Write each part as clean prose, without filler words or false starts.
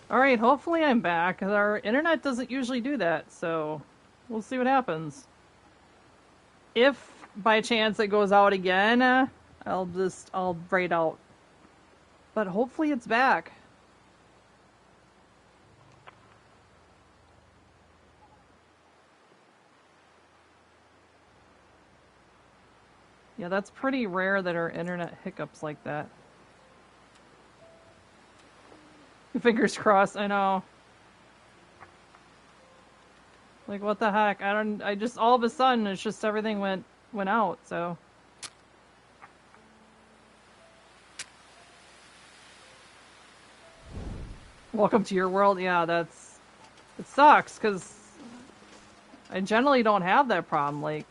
Alright, hopefully I'm back. Our internet doesn't usually do that, so we'll see what happens. If by chance it goes out again, I'll write out. But hopefully it's back. Yeah, that's pretty rare that our internet hiccups like that. Fingers crossed, I know. Like, what the heck? I just, all of a sudden, it's just everything went out, so. Welcome to your world. Yeah, it sucks, because I generally don't have that problem. Like,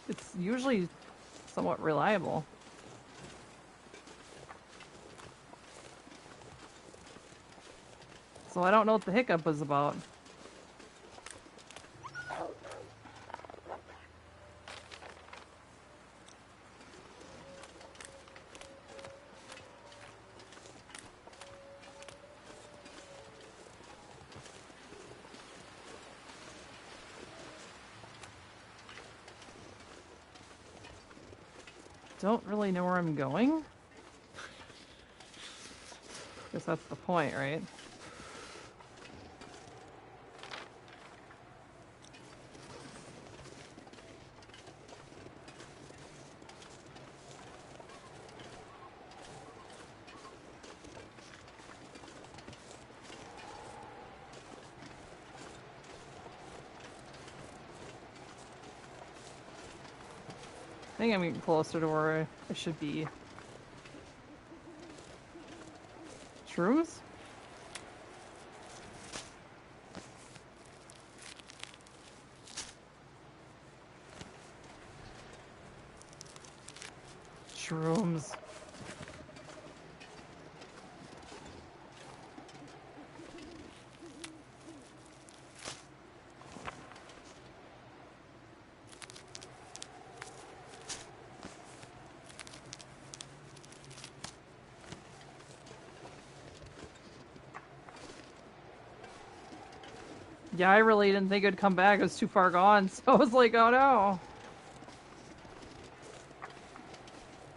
it's usually somewhat reliable. So I don't know what the hiccup was about. Don't really know where I'm going. Guess that's the point, right? I think I'm getting closer to where I should be. Shrooms? Shrooms. Yeah, I really didn't think it'd come back. It was too far gone, so I was like, oh no.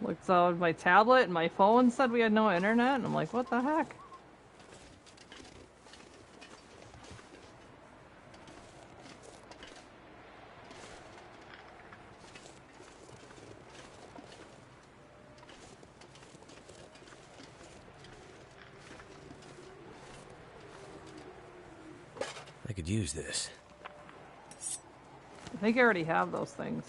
Looked at my tablet and my phone said we had no internet, and I'm like, what the heck? I could use this. I think I already have those things.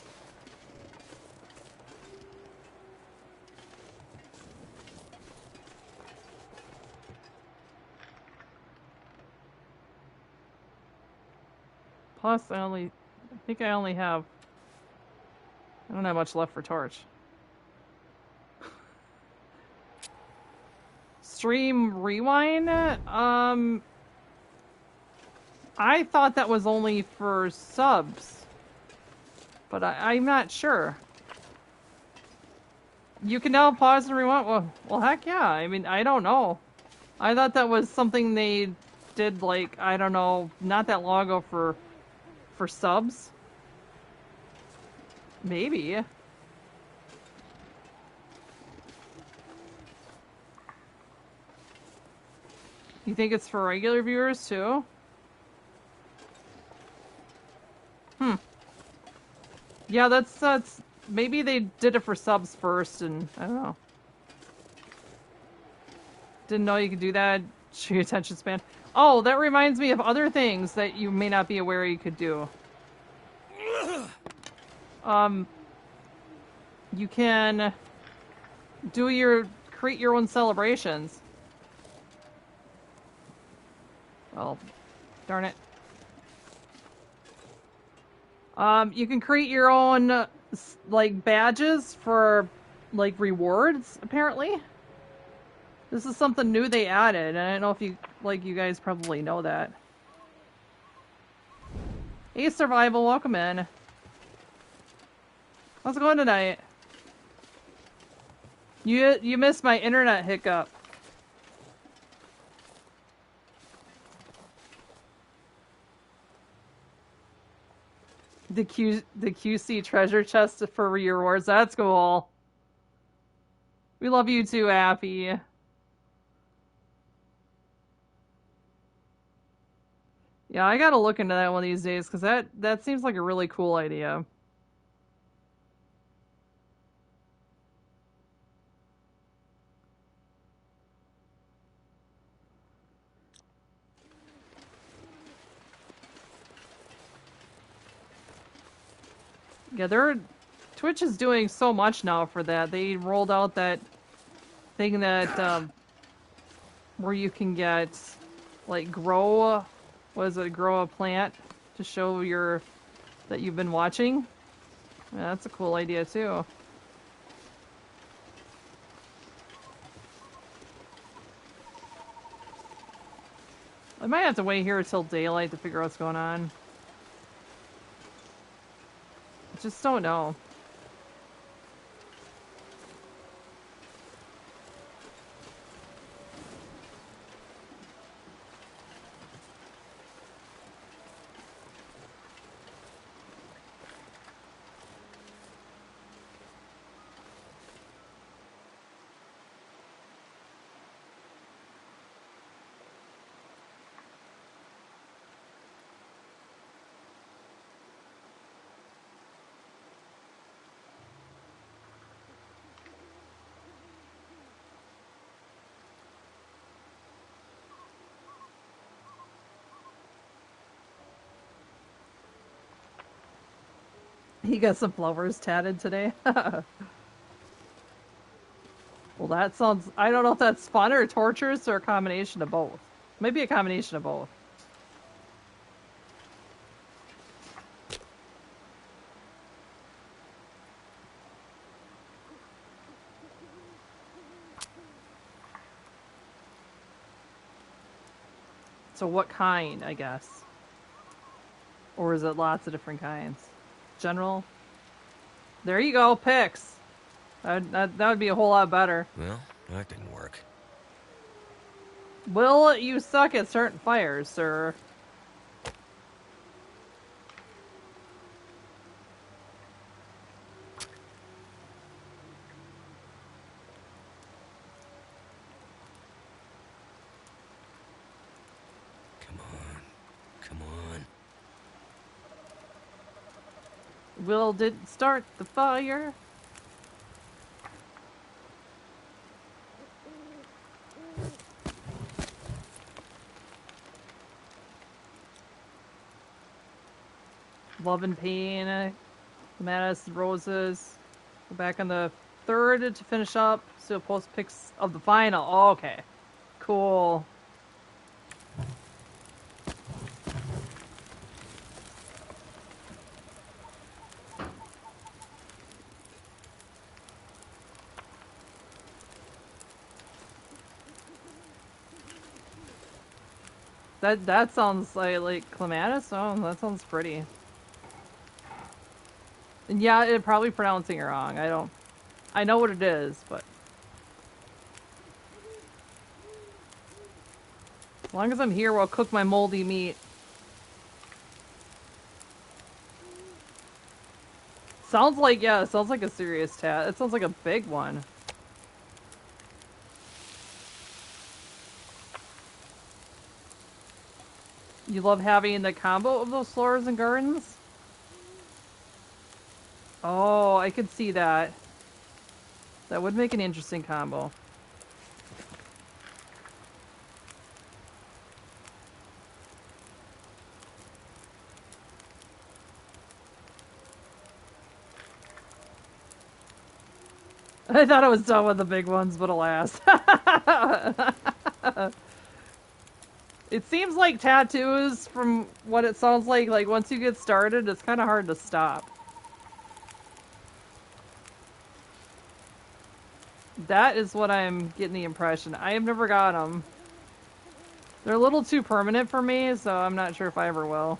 Plus, I think I only have, I don't have much left for torch. Stream rewind? I thought that was only for subs, but I'm not sure. You can now pause and rewind? Well, heck yeah. I mean, I don't know. I thought that was something they did, like, I don't know, not that long ago for subs. Maybe. You think it's for regular viewers too? Yeah, that's maybe they did it for subs first, and I don't know. Didn't know you could do that. Show your attention span. Oh, that reminds me of other things that you may not be aware you could do. You can create your own celebrations. Well, darn it. You can create your own, like, badges for, like, rewards, apparently. This is something new they added, and I don't know if you guys probably know that. Hey, Survival, welcome in. How's it going tonight? You missed my internet hiccup. The QC treasure chest for rewards. That's cool. We love you too, Appy. Yeah, I gotta look into that one of these days because that seems like a really cool idea. Yeah, Twitch is doing so much now for that. They rolled out that thing that where you can get like grow a plant to show that you've been watching. Yeah, that's a cool idea too. I might have to wait here until daylight to figure out what's going on. I just don't know. He got some flowers tatted today. Well, that sounds... I don't know if that's fun or torturous or a combination of both. Maybe a combination of both. So what kind, I guess? Or is it lots of different kinds? General? There you go, picks. That would be a whole lot better. Well, that didn't work. Will you suck at certain fires, sir? Come on. Come on. Will didn't start the fire. Love and Pain, Madness, Roses. Go back on the 3rd to finish up. So post pics of the final. Oh, okay. Cool. That sounds like clematis. Oh, that sounds pretty. And yeah, it probably pronouncing it wrong. I know what it is, but as long as I'm here, I'll cook my moldy meat. Sounds like it sounds like a serious tat. It sounds like a big one. You love having the combo of those floors and gardens? Oh, I could see that. That would make an interesting combo. I thought I was done with the big ones, but alas. It seems like tattoos, from what it sounds like once you get started, it's kind of hard to stop. That is what I'm getting the impression. I have never got them. They're a little too permanent for me, so I'm not sure if I ever will.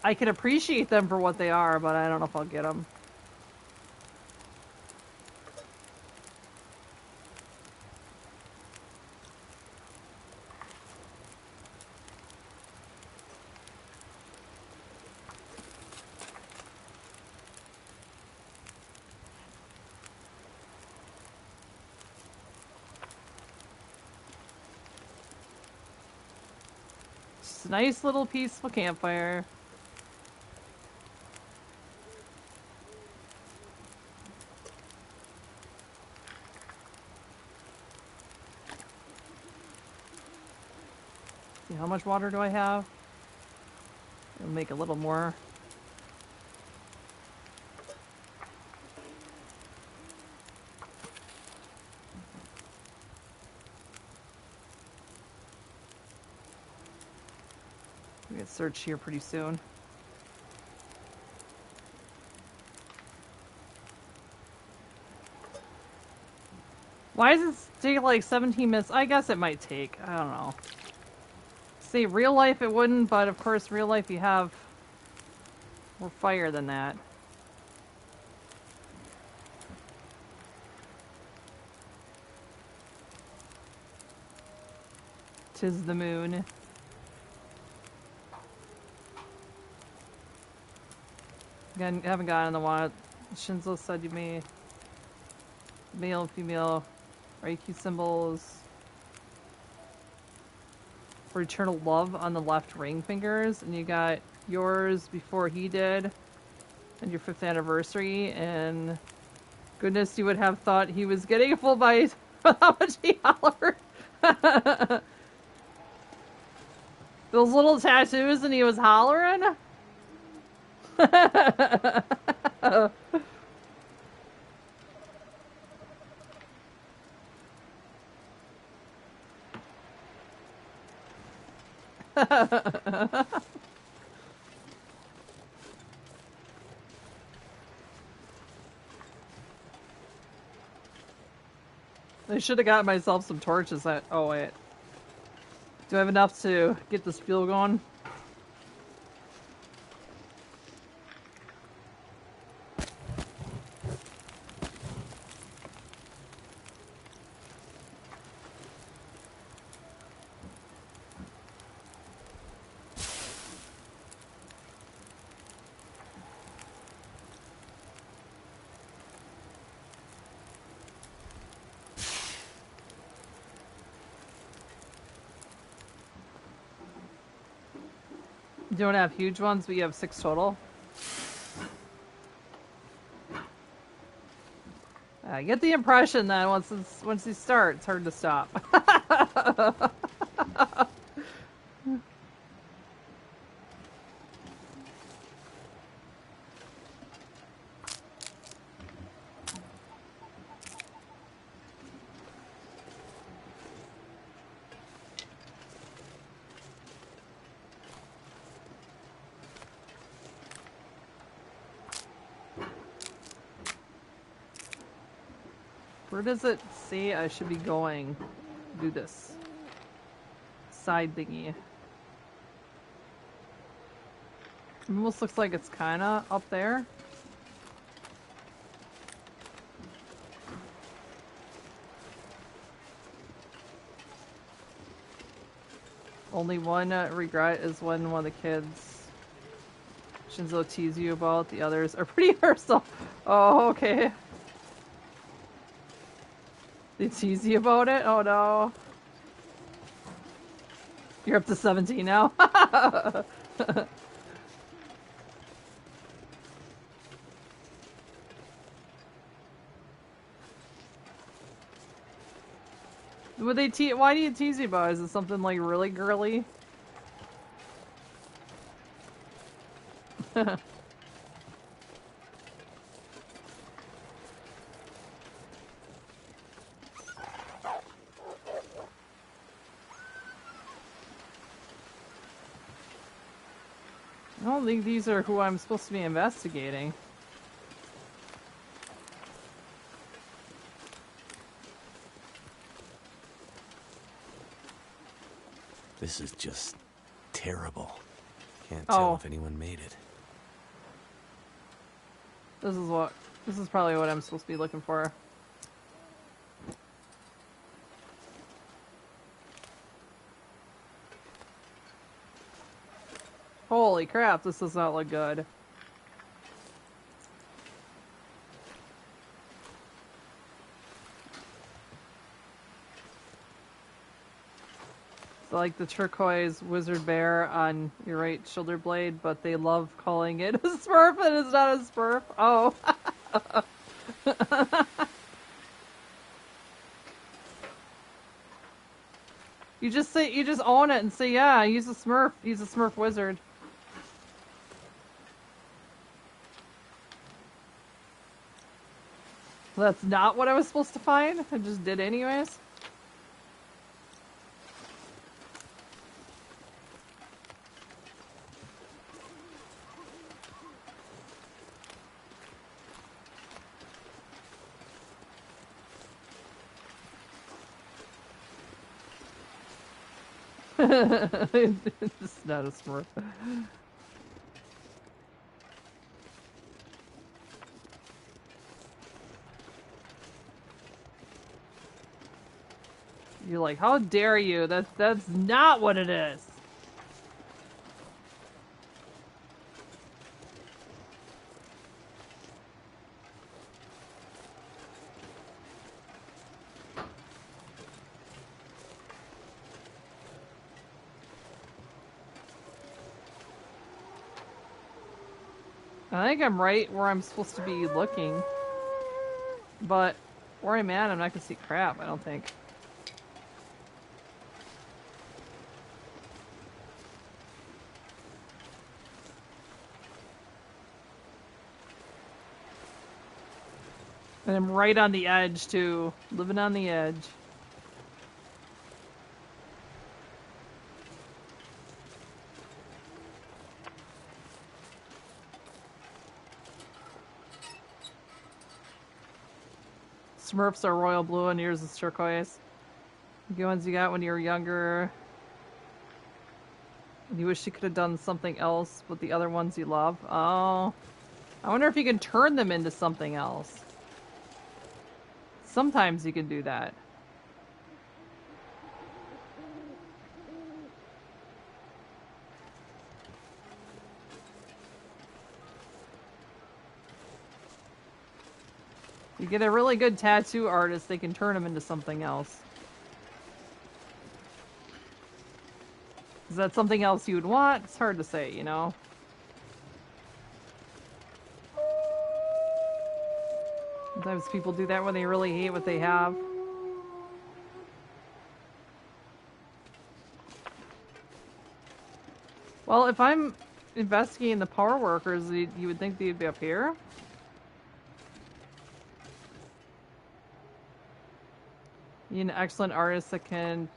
I can appreciate them for what they are, but I don't know if I'll get them. nice little peaceful campfire. See, how much water do I have? I'll make a little more. We get search here pretty soon. Why does it take like 17 minutes? I guess it might take. I don't know. See, real life it wouldn't, but of course, real life you have more fire than that. Tis the moon. Again, haven't gotten the one. Shinzo said you may male and female Reiki symbols for eternal love on the left ring fingers, and you got yours before he did, and your 5th anniversary, and goodness, you would have thought he was getting a full bite with how much he hollered. Those little tattoos, and he was hollering. I should have got myself some torches. Oh wait, do I have enough to get this fuel going? You don't have huge ones, but you have 6 total. I get the impression that once you start, it's hard to stop. Where does it say I should be going? Do this side thingy. It almost looks like it's kinda up there. Only one regret is when one of the kids Shinzo tease you about. The others are pretty versatile. Oh, okay. They tease you about it? Oh no. You're up to 17 now? Would they why do you tease you about it? Is it something like really girly? I don't think these are who I'm supposed to be investigating. This is just terrible. Can't tell if anyone made it. This is probably what I'm supposed to be looking for. Holy crap, this does not look good. So like the turquoise wizard bear on your right shoulder blade, but they love calling it a smurf and it's not a smurf. Oh. You just own it and say, yeah, he's a smurf. He's a smurf wizard. That's not what I was supposed to find. I just did anyways. It's not a smurf. You're like, how dare you? That's not what it is. I think I'm right where I'm supposed to be looking. But where I'm at, I'm not gonna see crap, I don't think. And I'm right on the edge, too. Living on the edge. Smurfs are royal blue and yours is turquoise. The ones you got when you were younger. You wish you could have done something else with the other ones you love. Oh. I wonder if you can turn them into something else. Sometimes you can do that. You get a really good tattoo artist, they can turn them into something else. Is that something else you would want? It's hard to say, you know? Sometimes people do that when they really hate what they have. Well, if I'm investigating the power workers, you would think they'd be up here? You're an excellent artist that can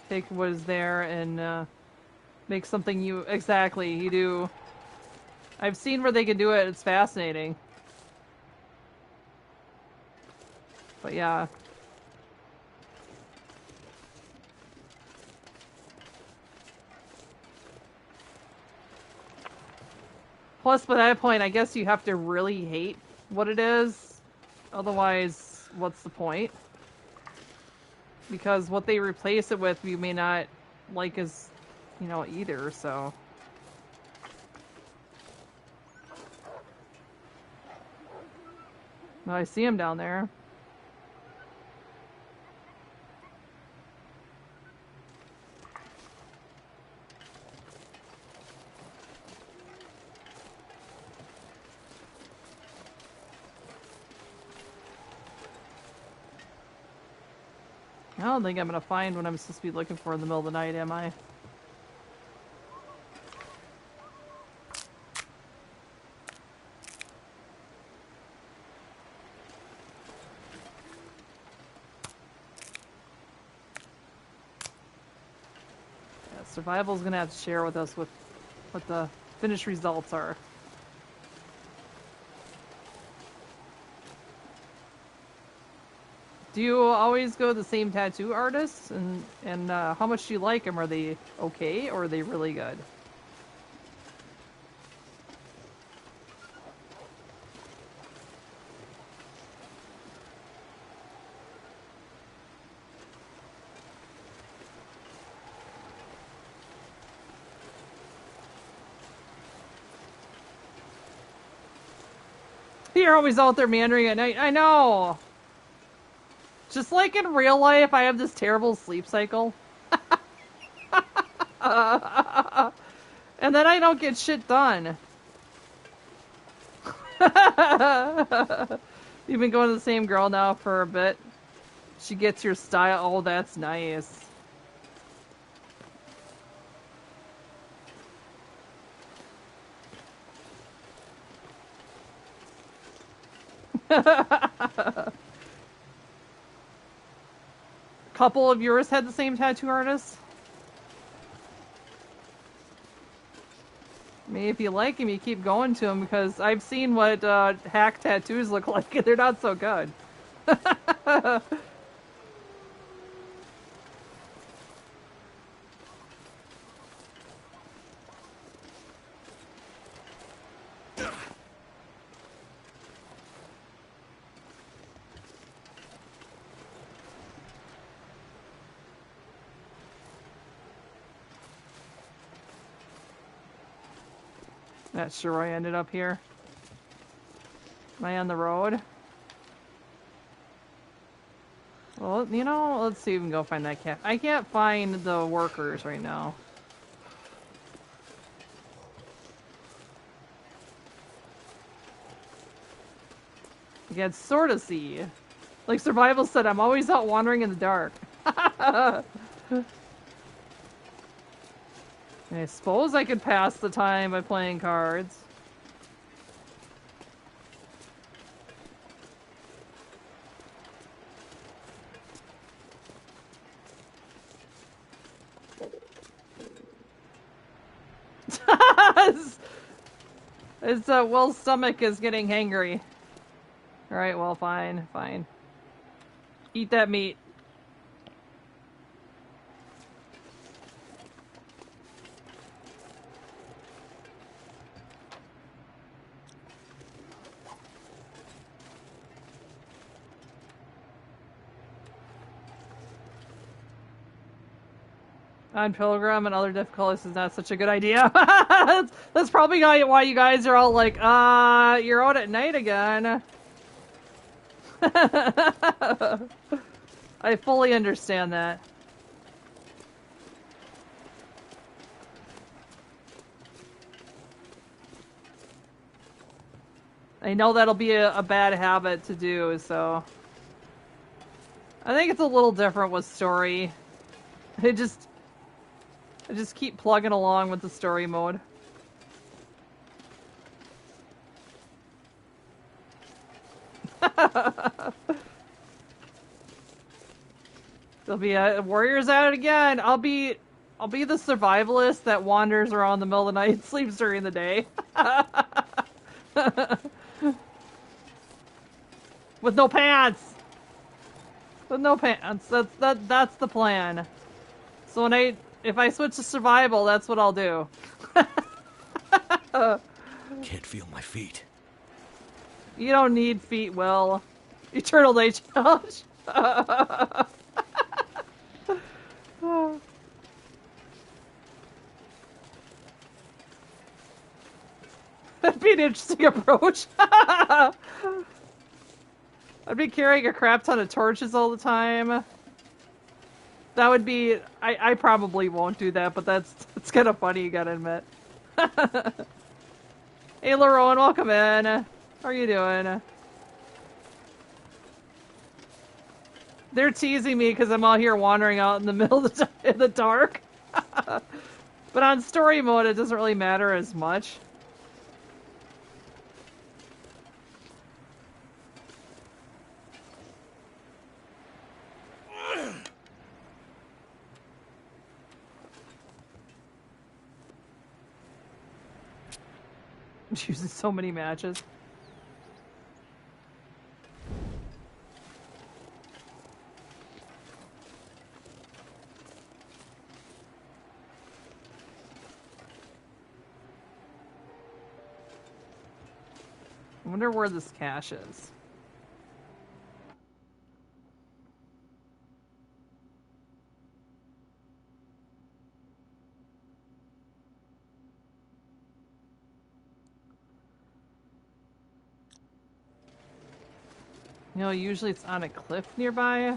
take what is there and make something you... Exactly, you do. I've seen where they can do it, it's fascinating. But yeah. Plus, by that point, I guess you have to really hate what it is. Otherwise, what's the point? Because what they replace it with, you may not like as, you know, either, so... No, I see him down there. I don't think I'm gonna find what I'm supposed to be looking for in the middle of the night, am I? Yeah, Survival's gonna have to share with us what the finished results are. Do you always go to the same tattoo artists? And how much do you like them? Are they okay or are they really good? You're always out there meandering at night. I know! Just like in real life, I have this terrible sleep cycle. And then I don't get shit done. You've been going to the same girl now for a bit. She gets your style. Oh, that's nice. Couple of yours had the same tattoo artist? I mean, if you like him, you keep going to him, because I've seen what hack tattoos look like, and they're not so good. Not sure where I ended up here. Am I on the road? Well, you know, let's see if we can go find that cat. I can't find the workers right now. You can sort of see. Like Survival said, I'm always out wandering in the dark. I suppose I could pass the time by playing cards. It's Will's stomach is getting hangry. Alright, well, fine, fine. Eat that meat. On Pilgrim and other difficulties is not such a good idea. that's probably why you guys are all like, you're out at night again. I fully understand that. I know that'll be a bad habit to do, so... I think it's a little different with story. I just keep plugging along with the story mode. There'll be warriors at it again. I'll be the survivalist that wanders around the middle of the night and sleeps during the day. With no pants. With no pants. That's the plan. So if I switch to survival, that's what I'll do. Can't feel my feet. You don't need feet, Will. Eternal Day Challenge. That'd be an interesting approach. I'd be carrying a crap ton of torches all the time. That would be... I probably won't do that, but it's kind of funny, you gotta admit. Hey, Laron, welcome in. How are you doing? They're teasing me because I'm out here wandering out in the middle of in the dark. But on story mode, it doesn't really matter as much. I'm using so many matches. I wonder where this cache is. You know, usually it's on a cliff nearby.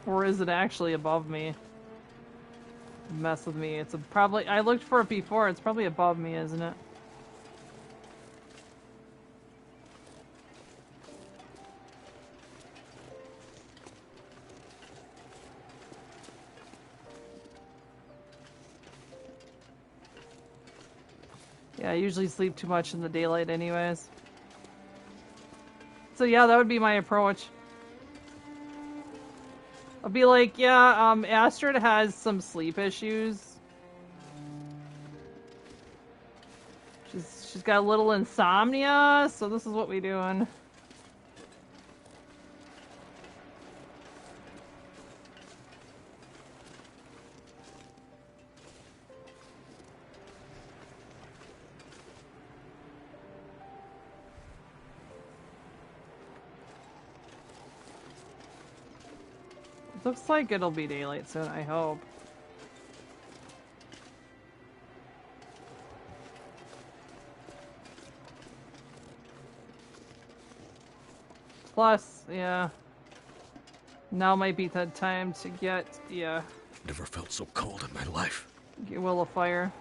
Or is it actually above me? Mess with me. It's probably... I looked for it before. It's probably above me, isn't it? Yeah, I usually sleep too much in the daylight anyways. So yeah, that would be my approach. I'll be like, yeah, Astrid has some sleep issues. She's got a little insomnia, so this is what we doing. Looks like it'll be daylight soon, I hope. Plus, yeah. Now might be the time to get, yeah. Never felt so cold in my life. Get Will of Fire.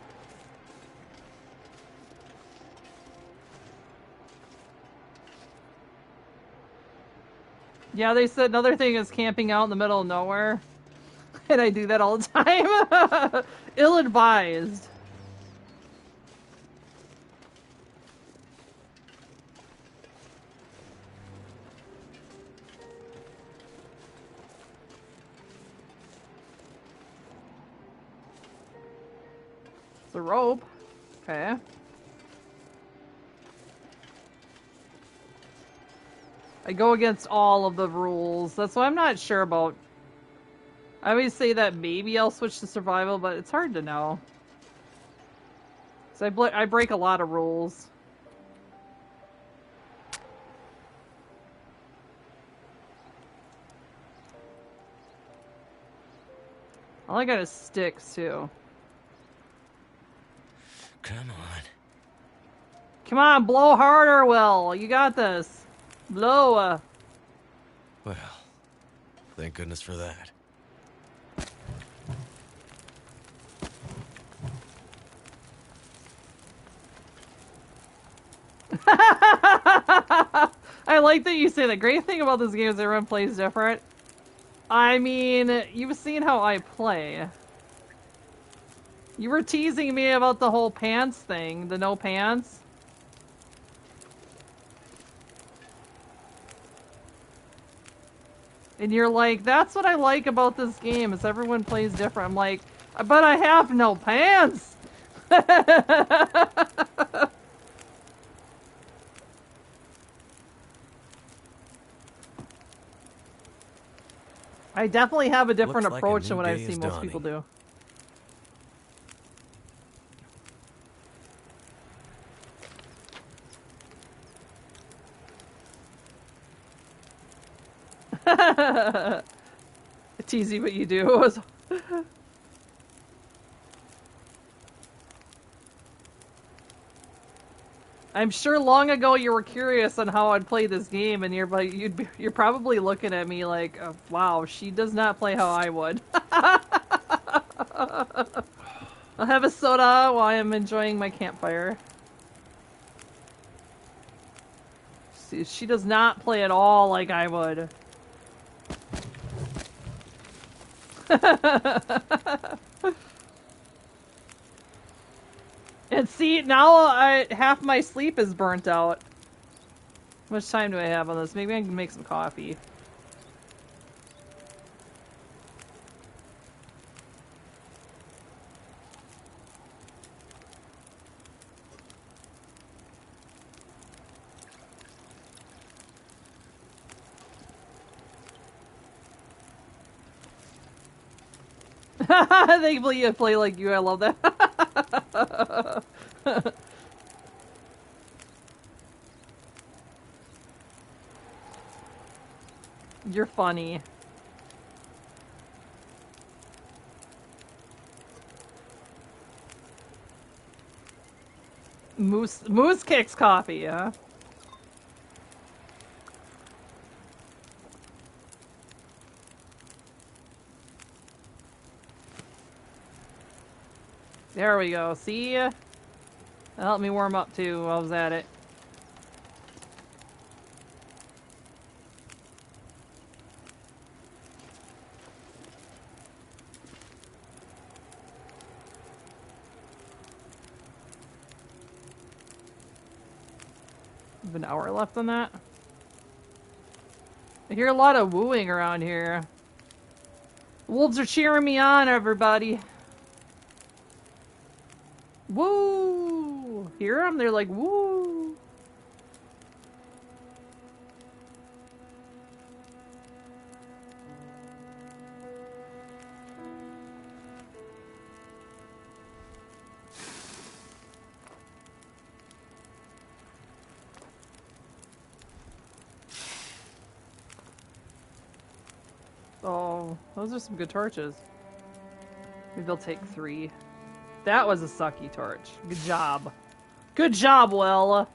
Yeah, they said another thing is camping out in the middle of nowhere. And I do that all the time. Ill-advised. It's a rope. Okay. I go against all of the rules. That's why I'm not sure about. I always say that maybe I'll switch to survival, but it's hard to know. So I break a lot of rules. All I got is sticks, too. Come on. Come on, blow harder, Will. You got this. Blow. Well, thank goodness for that. I like that you say the great thing about this game is everyone plays different. I mean, you've seen how I play. You were teasing me about the whole pants thing, the no pants. And you're like, that's what I like about this game, is everyone plays different. I'm like, but I have no pants! I definitely have a different approach than what I've seen most people do. It's easy, but you do. I'm sure long ago you were curious on how I'd play this game, and you're probably looking at me like, oh, wow, she does not play how I would. I'll have a soda while I'm enjoying my campfire. See, she does not play at all like I would. And see, now half my sleep is burnt out. How much time do I have on this? Maybe I can make some coffee. They play like you. I love that. You're funny. Moose kicks coffee, huh? There we go. See? That helped me warm up too while I was at it. An hour left on that. I hear a lot of wooing around here. Wolves are cheering me on, everybody. Woo! Hear them? They're like, woo! Oh, those are some good torches. Maybe I'll take 3. That was a sucky torch. Good job. Good job, Will.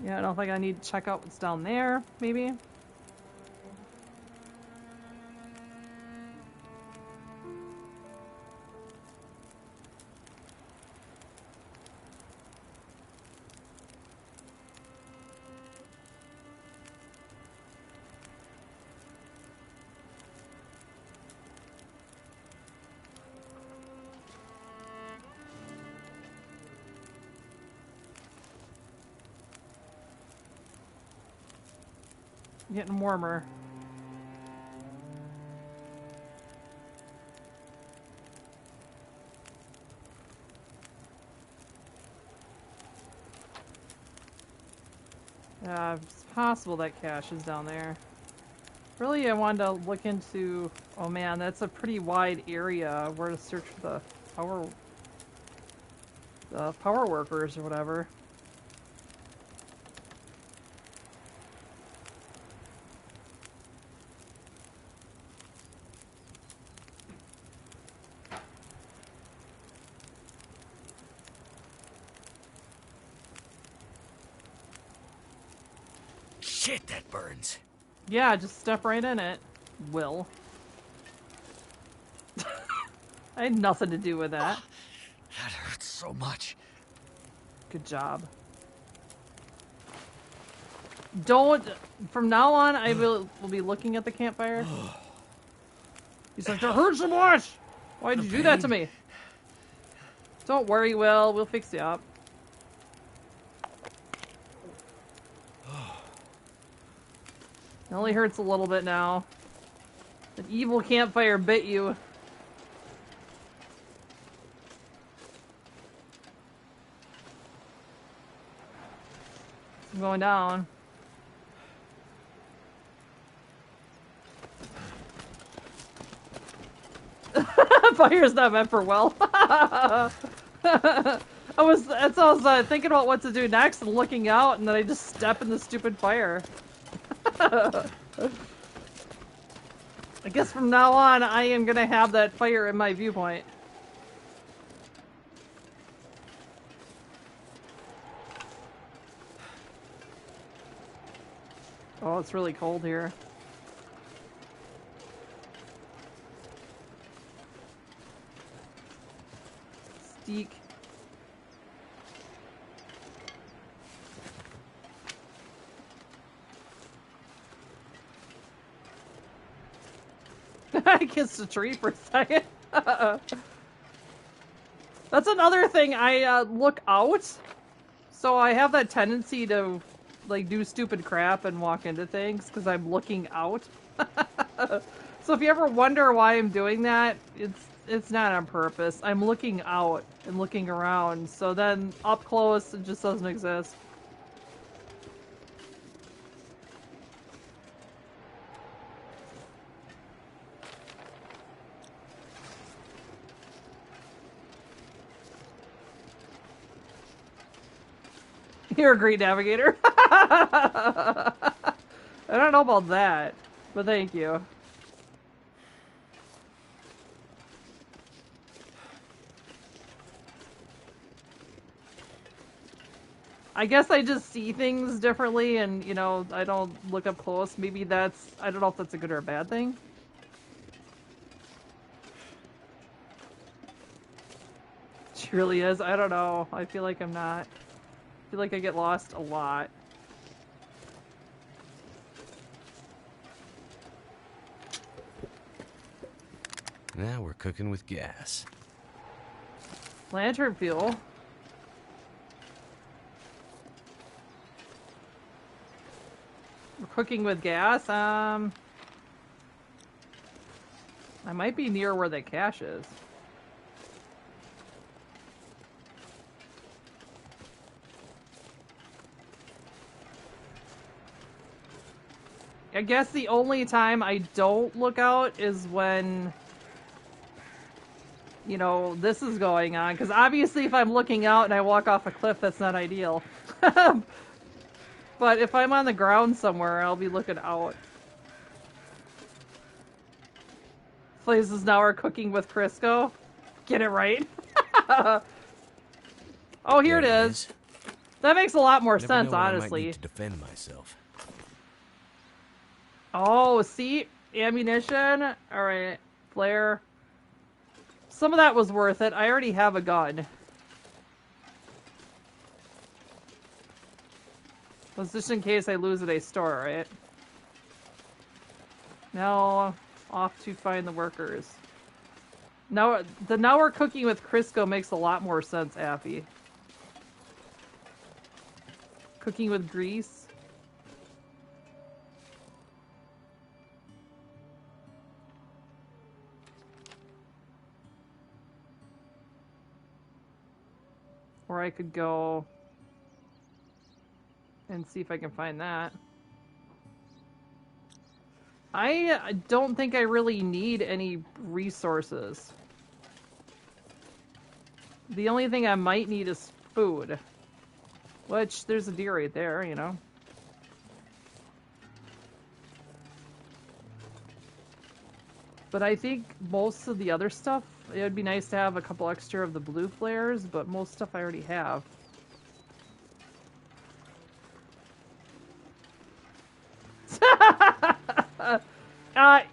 Yeah, I don't think I need to check out what's down there, maybe. Getting warmer. It's possible that cache is down there. Really, I wanted to look into... Oh man, that's a pretty wide area where to search for the power workers or whatever. Shit, that burns. Yeah, just step right in it, Will. I had nothing to do with that. That hurts so much. Good job. Don't... From now on, I will be looking at the campfire. He's like, that hurts so much! Why'd you do that to me? Don't worry, Will. We'll fix you up. It only hurts a little bit now. That evil campfire bit you. I'm going down. Fire's not meant for Will. I was thinking about what to do next and looking out, and then I just step in the stupid fire. I guess from now on, I am gonna have that fire in my viewpoint. Oh, it's really cold here. Steak. I kissed a tree for a second. That's another thing. I look out, so I have that tendency to like do stupid crap and walk into things because I'm looking out. So if you ever wonder why I'm doing that, it's not on purpose. I'm looking out and looking around, so then up close it just doesn't exist. You're a great navigator. I don't know about that, but thank you. I guess I just see things differently and, you know, I don't look up close. Maybe that's... I don't know if that's a good or a bad thing. She really is. I don't know. I feel like I'm not. I feel like I get lost a lot. Now we're cooking with gas. Lantern fuel. We're cooking with gas. I might be near where the cache is. I guess the only time I don't look out is when, you know, this is going on. Because obviously if I'm looking out and I walk off a cliff, that's not ideal. But if I'm on the ground somewhere, I'll be looking out. Places now are cooking with Crisco. Get it right. Oh, here it is. That makes a lot more sense, honestly. I might need to defend myself. Oh, see? Ammunition? Alright. Flare. Some of that was worth it. I already have a gun. Was just in case I lose at a store, right? Now, off to find the workers. Now we're cooking with Crisco makes a lot more sense, Appy. Cooking with grease. Or I could go and see if I can find that. I don't think I really need any resources. The only thing I might need is food. Which, there's a deer right there, you know. But I think most of the other stuff, it would be nice to have a couple extra of the blue flares, but most stuff I already have.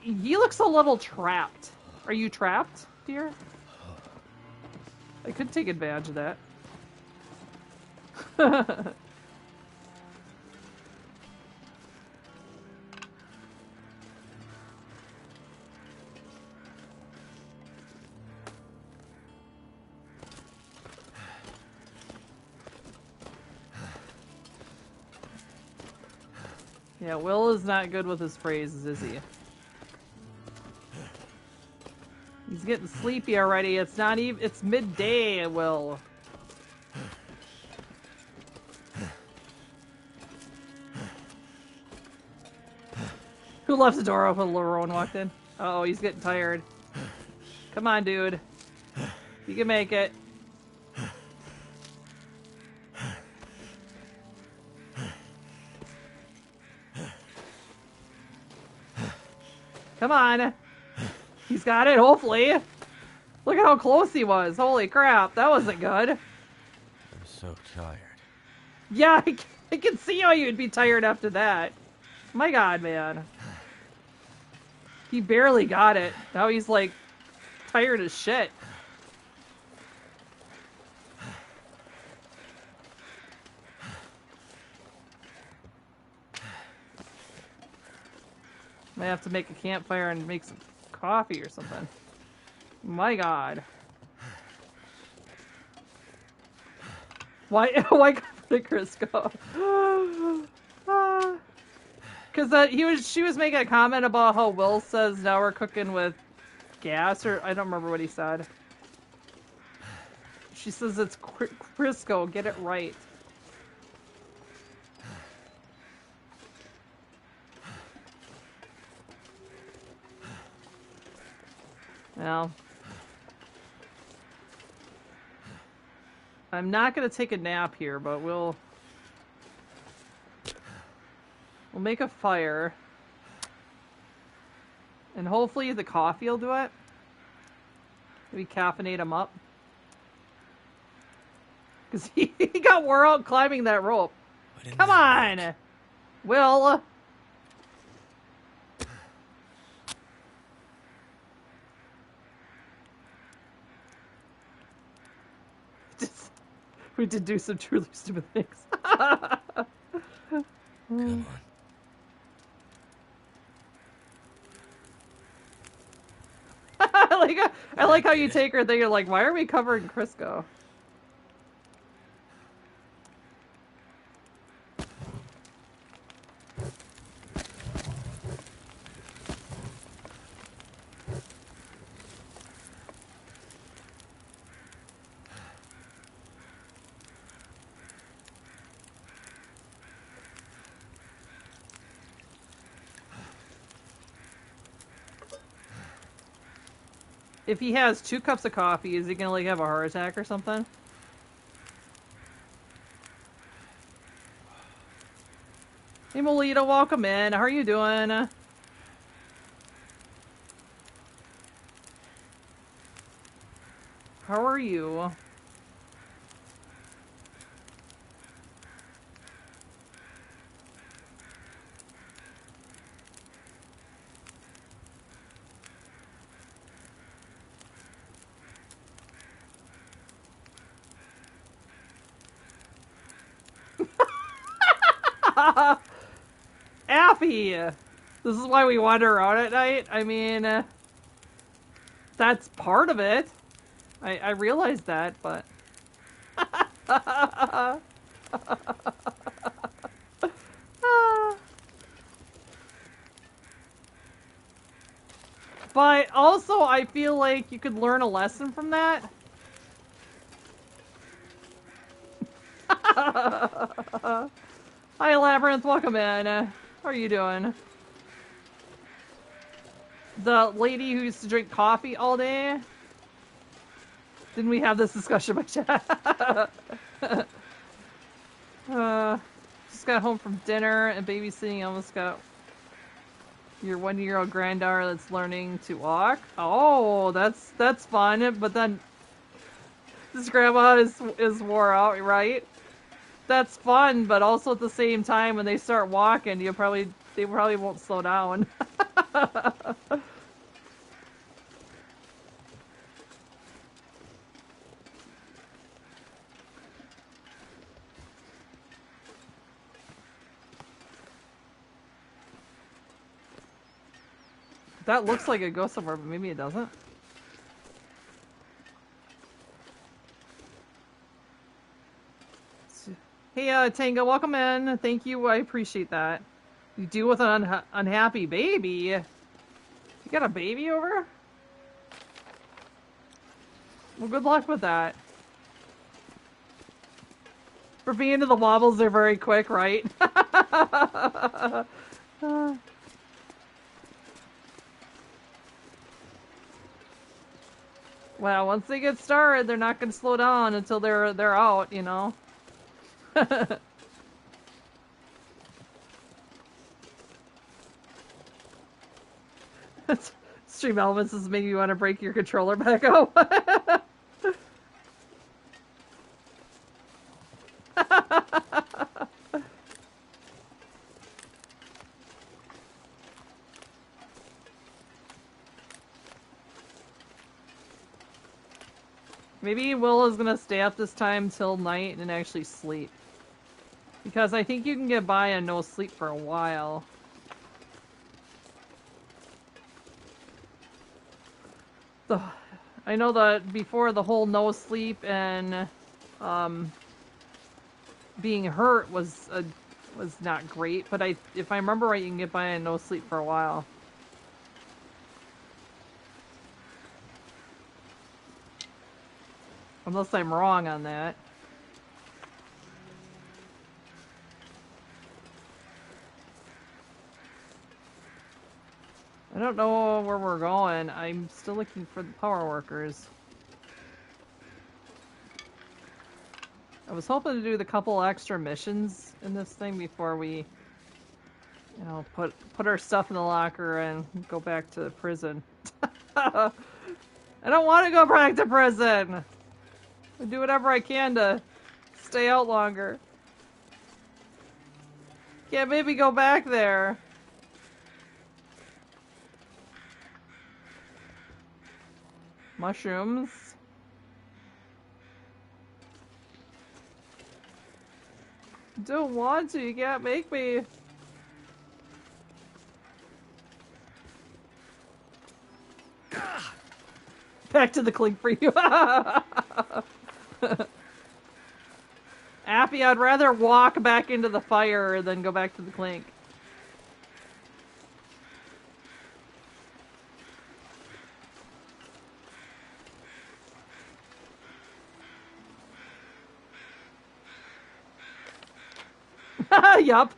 He looks a little trapped. Are you trapped, dear? I could take advantage of that. Yeah, Will is not good with his phrases, is he? He's getting sleepy already. It's not even... It's midday, Will. Who left the door open? Lerone walked in. Uh oh, he's getting tired. Come on, dude. You can make it. Come on. He's got it, hopefully. Look at how close he was. Holy crap, that wasn't good. I'm so tired. Yeah, I can see how you'd be tired after that. My god, man. He barely got it. Now he's like tired as shit. I have to make a campfire and make some coffee or something. My god. Why cover the Crisco? Because she was making a comment about how Will says now we're cooking with gas, or I don't remember what he said. She says it's Crisco, get it right. Well, I'm not going to take a nap here, but we'll make a fire. And hopefully the coffee will do it. Maybe caffeinate them up. Because he got wore out climbing that rope. Come on! Will! We did do some truly stupid things. Come on. I like how you take her there. You're like, why are we covering Crisco? If he has 2 cups of coffee, is he gonna like have a heart attack or something? Hey Molita, welcome in. How are you doing? How are you? Affy! This is why we wander around at night? I mean, that's part of it. I realize that, but... But also, I feel like you could learn a lesson from that. Hi, Labyrinth. Welcome in. How are you doing? The lady who used to drink coffee all day? Didn't we have this discussion by chat? Just got home from dinner and babysitting. Almost got your 1-year-old granddaughter that's learning to walk. Oh, that's fun. But then this grandma is wore out, right? That's fun, but also at the same time, when they start walking, they probably won't slow down. That looks like it goes somewhere, but maybe it doesn't. Hey, Tango, welcome in. Thank you. I appreciate that. You deal with an unhappy baby. You got a baby over? Well, good luck with that. For being into the wobbles, they're very quick, right? Well, once they get started, they're not going to slow down until they're out, you know. Stream elements is making you want to break your controller back out. Maybe Will is gonna stay up this time till night and actually sleep. Because I think you can get by on no sleep for a while. I know that before the whole no sleep and being hurt was not great, but if I remember right, you can get by on no sleep for a while. Unless I'm wrong on that. I don't know where we're going. I'm still looking for the power workers. I was hoping to do the couple extra missions in this thing before we, you know, put our stuff in the locker and go back to prison. I don't want to go back to prison! I do whatever I can to stay out longer. Can't maybe go back there. Mushrooms. Don't want to, you can't make me. Back to the clink for you. Appy, I'd rather walk back into the fire than go back to the clink. Yup.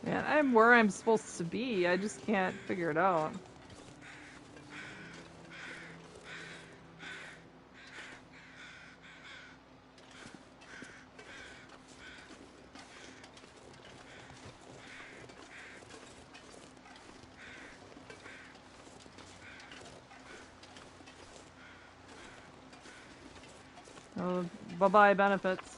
Man, I'm where I'm supposed to be. I just can't figure it out. Oh, bye-bye benefits.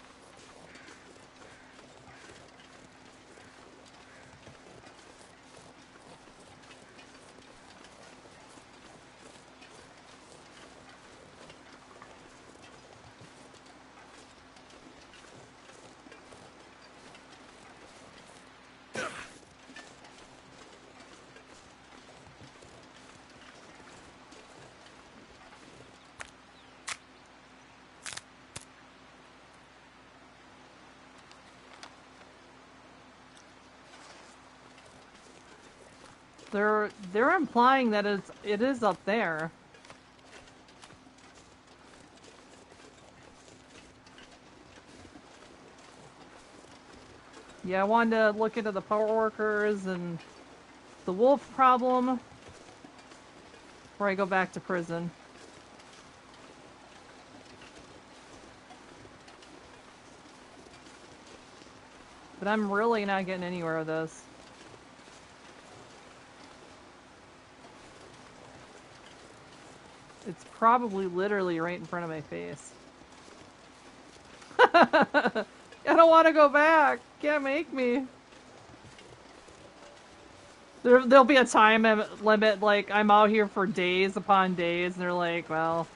They're implying that it is up there. Yeah, I wanted to look into the power workers and the wolf problem before I go back to prison. But I'm really not getting anywhere with this. It's probably literally right in front of my face. I don't want to go back. Can't make me. There'll be a time limit, like, I'm out here for days upon days, and they're like, well,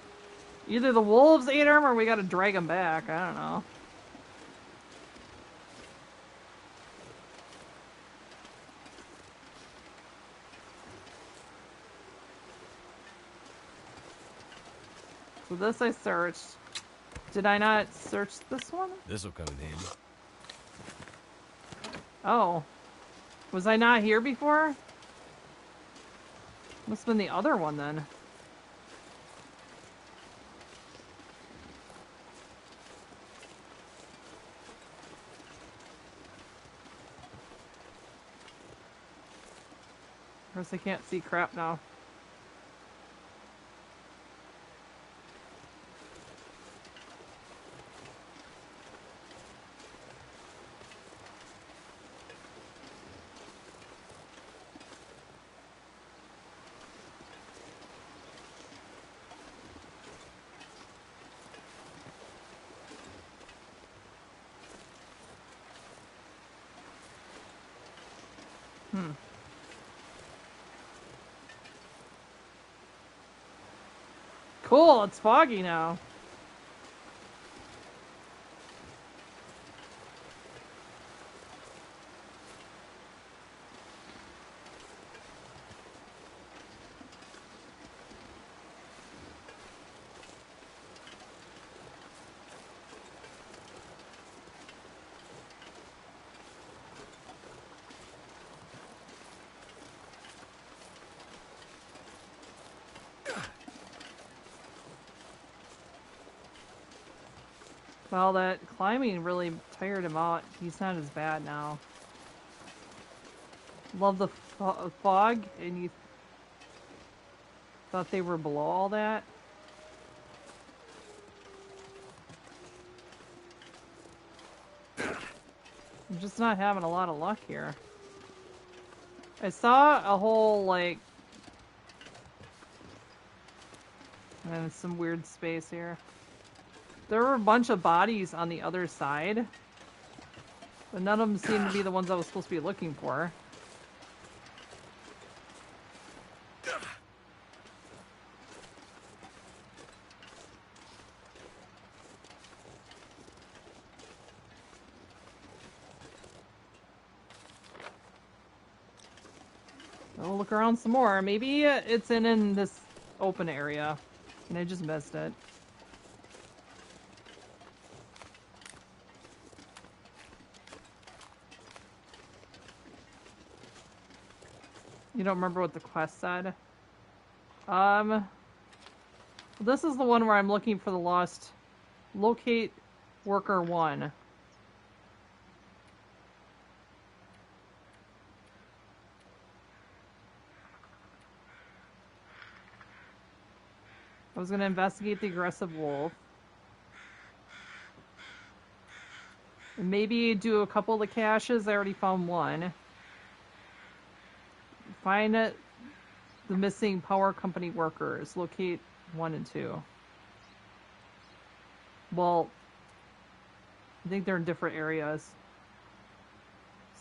either the wolves ate them or we gotta drag them back. I don't know. So this I searched. Did I not search this one? This'll come in handy. Oh. Was I not here before? Must have been the other one then. Of course I can't see crap now. Cool, it's foggy now. Well, that climbing really tired him out. He's not as bad now. Love the fog, and you thought they were below all that? I'm just not having a lot of luck here. I saw a whole, like... and some weird space here. There were a bunch of bodies on the other side, but none of them seemed to be the ones I was supposed to be looking for. I'll look around some more. Maybe it's in this open area, and I just missed it. You don't remember what the quest said? This is the one where I'm looking for the lost. Locate worker 1. I was going to investigate the aggressive wolf. And maybe do a couple of the caches. I already found one. Find the missing power company workers. Locate 1 and 2. Well, I think they're in different areas.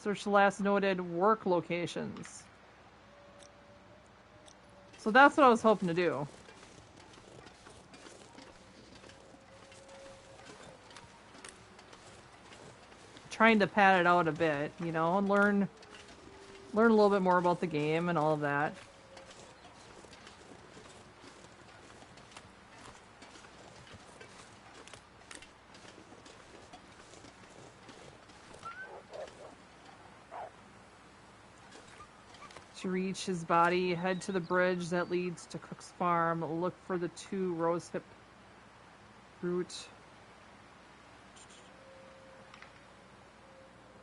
Search the last noted work locations. So that's what I was hoping to do. Trying to pad it out a bit, you know, and learn a little bit more about the game and all of that. To reach his body, head to the bridge that leads to Cook's farm. Look for the 2 rosehip root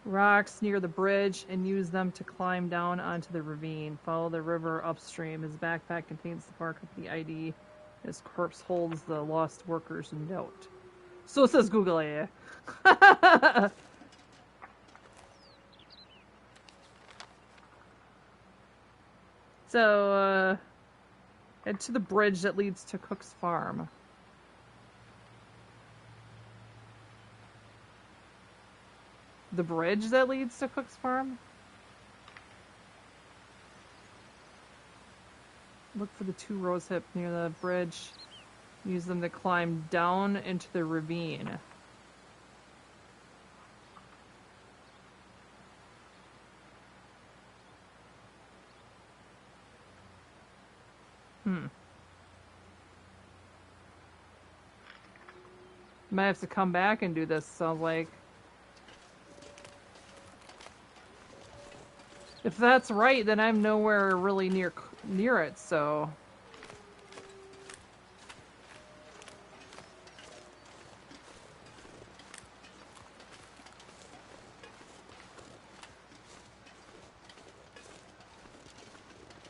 rocks near the bridge and use them to climb down onto the ravine. Follow the river upstream. His backpack contains the power company ID. His corpse holds the lost worker's note. So it says Google AI. So, head to the bridge that leads to Cook's farm. The bridge that leads to Cook's farm? Look for the 2 rosehip near the bridge. Use them to climb down into the ravine. Might have to come back and do this, sounds like. If that's right, then I'm nowhere really near it, so...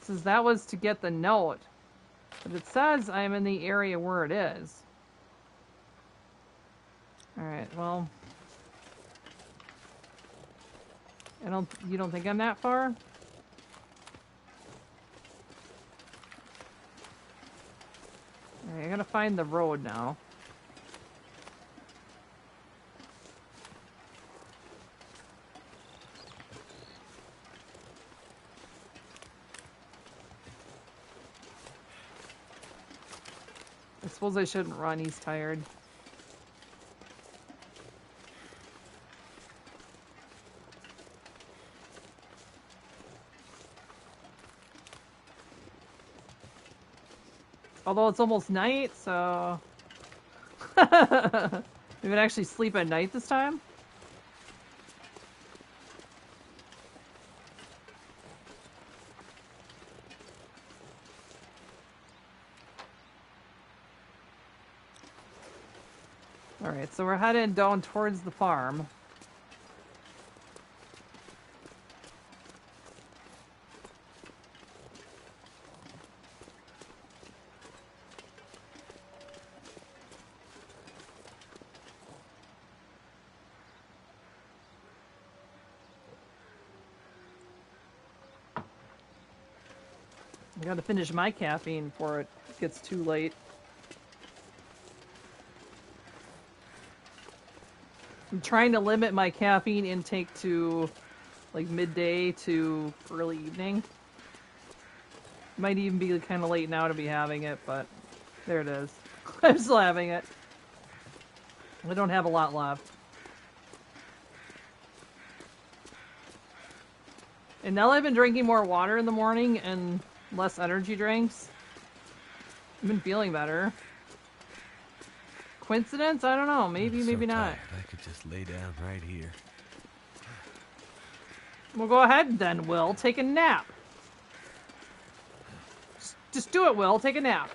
Says that was to get the note. But it says I'm in the area where it is. Alright, well... You don't think I'm that far? Alright, I gotta find the road now. I suppose I shouldn't run, he's tired. Although it's almost night, so... We would actually sleep at night this time? Alright, so we're heading down towards the farm. I gotta finish my caffeine before it gets too late. I'm trying to limit my caffeine intake to like midday to early evening. Might even be kind of late now to be having it, but there it is. I'm still having it. I don't have a lot left. And now I've been drinking more water in the morning and less energy drinks. I've been feeling better. Coincidence? I don't know. Maybe, maybe not. I could just lay down right here. Well, go ahead then, Will. Take a nap. Just do it, Will. Take a nap.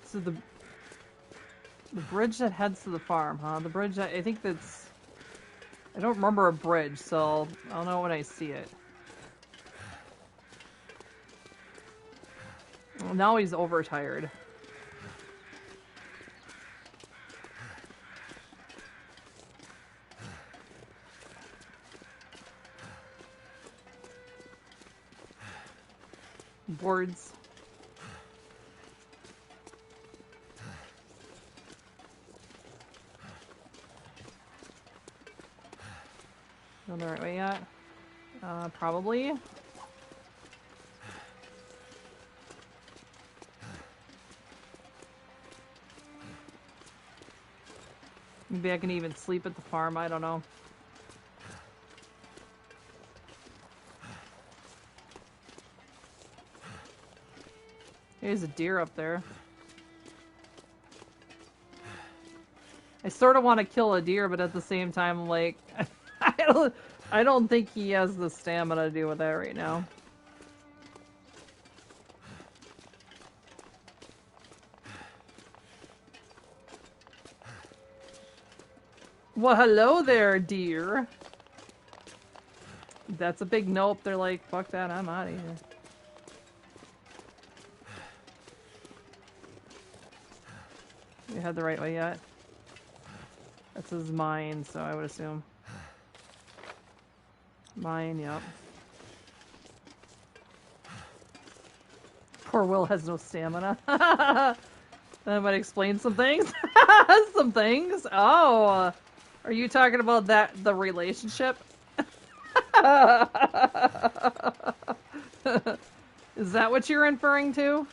So the bridge that heads to the farm, huh? The bridge that, I think that's... I don't remember a bridge, so I'll know when I see it. Well, now he's overtired. Boards. Going the right way yet? Probably. Maybe I can even sleep at the farm, I don't know. There's a deer up there. I sort of want to kill a deer, but at the same time, I'm like, I don't think he has the stamina to do with that right now. Well, hello there, deer. That's a big nope. They're like, fuck that, I'm out of here. You head the right way yet? That's his mine, so I would assume. Mine, yep. Poor Will has no stamina. That might explain some things. Some things. Oh, are you talking about the relationship? Is that what you're inferring to?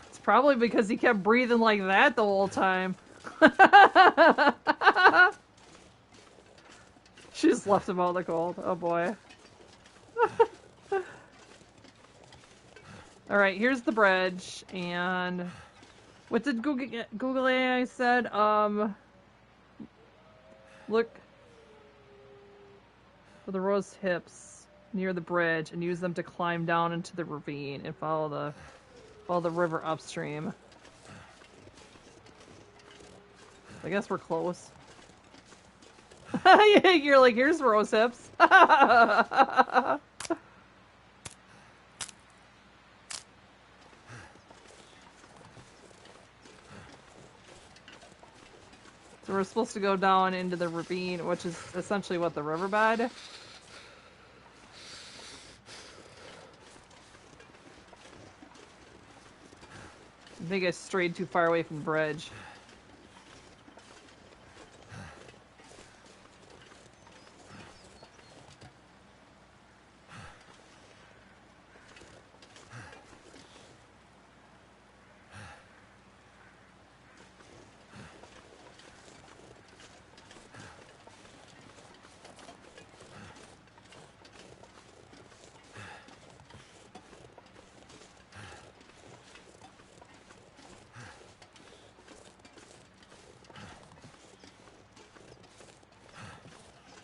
It's probably because he kept breathing like that the whole time. She just left him out in the cold. Oh boy. Alright, here's the bridge, and what did Google AI said? Look for the rose hips near the bridge and use them to climb down into the ravine and follow the river upstream. I guess we're close. You're like, here's rose hips. So we're supposed to go down into the ravine, which is essentially what, the riverbed? I think I strayed too far away from the bridge.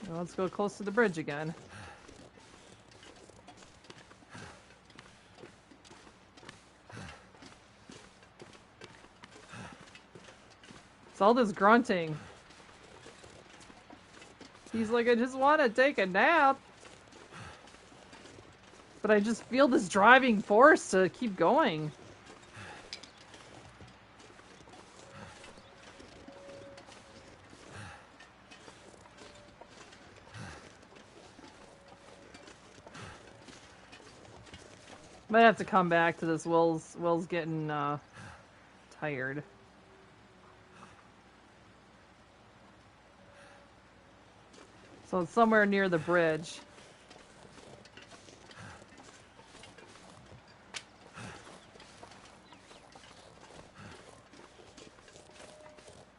Well, let's go close to the bridge again. It's all this grunting. He's like, I just want to take a nap. But I just feel this driving force to keep going. Might have to come back to this. Will's getting tired. So it's somewhere near the bridge.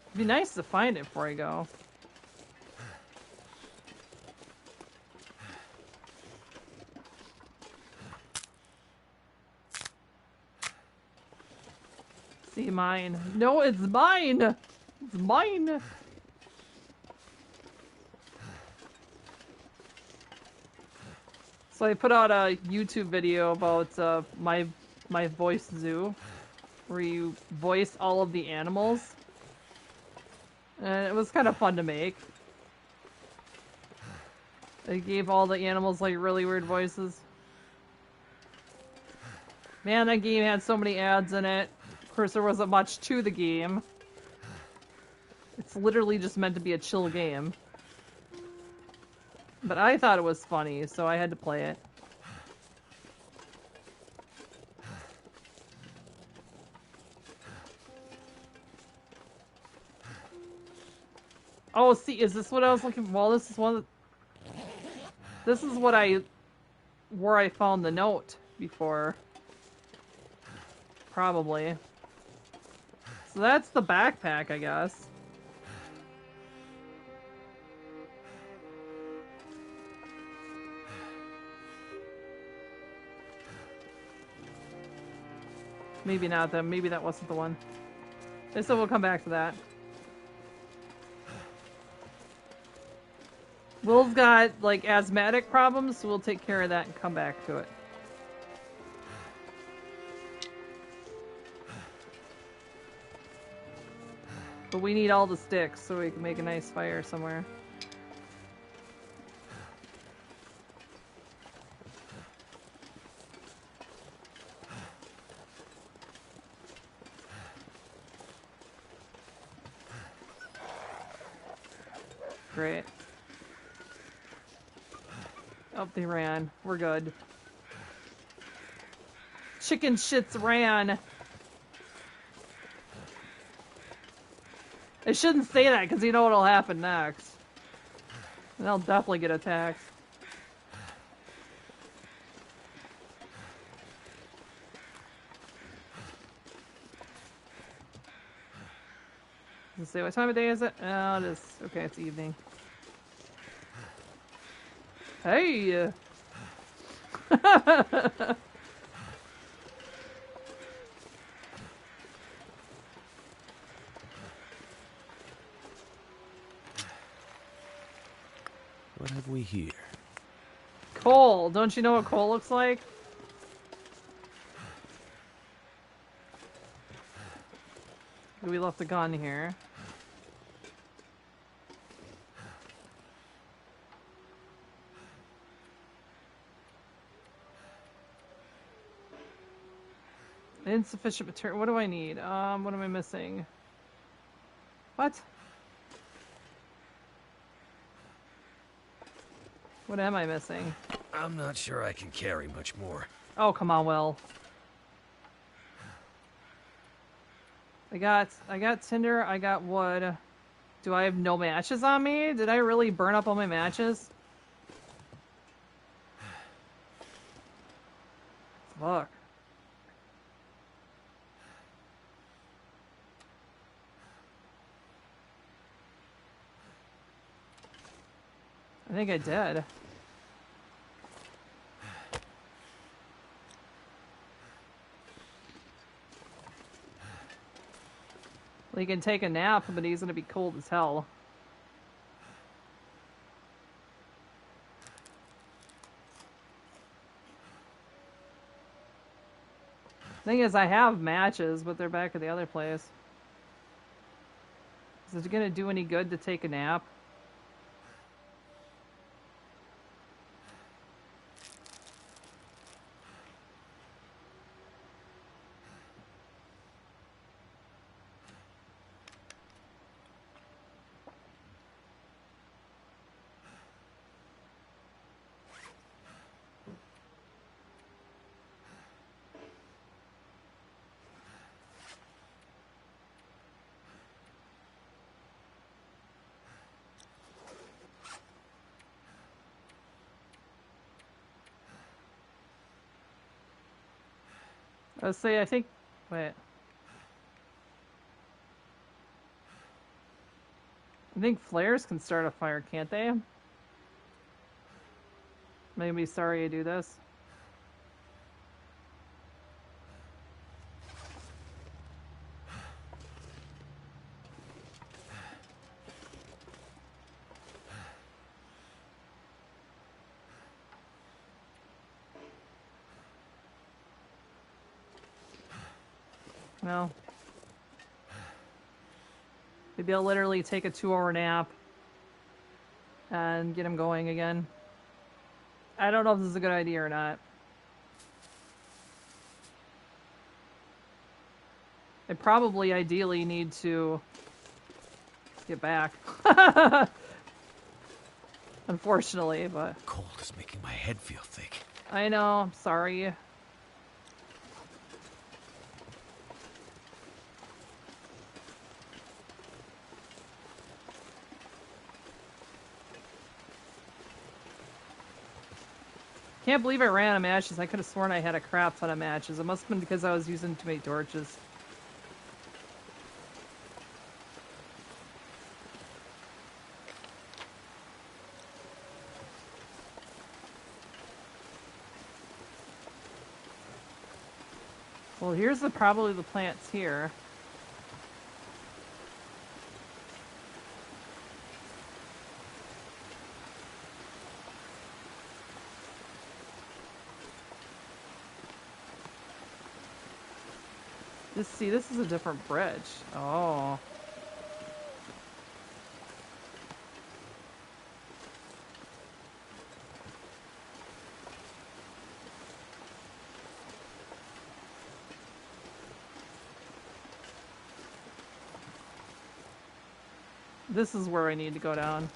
It'd be nice to find it before I go. See, mine. No, it's mine! It's mine! So I put out a YouTube video about my voice zoo, where you voice all of the animals. And it was kind of fun to make. I gave all the animals like really weird voices. Man, that game had so many ads in it. Of course, there wasn't much to the game. It's literally just meant to be a chill game. But I thought it was funny, so I had to play it. Oh, see, is this what I was looking for? Well, this is one of the... This is what where I found the note before. Probably. So that's the backpack, I guess. Maybe not then. Maybe that wasn't the one. So we'll come back to that. Will's got, like, asthmatic problems, so we'll take care of that and come back to it. But we need all the sticks so we can make a nice fire somewhere. Great. Oh, they ran. We're good. Chicken shits ran. I shouldn't say that because you know what'll happen next. They'll definitely get attacked. Let's see, what time of day is it? Oh, it is. Okay, it's evening. Hey! What have we here? Coal! Don't you know what coal looks like? We left the gun here. Insufficient material. What do I need? What am I missing? What? What am I missing? I'm not sure I can carry much more. Oh, come on, Will. I got tinder, I got wood. Do I have no matches on me? Did I really burn up all my matches? Fuck. I think I did. Well, he can take a nap, but he's gonna be cold as hell. Thing is, I have matches, but they're back at the other place. Is it gonna do any good to take a nap? Let's say, I think... Wait. I think flares can start a fire, can't they? Maybe sorry I do this. No. Maybe I'll literally take a 2-hour nap and get him going again. I don't know if this is a good idea or not. I probably ideally need to get back. Unfortunately, but... Cold is making my head feel thick. I know, I'm sorry. Can't believe I ran out of matches. I could have sworn I had a crap ton of matches. It must have been because I was using too many torches. Well, here's probably the plants here. This is a different bridge. Oh. This is where I need to go down.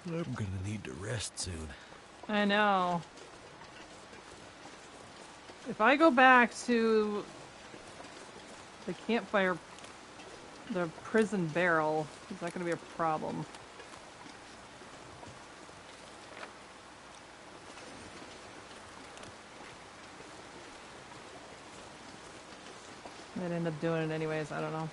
I'm gonna need to rest soon. I know. If I go back to the campfire, the prison barrel, is that gonna be a problem? I'd end up doing it anyways, I don't know.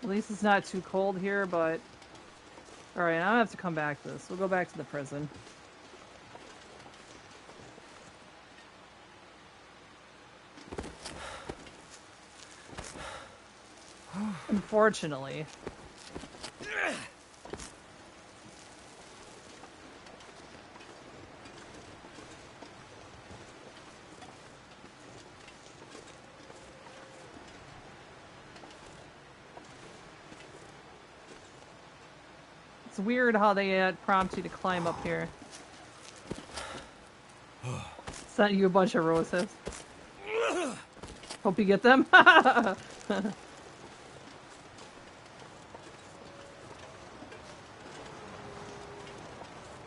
At least it's not too cold here, but... Alright, now I have to come back to this. We'll go back to the prison. Unfortunately. It's weird how they prompt you to climb up here. Sent you a bunch of roses. Hope you get them.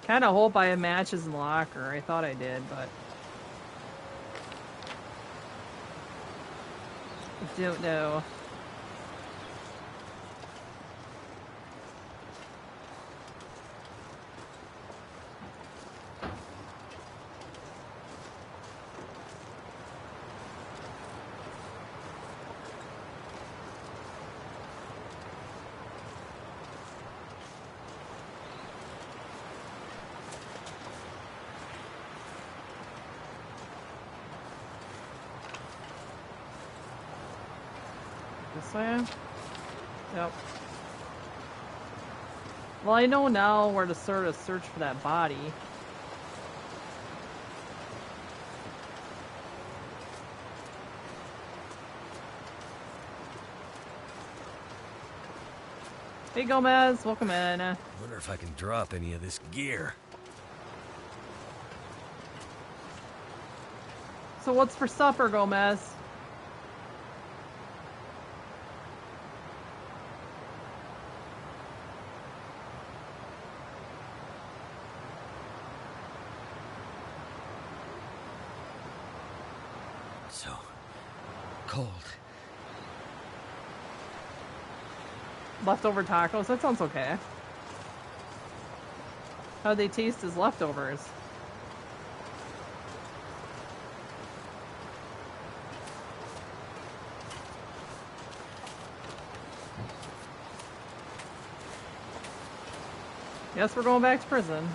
Kinda hope I have matches in the locker. I thought I did, but... I don't know. This way? Yep. Well, I know now where to sort of search for that body. Hey Gomez, welcome in. Wonder if I can drop any of this gear. So what's for supper, Gomez? So cold. Leftover tacos? That sounds okay. How'd they taste as leftovers? Guess we're going back to prison.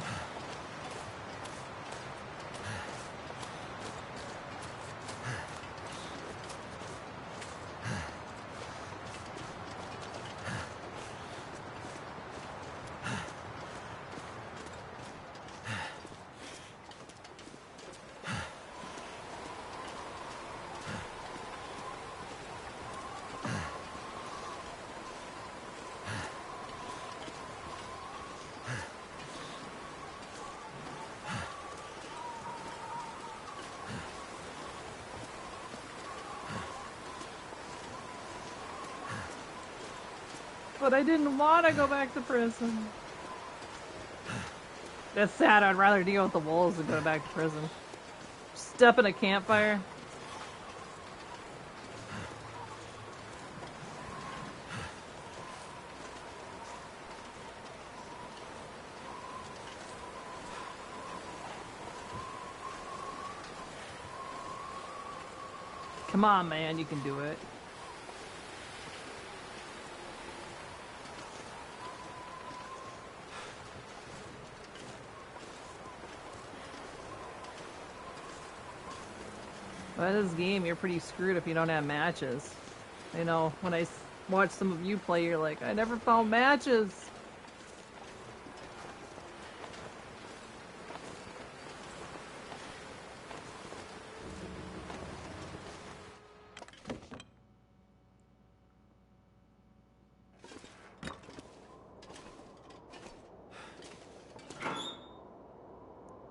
But I didn't want to go back to prison. That's sad. I'd rather deal with the wolves than go back to prison. Step in a campfire. Come on, man, you can do it. By this game, you're pretty screwed if you don't have matches. You know, when I watch some of you play, you're like, I never found matches.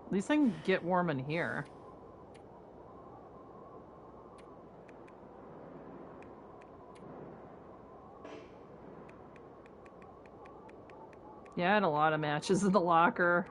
At least I can get warm in here. Yeah, I had a lot of matches in the locker.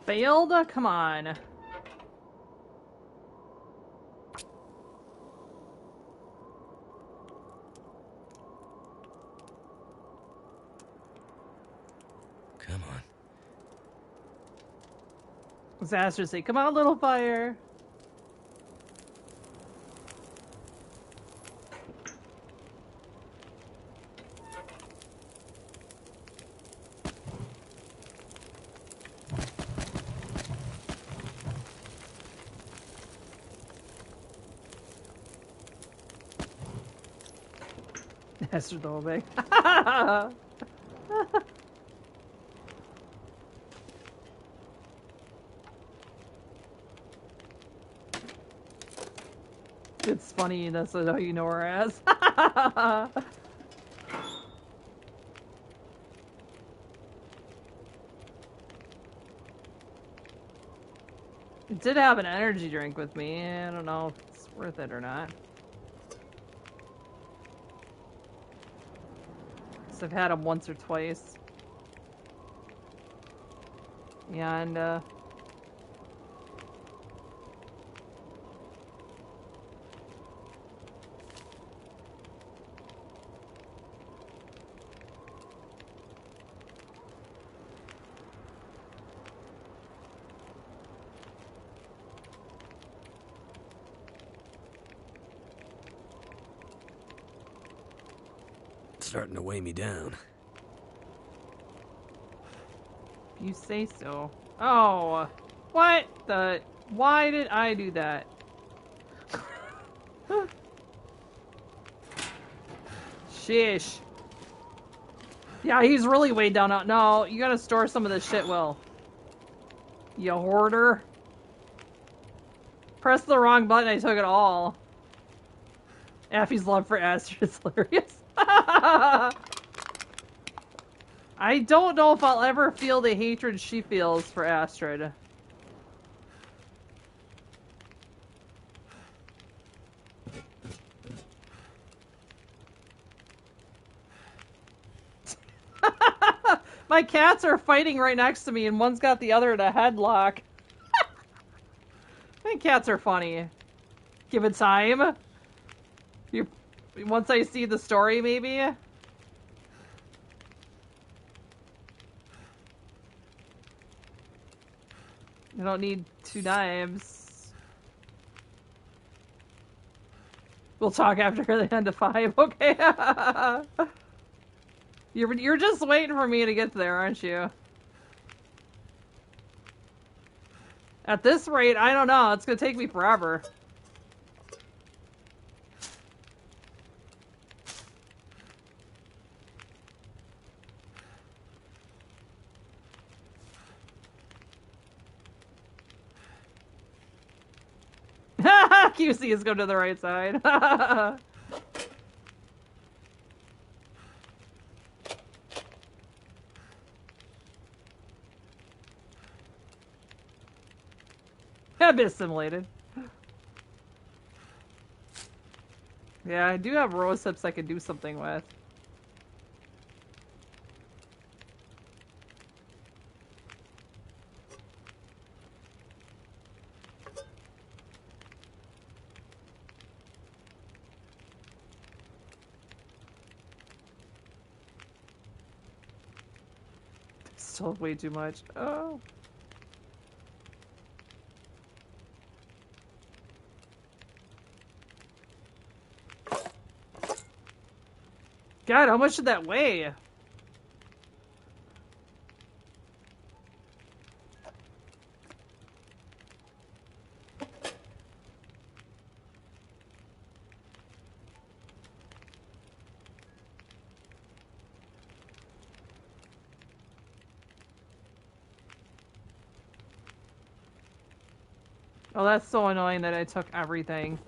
Failed? Come on. Come on. Disaster say, come on, little fire. Esther Dolbeck. It's funny, that's how you know her as. It did have an energy drink with me. I don't know if it's worth it or not. So I've had them once or twice. And, Starting to weigh me down. if you say so. Oh, what the? Why did I do that? Sheesh. Yeah, he's really way down out. No, you gotta store some of this shit, Will. You hoarder. Press the wrong button, I took it all. Affy's love for Astrid is hilarious. I don't know if I'll ever feel the hatred she feels for Astrid. My cats are fighting right next to me, and one's got the other in a headlock. I think cats are funny. Give it time. Once I see the story, maybe? You don't need 2 knives. We'll talk after the end of 5, okay? You're just waiting for me to get there, aren't you? At this rate, I don't know. It's gonna take me forever. QC is going to the right side. A bit assimilated. Yeah, I do have rose hips I could do something with. Still way too much. Oh. God, how much did that weigh? Oh, that's so annoying that I took everything.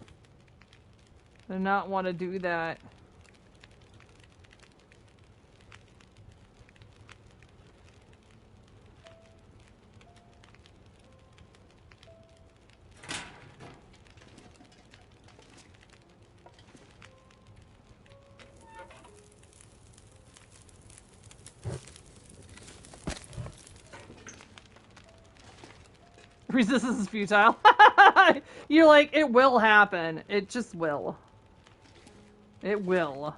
I did not want to do that. Resistance is futile. You're like, it will happen. It just will. It will.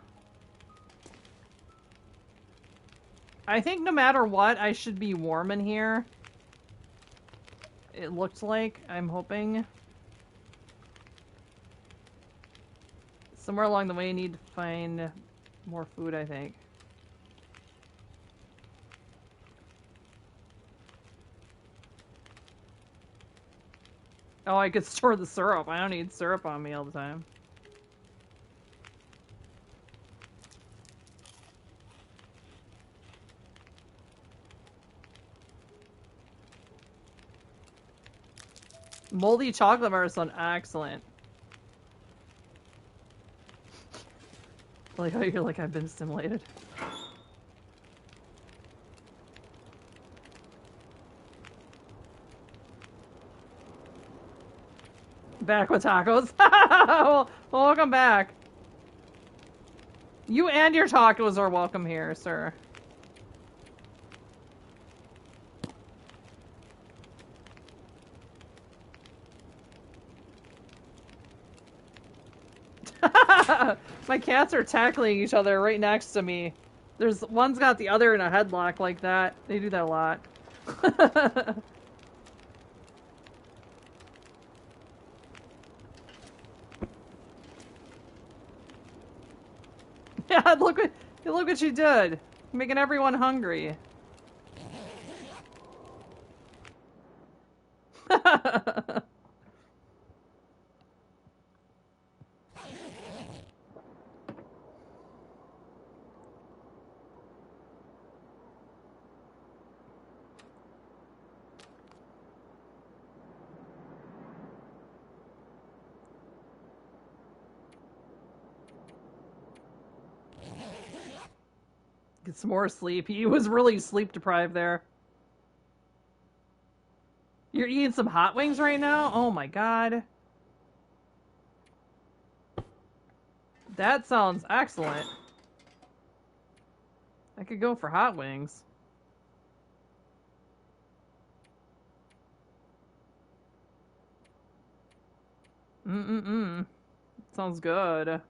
I think no matter what, I should be warm in here. It looked like. I'm hoping. Somewhere along the way, I need to find more food, I think. Oh, I could store the syrup. I don't need syrup on me all the time. Moldy chocolate bars sound excellent. Like how you're like, I've been stimulated. Back with tacos. Well, welcome back. You and your tacos are welcome here, sir. My cats are tackling each other right next to me. One's got the other in a headlock like that. They do that a lot. Yeah, look what you did. Making everyone hungry. Get some more sleep. He was really sleep deprived there. You're eating some hot wings right now? Oh my god. That sounds excellent. I could go for hot wings. Mm-mm-mm. Sounds good.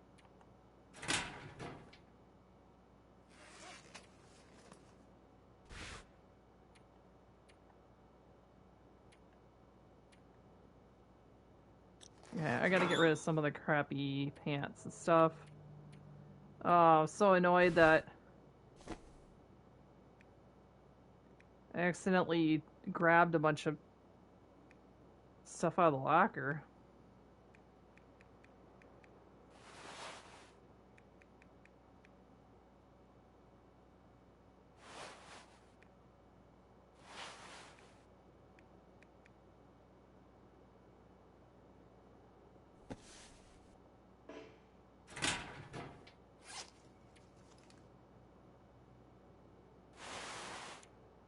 Yeah, I gotta get rid of some of the crappy pants and stuff. Oh, I'm so annoyed that I accidentally grabbed a bunch of stuff out of the locker.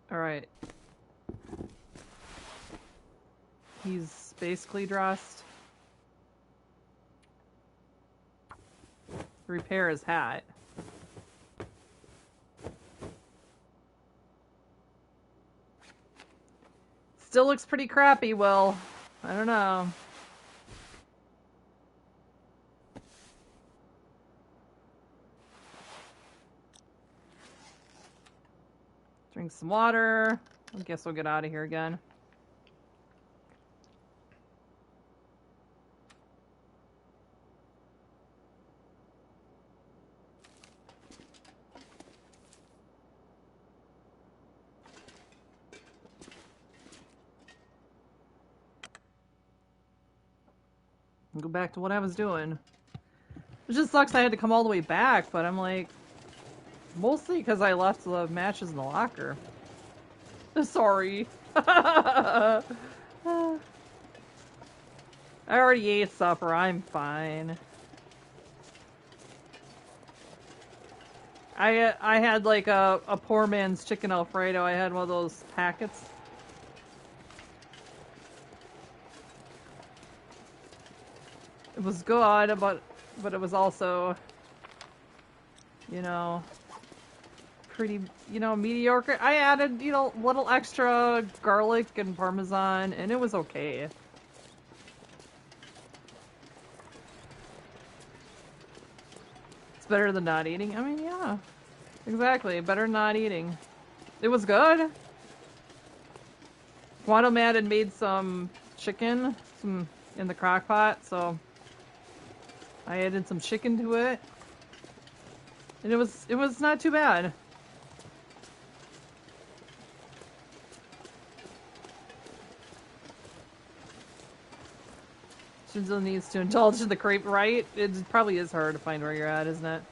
Alright. He's basically dressed. Repair his hat. Still looks pretty crappy, Will. I don't know. Drink some water. I guess we'll get out of here again. Go back to what I was doing. It just sucks I had to come all the way back, but I'm like... Mostly because I left the matches in the locker. Sorry. I already ate supper, I'm fine. I had like a poor man's chicken Alfredo. I had one of those packets. It was good, but it was also, you know, pretty, you know, mediocre. I added, you know, a little extra garlic and Parmesan, and it was okay. It's better than not eating. I mean, yeah, exactly. Better than not eating. It was good. Quantum had made some chicken in the crock pot, so I added some chicken to it. And it was not too bad. Shinzo needs to indulge in the crepe, right? It probably is hard to find where you're at, isn't it?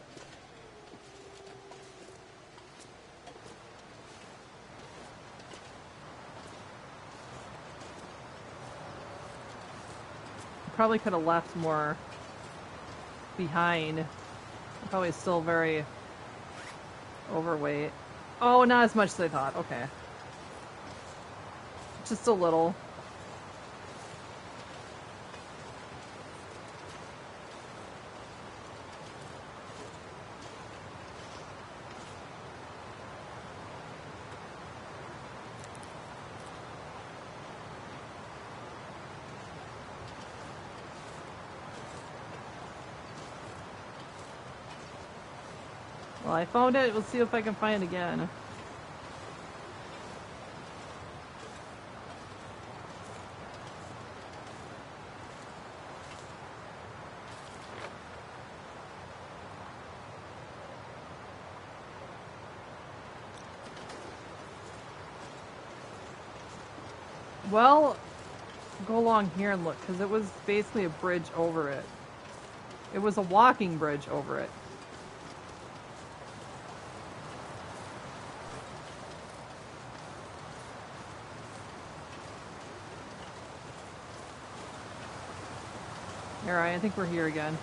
Probably could have left more behind. I'm probably still very overweight. Oh, not as much as I thought. Okay. Just a little. Well, I found it. We'll see if I can find it again. Well, go along here and look, because it was basically a bridge over it. It was a walking bridge over it. Alright, I think we're here again.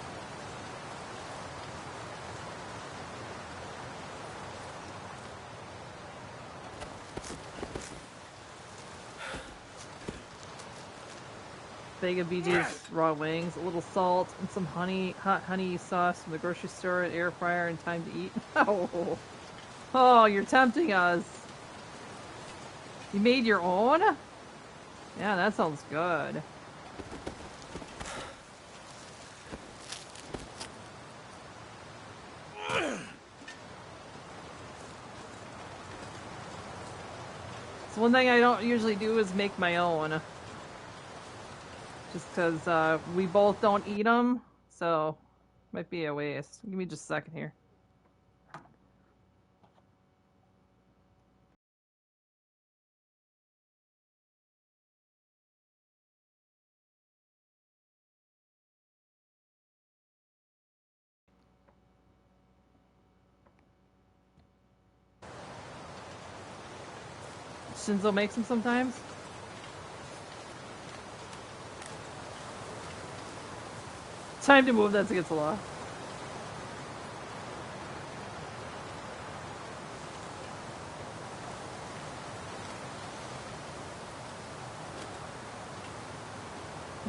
bag of BJ's raw wings, a little salt, and some hot honey sauce from the grocery store, an air fryer, and time to eat. Oh, you're tempting us. You made your own? Yeah, that sounds good. So one thing I don't usually do is make my own. Just because we both don't eat them, so might be a waste. Give me just a second here. Shinzo makes them sometimes. Time to move, that's against the law.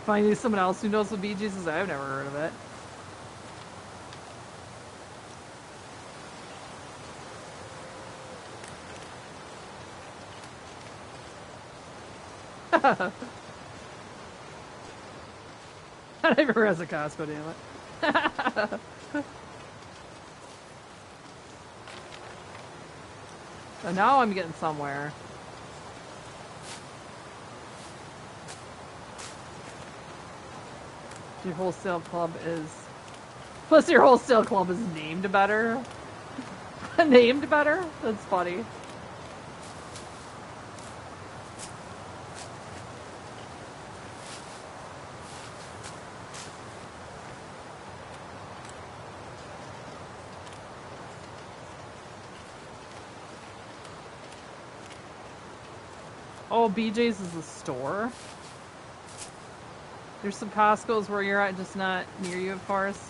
Finding someone else who knows what BJ's is, I've never heard of it. I never has a Costco, damn it. So now I'm getting somewhere. Your wholesale club is... Plus your wholesale club is named better. Named better? That's funny. Oh, BJ's is a store? There's some Costco's where you're at, just not near you, of course.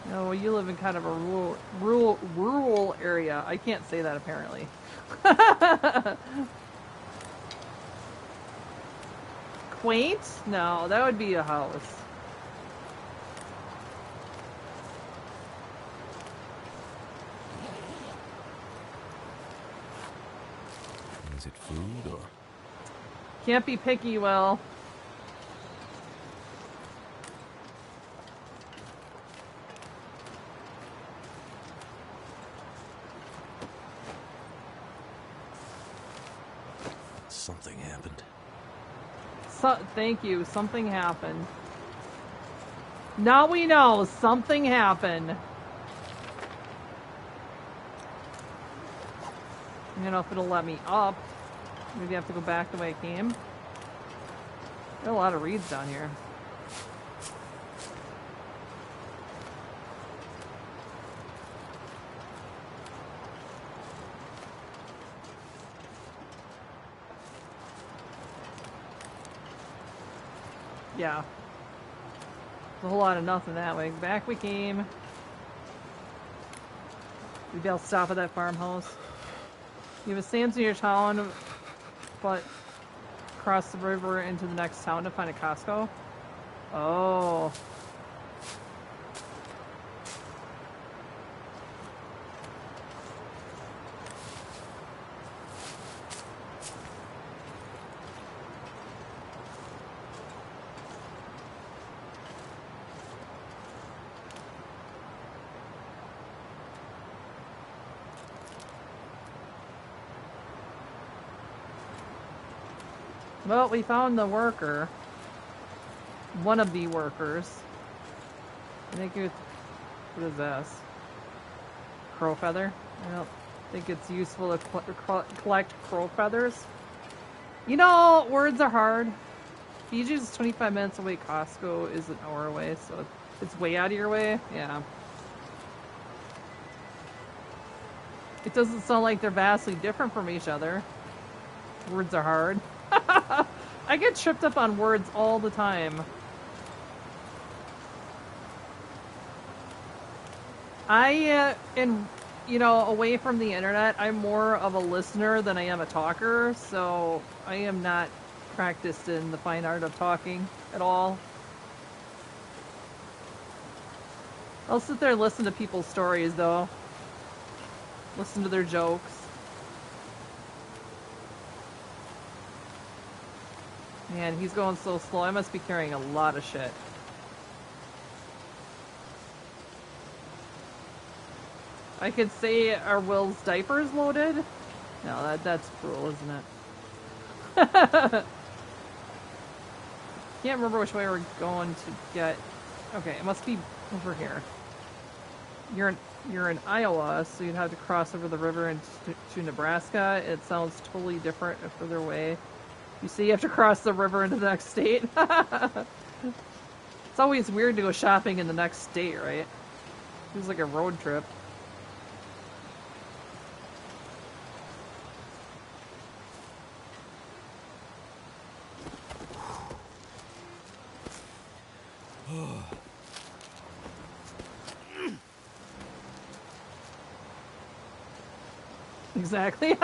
No, you live in kind of a rural area. I can't say that apparently. Quaint? No, that would be a house. Is it food or? Can't be picky, Will. Something happened. Thank you. Something happened. Now we know something happened. I don't know if it'll let me up. Maybe I have to go back the way I came. There are a lot of reeds down here. Yeah. There's a whole lot of nothing that way. Back we came. Maybe I'll stop at that farmhouse. You have a Sam's in your town, but cross the river into the next town to find a Costco? Oh. Well, we found the worker. One of the workers. I think it's... What is this? Crow feather? I don't think it's useful to collect crow feathers. You know, words are hard. Fiji's is 25 minutes away. Costco is an hour away, so it's way out of your way. Yeah. It doesn't sound like they're vastly different from each other. Words are hard. I get tripped up on words all the time. And you know, away from the internet, I'm more of a listener than I am a talker, so I am not practiced in the fine art of talking at all. I'll sit there and listen to people's stories, though. Listen to their jokes. Man, he's going so slow. I must be carrying a lot of shit. I could say, are Will's diapers loaded? No, that's cruel, isn't it? Can't remember which way we're going to get... Okay, it must be over here. You're in Iowa, so you'd have to cross over the river into Nebraska. It sounds totally different a further away. You see, you have to cross the river into the next state. It's always weird to go shopping in the next state, right? Feels like a road trip. Exactly.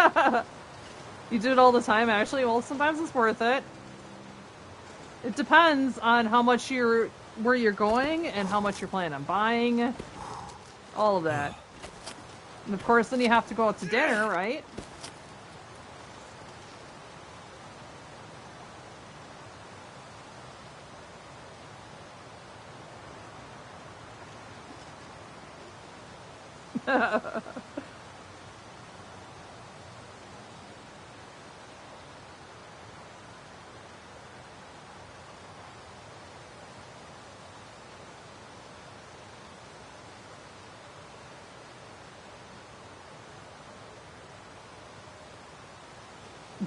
You do it all the time, actually. Well, sometimes it's worth it. It depends on how much where you're going and how much you're planning on buying. All of that. And of course, then you have to go out to dinner, right?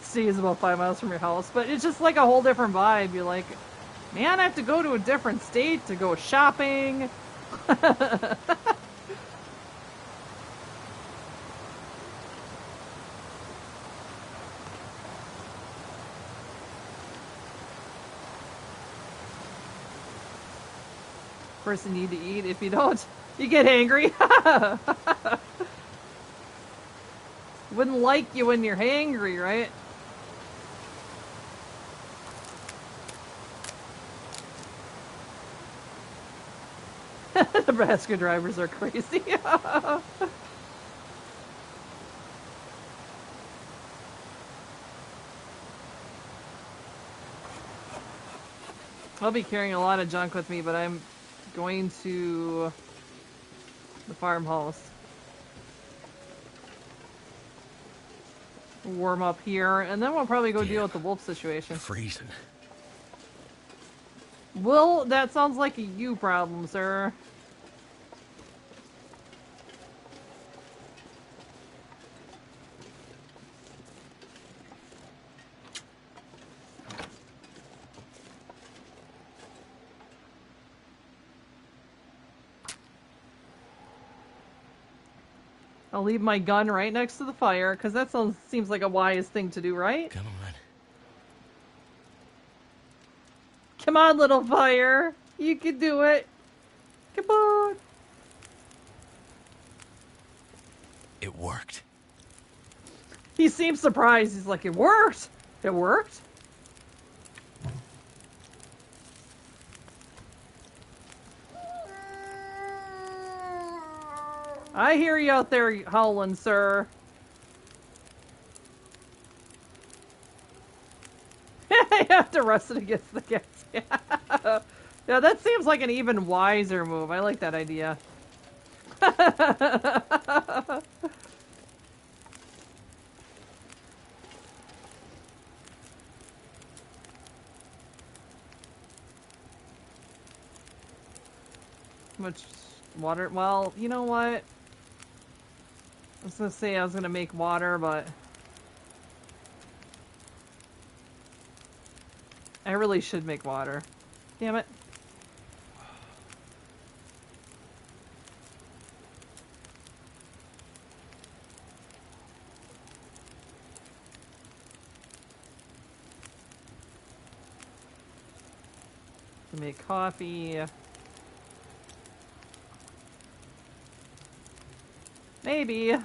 City is about 5 miles from your house, but it's just like a whole different vibe. You're like, man, I have to go to a different state to go shopping. First you need to eat. If you don't, you get angry. Wouldn't like you when you're hangry, right? Nebraska drivers are crazy. I'll be carrying a lot of junk with me, but I'm going to the farmhouse. Warm up here, and then we'll probably go deal with the wolf situation. Freezing. Well, that sounds like a you problem, sir. I'll leave my gun right next to the fire, because that seems like a wise thing to do, right? Come on. Come on, little fire. You can do it. Come on. It worked. He seems surprised. He's like, it worked. It worked? I hear you out there howling, sir. You have to rest it against the gas. Yeah. Yeah, that seems like an even wiser move. I like that idea. Much water? Well, you know what? I was gonna say I was gonna make water, but I really should make water. Damn it. Make coffee. Maybe.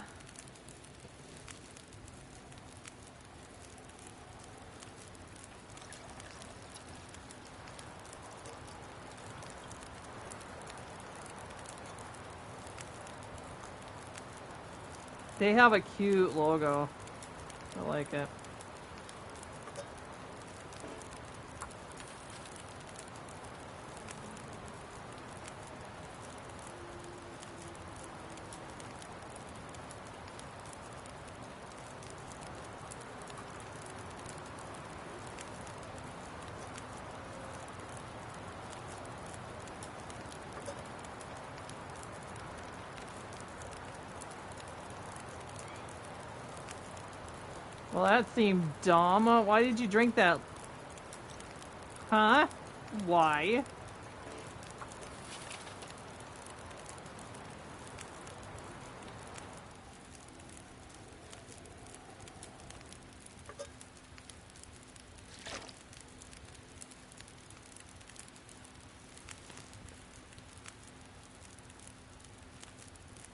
They have a cute logo. I like it. Well, that seemed dumb. Why did you drink that? Huh? Why?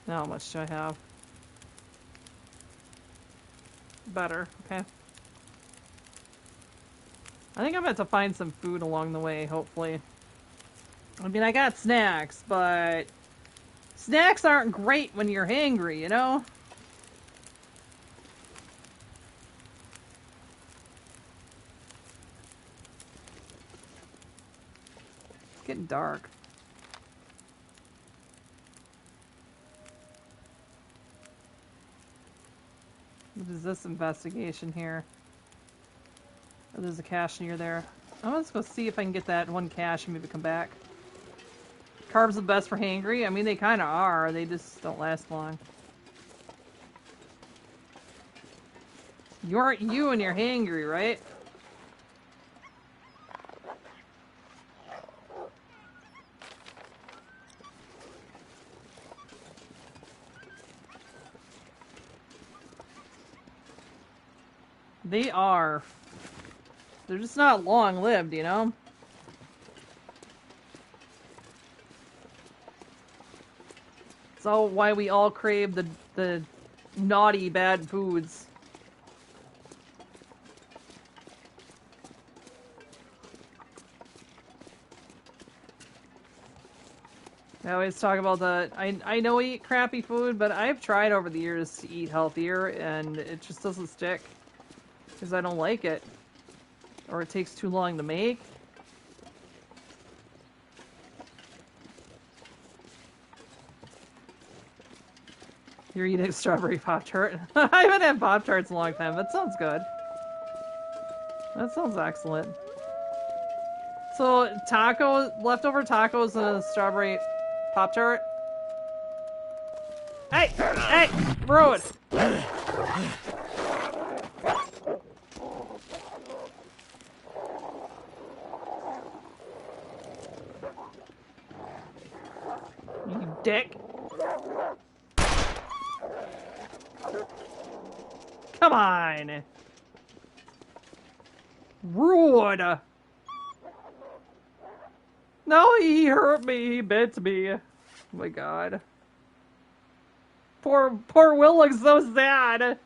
Now how much do I have? Better, okay. I think I'm about to find some food along the way, hopefully. I mean, I got snacks, but snacks aren't great when you're hangry, you know? It's getting dark. What is this investigation here? Oh, there's a cache near there. I'm just gonna see if I can get that one cache and maybe come back. Carbs are the best for hangry? I mean, they kind of are. They just don't last long. You aren't you when you're hangry, right? They are. They're just not long-lived, you know? It's all why we all crave the naughty, bad foods. I always talk about I know I eat crappy food, but I've tried over the years to eat healthier, and it just doesn't stick. Because I don't like it. Or it takes too long to make. You're eating a strawberry Pop-Tart? I haven't had Pop-Tarts in a long time. That sounds good. That sounds excellent. So, leftover tacos and a strawberry Pop-Tart? Hey! Hey! Road! You dick. Come on! Rude! No, he hurt me. He bit me. Oh my god. Poor Will looks so sad.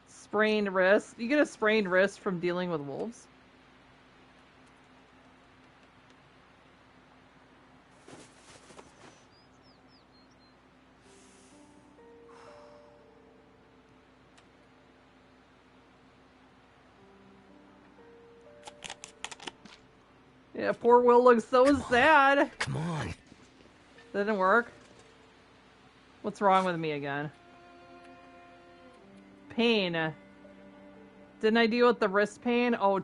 Sprained wrist. You get a sprained wrist from dealing with wolves? Yeah, poor Will looks so sad. Come on. That didn't work. What's wrong with me again? Pain. Didn't I deal with the wrist pain? Oh,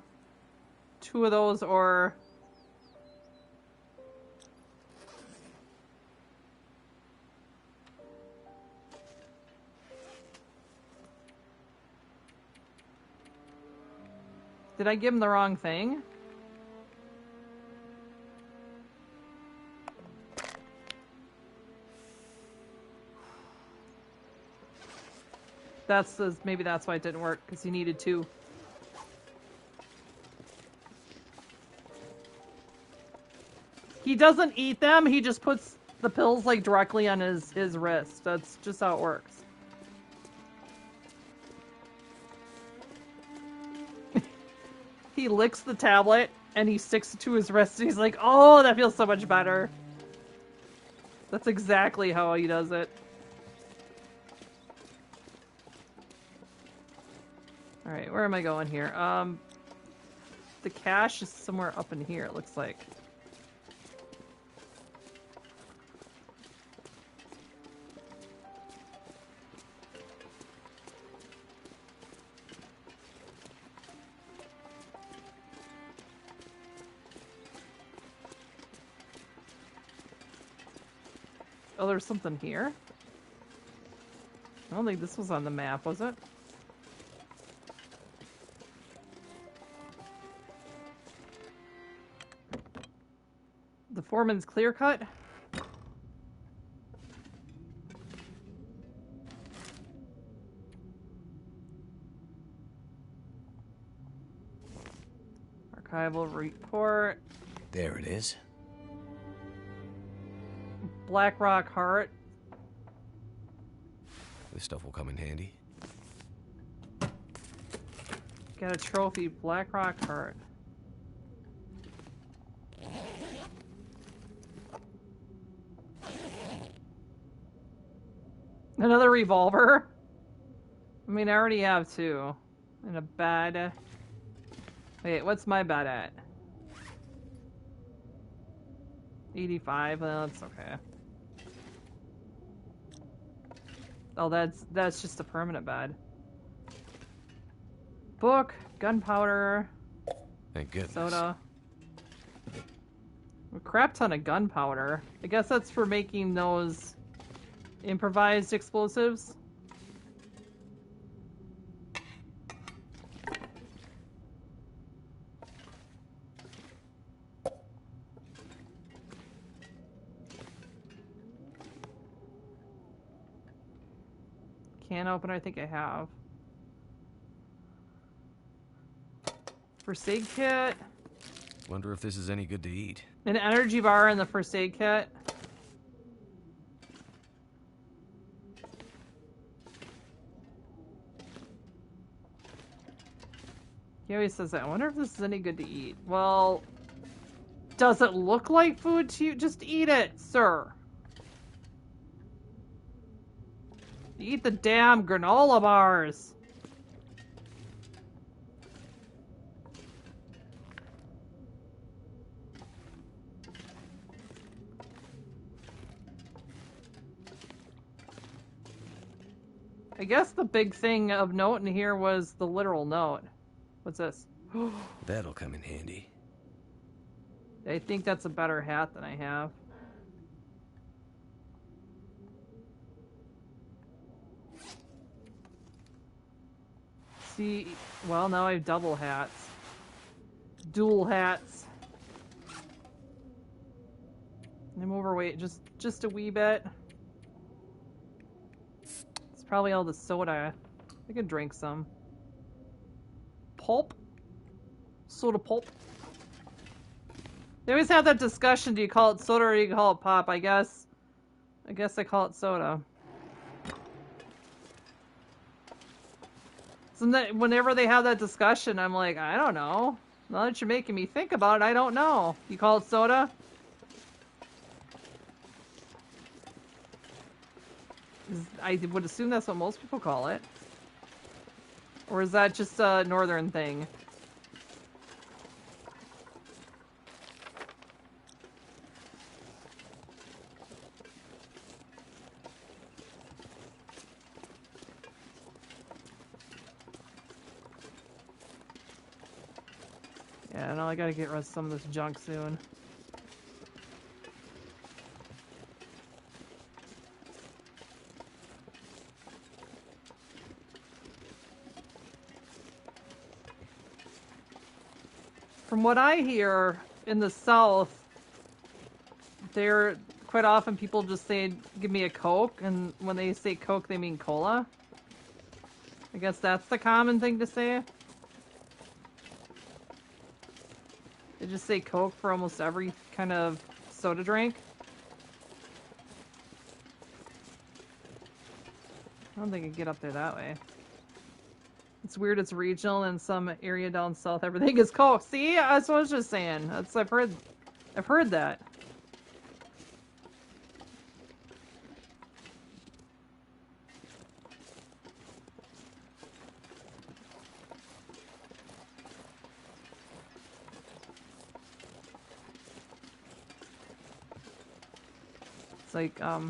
2 of those or... Did I give him the wrong thing? Maybe that's why it didn't work, because he needed 2. He doesn't eat them, he just puts the pills, like, directly on his wrist. That's just how it works. He licks the tablet, and he sticks it to his wrist, and he's like, oh, that feels so much better. That's exactly how he does it. Alright, where am I going here? The cache is somewhere up in here, it looks like. Oh, there's something here? I don't think this was on the map, was it? The foreman's clear cut? Archival report. There it is. Black Rock Heart. This stuff will come in handy. Got a trophy. Black Rock Heart. Another revolver? I mean, I already have two. And a bed. Wait, what's my bed at? 85? Well, that's okay. Oh, that's just a permanent bed. Book, gunpowder. Thank goodness. Soda. A crap ton of gunpowder. I guess that's for making those improvised explosives. Can opener, I think I have. First aid kit. Wonder if this is any good to eat. An energy bar in the first aid kit. He always says that. I wonder if this is any good to eat. Well, does it look like food to you? Just eat it, sir. Eat the damn granola bars. I guess the big thing of note in here was the literal note. What's this? That'll come in handy. I think that's a better hat than I have. See, well, now I have double hats. Dual hats. I'm overweight just a wee bit. It's probably all the soda. I could drink some. Pulp? Soda pulp? They always have that discussion, do you call it soda or do you call it pop? I guess I call it soda. So whenever they have that discussion, I'm like, I don't know. Now that you're making me think about it, I don't know. You call it soda? I would assume that's what most people call it. Or is that just a northern thing? Yeah, no, I gotta get rid of some of this junk soon. From what I hear, in the South, quite often people just say, give me a Coke, and when they say Coke, they mean cola. I guess that's the common thing to say. They just say Coke for almost every kind of soda drink. I don't think I can get up there that way. It's weird, it's regional, and some area down south, everything is Coke. See? That's what I was just saying. I've heard that. It's like, I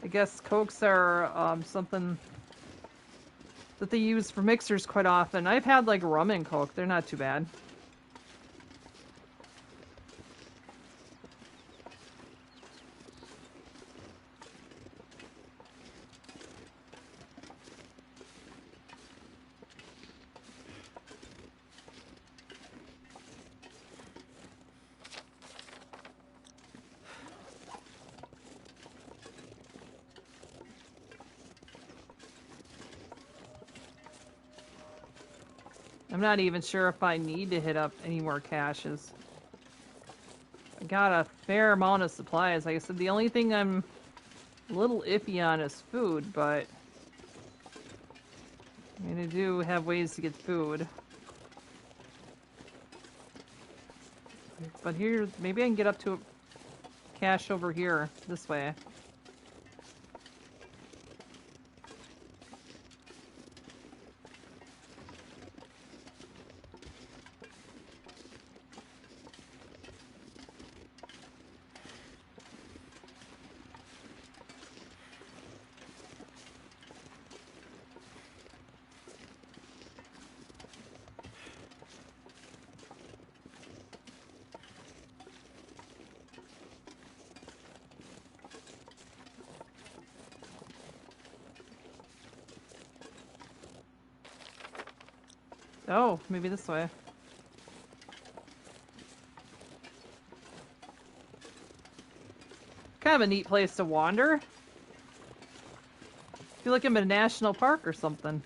guess Cokes are, something that they use for mixers quite often. I've had, like, rum and Coke. They're not too bad. I'm not even sure if I need to hit up any more caches. I got a fair amount of supplies. Like I said, the only thing I'm a little iffy on is food, but I mean, I do have ways to get food. But here, maybe I can get up to a cache over here, this way. Oh, maybe this way. Kind of a neat place to wander. I feel like I'm in a national park or something.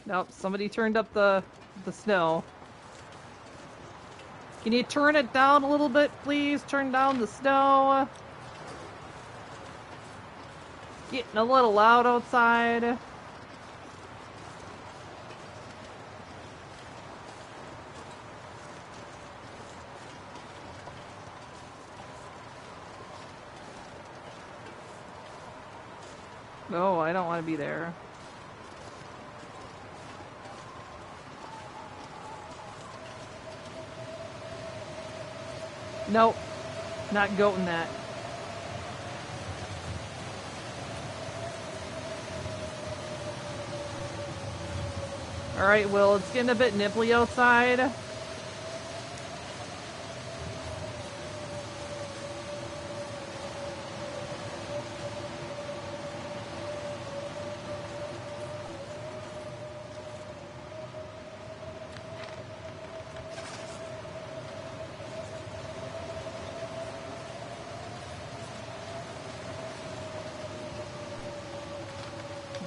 Nope, somebody turned up the snow. Can you turn it down a little bit, please? Turn down the snow. Getting a little loud outside. No, I don't want to be there. Nope. Not goating that. Alright, Will, it's getting a bit nipply outside.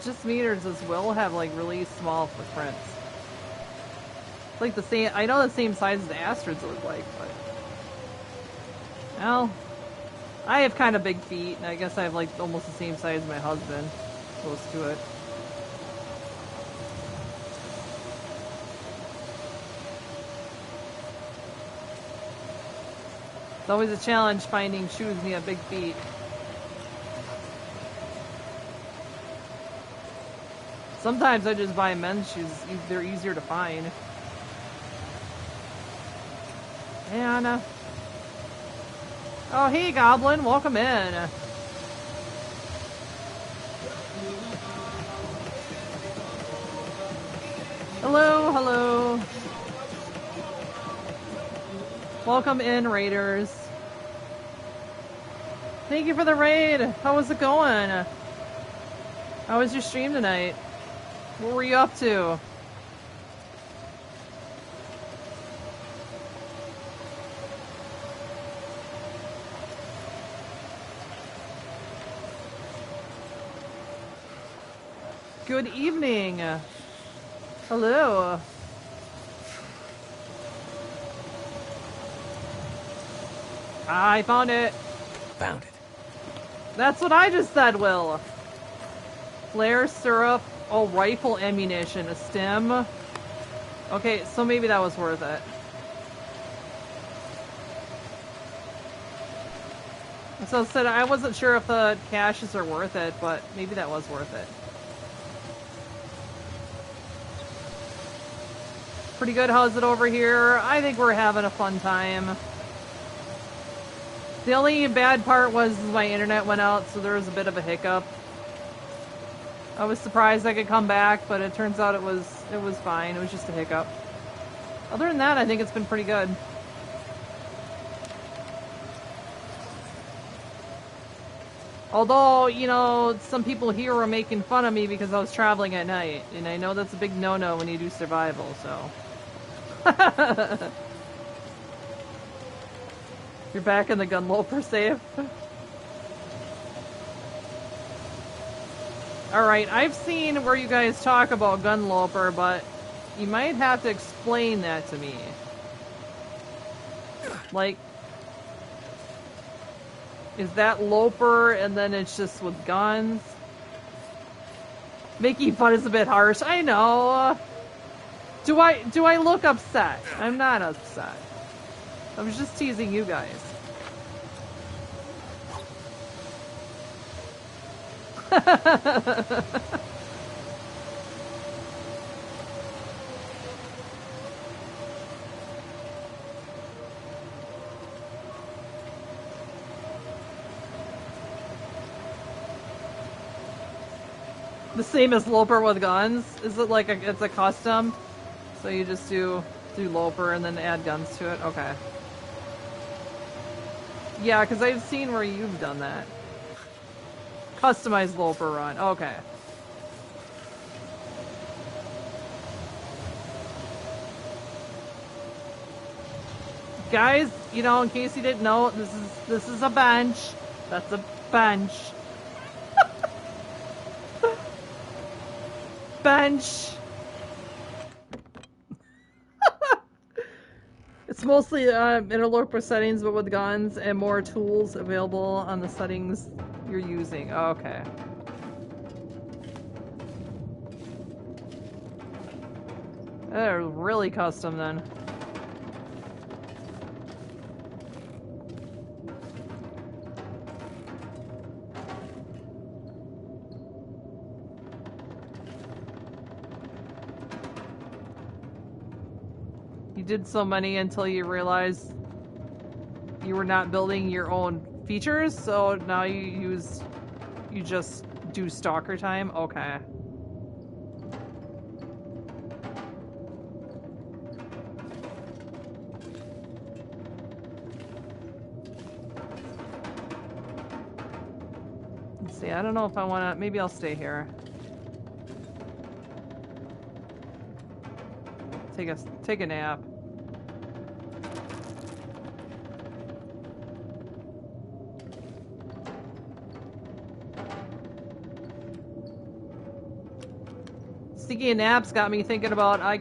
Just meters as well have like really small footprints. It's like the same, I know the same size as the Astrids look like, but well, I have kind of big feet, and I guess I have like almost the same size as my husband, close to it. It's always a challenge finding shoes when you have big feet. Sometimes I just buy men's shoes. They're easier to find. And, oh, hey, Goblin. Welcome in. Hello, hello. Welcome in, Raiders. Thank you for the raid. How was it going? How was your stream tonight? What were you up to? Good evening. Hello. I found it. Found it. That's what I just said, Will. Flare, syrup, oh, rifle ammunition, a stem. Okay, so maybe that was worth it. So I said I wasn't sure if the caches are worth it, but maybe that was worth it. Pretty good. How's it over here? I think we're having a fun time. The only bad part was my internet went out, so there was a bit of a hiccup. I was surprised I could come back, but it turns out it was fine. It was just a hiccup. Other than that, I think it's been pretty good. Although, you know, some people here were making fun of me because I was traveling at night, and I know that's a big no-no when you do survival, so. You're back in the Gunloper safe. Alright, I've seen where you guys talk about Gunloper, but you might have to explain that to me. Like, is that Loper and then it's just with guns? Making fun is a bit harsh, I know. Do I look upset? I'm not upset. I was just teasing you guys. The same as Loper with guns? Is it like it's a custom? So you just do Loper and then add guns to it? Okay. Yeah, because I've seen where you've done that. Customized Loper run. Okay. Guys, you know, in case you didn't know, this is a bench. That's a bench. Bench. It's mostly interloper settings, but with guns and more tools available on the settings you're using. Oh, okay. They're really custom then. You did so many until you realized you were not building your own features, so now you just do stalker time? Okay. Let's see, I don't know if I want to... Maybe I'll stay here. Take a nap. Speaking of naps, got me thinking about, I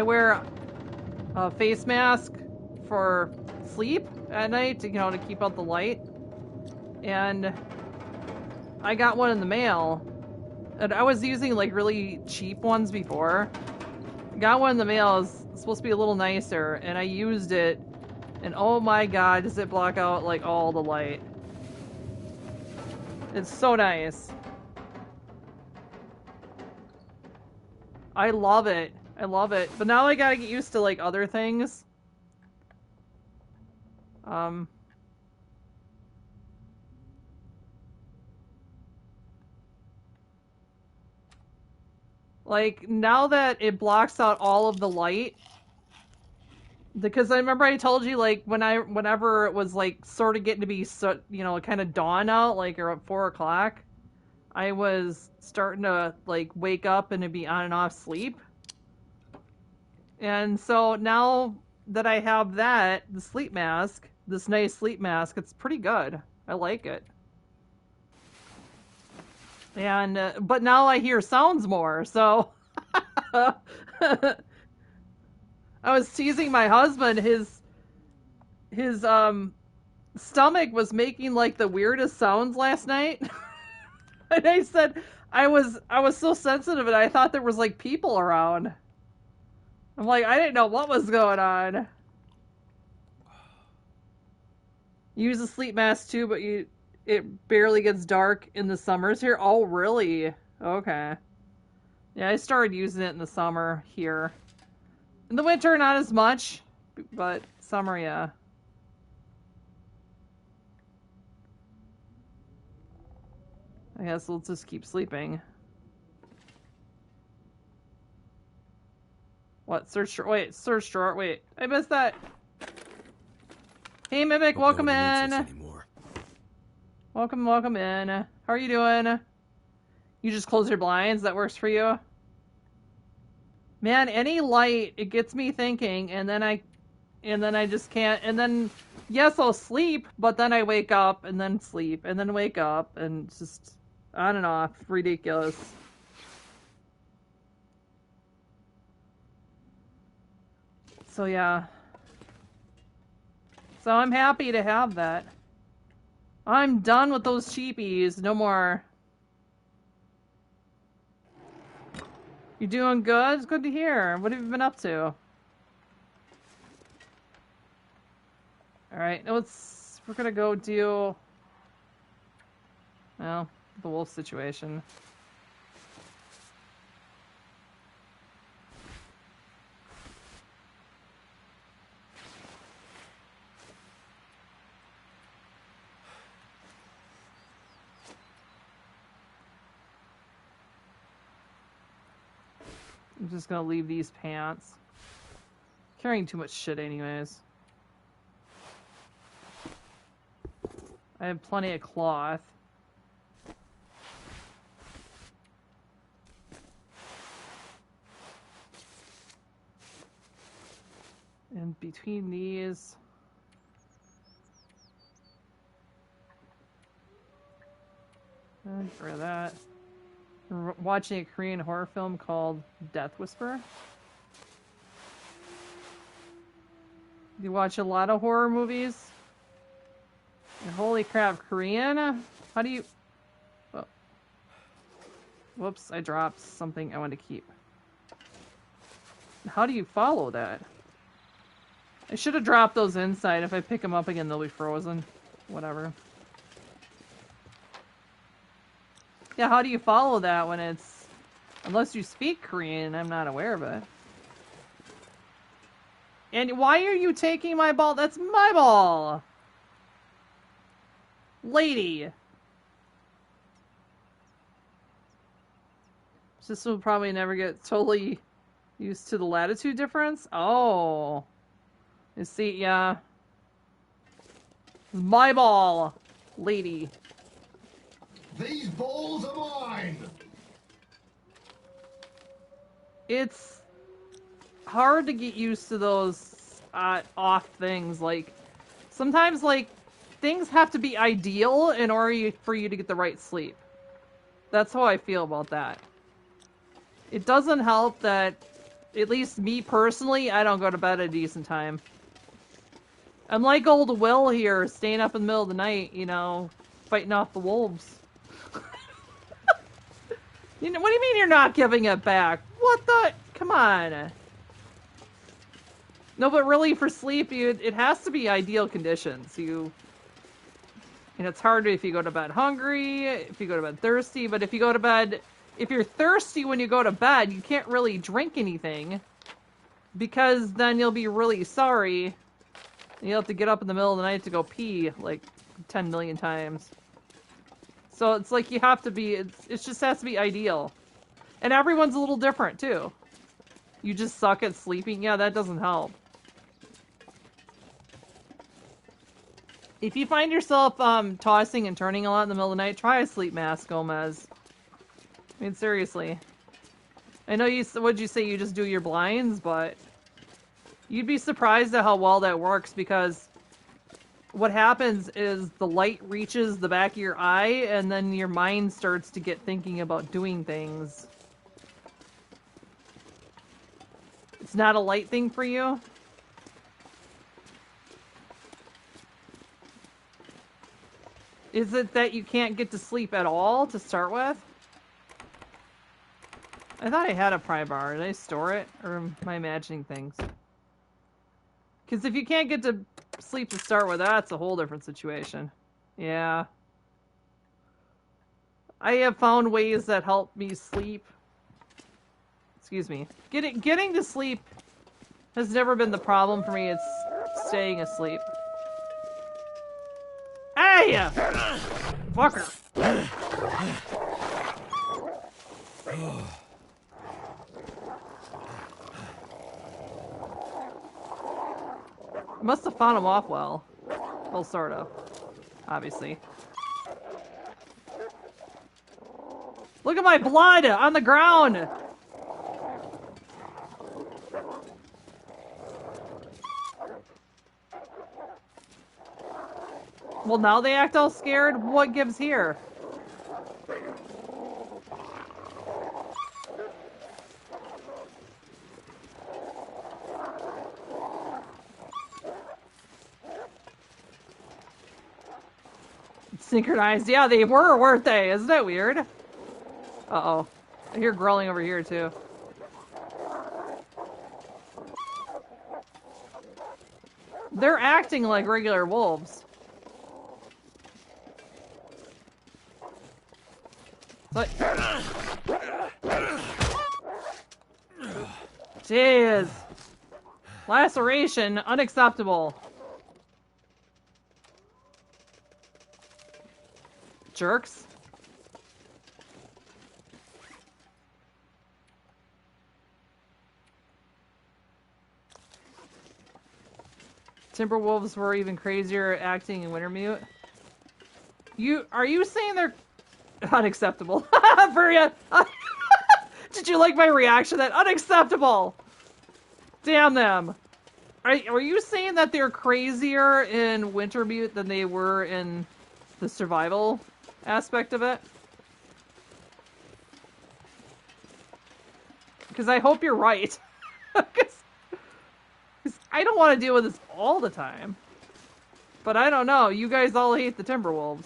wear a face mask for sleep at night, to, you know, to keep out the light. And I got one in the mail. And I was using like really cheap ones before. Got one in the mail, it's supposed to be a little nicer, and I used it, and oh my god, does it block out like all the light. It's so nice. I love it. I love it. But now I gotta get used to like other things. Like, now that it blocks out all of the light, because I remember I told you, like, whenever it was, like, sort of getting to be, so, you know, kind of dawn out, like, or at 4 o'clock, I was starting to, like, wake up and to be on and off sleep. And so now that I have that, the sleep mask, this nice sleep mask, it's pretty good. I like it. And, but now I hear sounds more, so. I was teasing my husband, his stomach was making like the weirdest sounds last night. And I said I was so sensitive and I thought there was like people around. I'm like, I didn't know what was going on. Use a sleep mask too, but it barely gets dark in the summers here. Oh, really? Okay. Yeah, I started using it in the summer here. In the winter, not as much, but summer, yeah. I guess we'll just keep sleeping. What? Search drawer? Wait, search drawer. Wait, I missed that. Hey, Mimic, welcome in. Welcome in. How are you doing? You just close your blinds? That works for you? Man, any light, it gets me thinking, and then I just can't, and then, yes, I'll sleep, but then I wake up, and then sleep, and then wake up, and it's just on and off. Ridiculous. So, yeah. So I'm happy to have that. I'm done with those cheapies. No more. You doing good? It's good to hear. What have you been up to? Alright, we're gonna go do, well, the wolf situation. I'm just gonna leave these pants. Carrying too much shit anyways. I have plenty of cloth. And between these... get rid of that. We're watching a Korean horror film called Death Whisperer. You watch a lot of horror movies? And holy crap, Korean? How do you... Oh. Whoops, I dropped something I want to keep. How do you follow that? I should have dropped those inside. If I pick them up again, they'll be frozen. Whatever. Yeah, how do you follow that when it's... Unless you speak Korean, I'm not aware of it. And why are you taking my ball? That's my ball! Lady! This will probably never get totally used to the latitude difference. Oh. You see, yeah. It's my ball, lady. These balls are mine! It's hard to get used to those off things. Like, sometimes, like, things have to be ideal in order for you to get the right sleep. That's how I feel about that. It doesn't help that, at least me personally, I don't go to bed at a decent time. I'm like old Will here, staying up in the middle of the night, you know, fighting off the wolves. You know, what do you mean you're not giving it back? What the? Come on. No, but really for sleep, it has to be ideal conditions. And it's harder if you go to bed hungry, if you go to bed thirsty, but if you go to bed, if you're thirsty when you go to bed, you can't really drink anything because then you'll be really sorry. And you'll have to get up in the middle of the night to go pee like 10 million times. So it's like you have to be, it just has to be ideal. And everyone's a little different too. You just suck at sleeping, yeah, that doesn't help. If you find yourself tossing and turning a lot in the middle of the night, try a sleep mask, Gomez. I mean, seriously. I know what'd you say, you just do your blinds, but you'd be surprised at how well that works because what happens is the light reaches the back of your eye, and then your mind starts to get thinking about doing things. It's not a light thing for you? Is it that you can't get to sleep at all to start with? I thought I had a pry bar. Did I store it? Or am I imagining things? Because if you can't get to sleep to start with, that's a whole different situation. Yeah. I have found ways that help me sleep. Excuse me. Getting to sleep has never been the problem for me. It's staying asleep. Hey! Fucker. Must have fought him off well. Well, sort of. Obviously. Look at my blood on the ground! Well, now they act all scared? What gives here? Synchronized. Yeah, they were, weren't they? Isn't that weird? Uh-oh. I hear growling over here, too. They're acting like regular wolves. But... Jeez. Laceration, unacceptable. Jerks. Timberwolves were even crazier at acting in Wintermute. Are you saying they're unacceptable? For you. Did you like my reaction? That unacceptable. Damn them. Are you saying that they're crazier in Wintermute than they were in the survival aspect of it? Because I hope you're right. Because I don't want to deal with this all the time. But I don't know. You guys all hate the Timberwolves.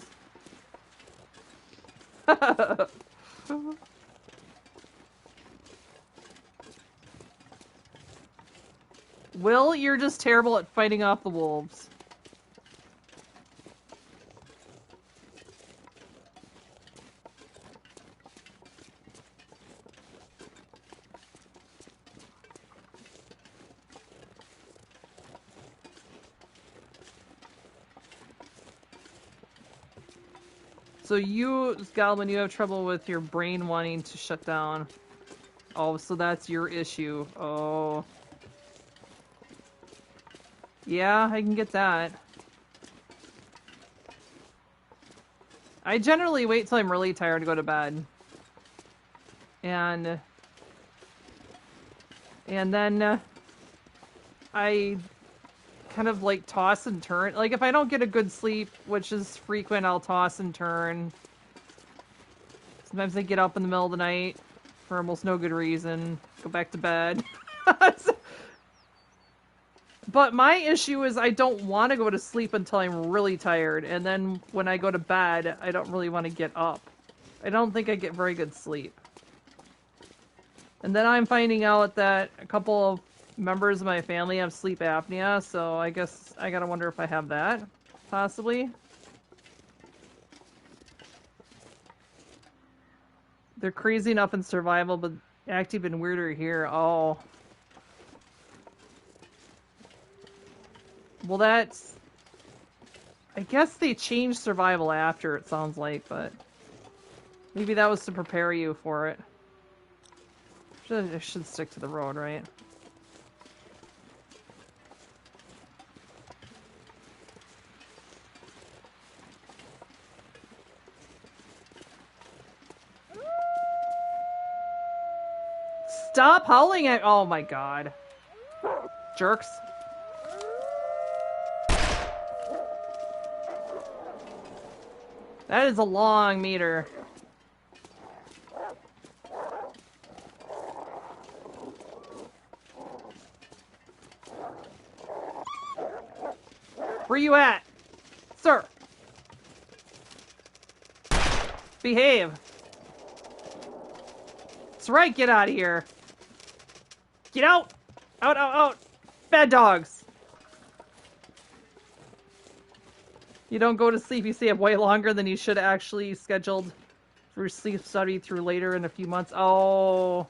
Will, you're just terrible at fighting off the wolves. So you, Goblin, you have trouble with your brain wanting to shut down. Oh, so that's your issue. Oh. Yeah, I can get that. I generally wait till I'm really tired to go to bed. And then I kind of like toss and turn. Like if I don't get a good sleep, which is frequent, I'll toss and turn. Sometimes I get up in the middle of the night for almost no good reason, go back to bed. But my issue is I don't want to go to sleep until I'm really tired, and then when I go to bed, I don't really want to get up. I don't think I get very good sleep. And then I'm finding out that a couple of members of my family have sleep apnea, so I guess I gotta wonder if I have that, possibly. They're crazy enough in survival, but act even weirder here. Oh. Well, that's... I guess they changed survival after, it sounds like, but... Maybe that was to prepare you for it. I should stick to the road, right? Stop howling at... Oh my god. Jerks. That is a long meter. Where you at? Sir! Behave! That's right, get out of here! Get out! Out, out, out! Bad dogs! You don't go to sleep, you stay up way longer than you should actually scheduled for sleep study through later in a few months. Oh.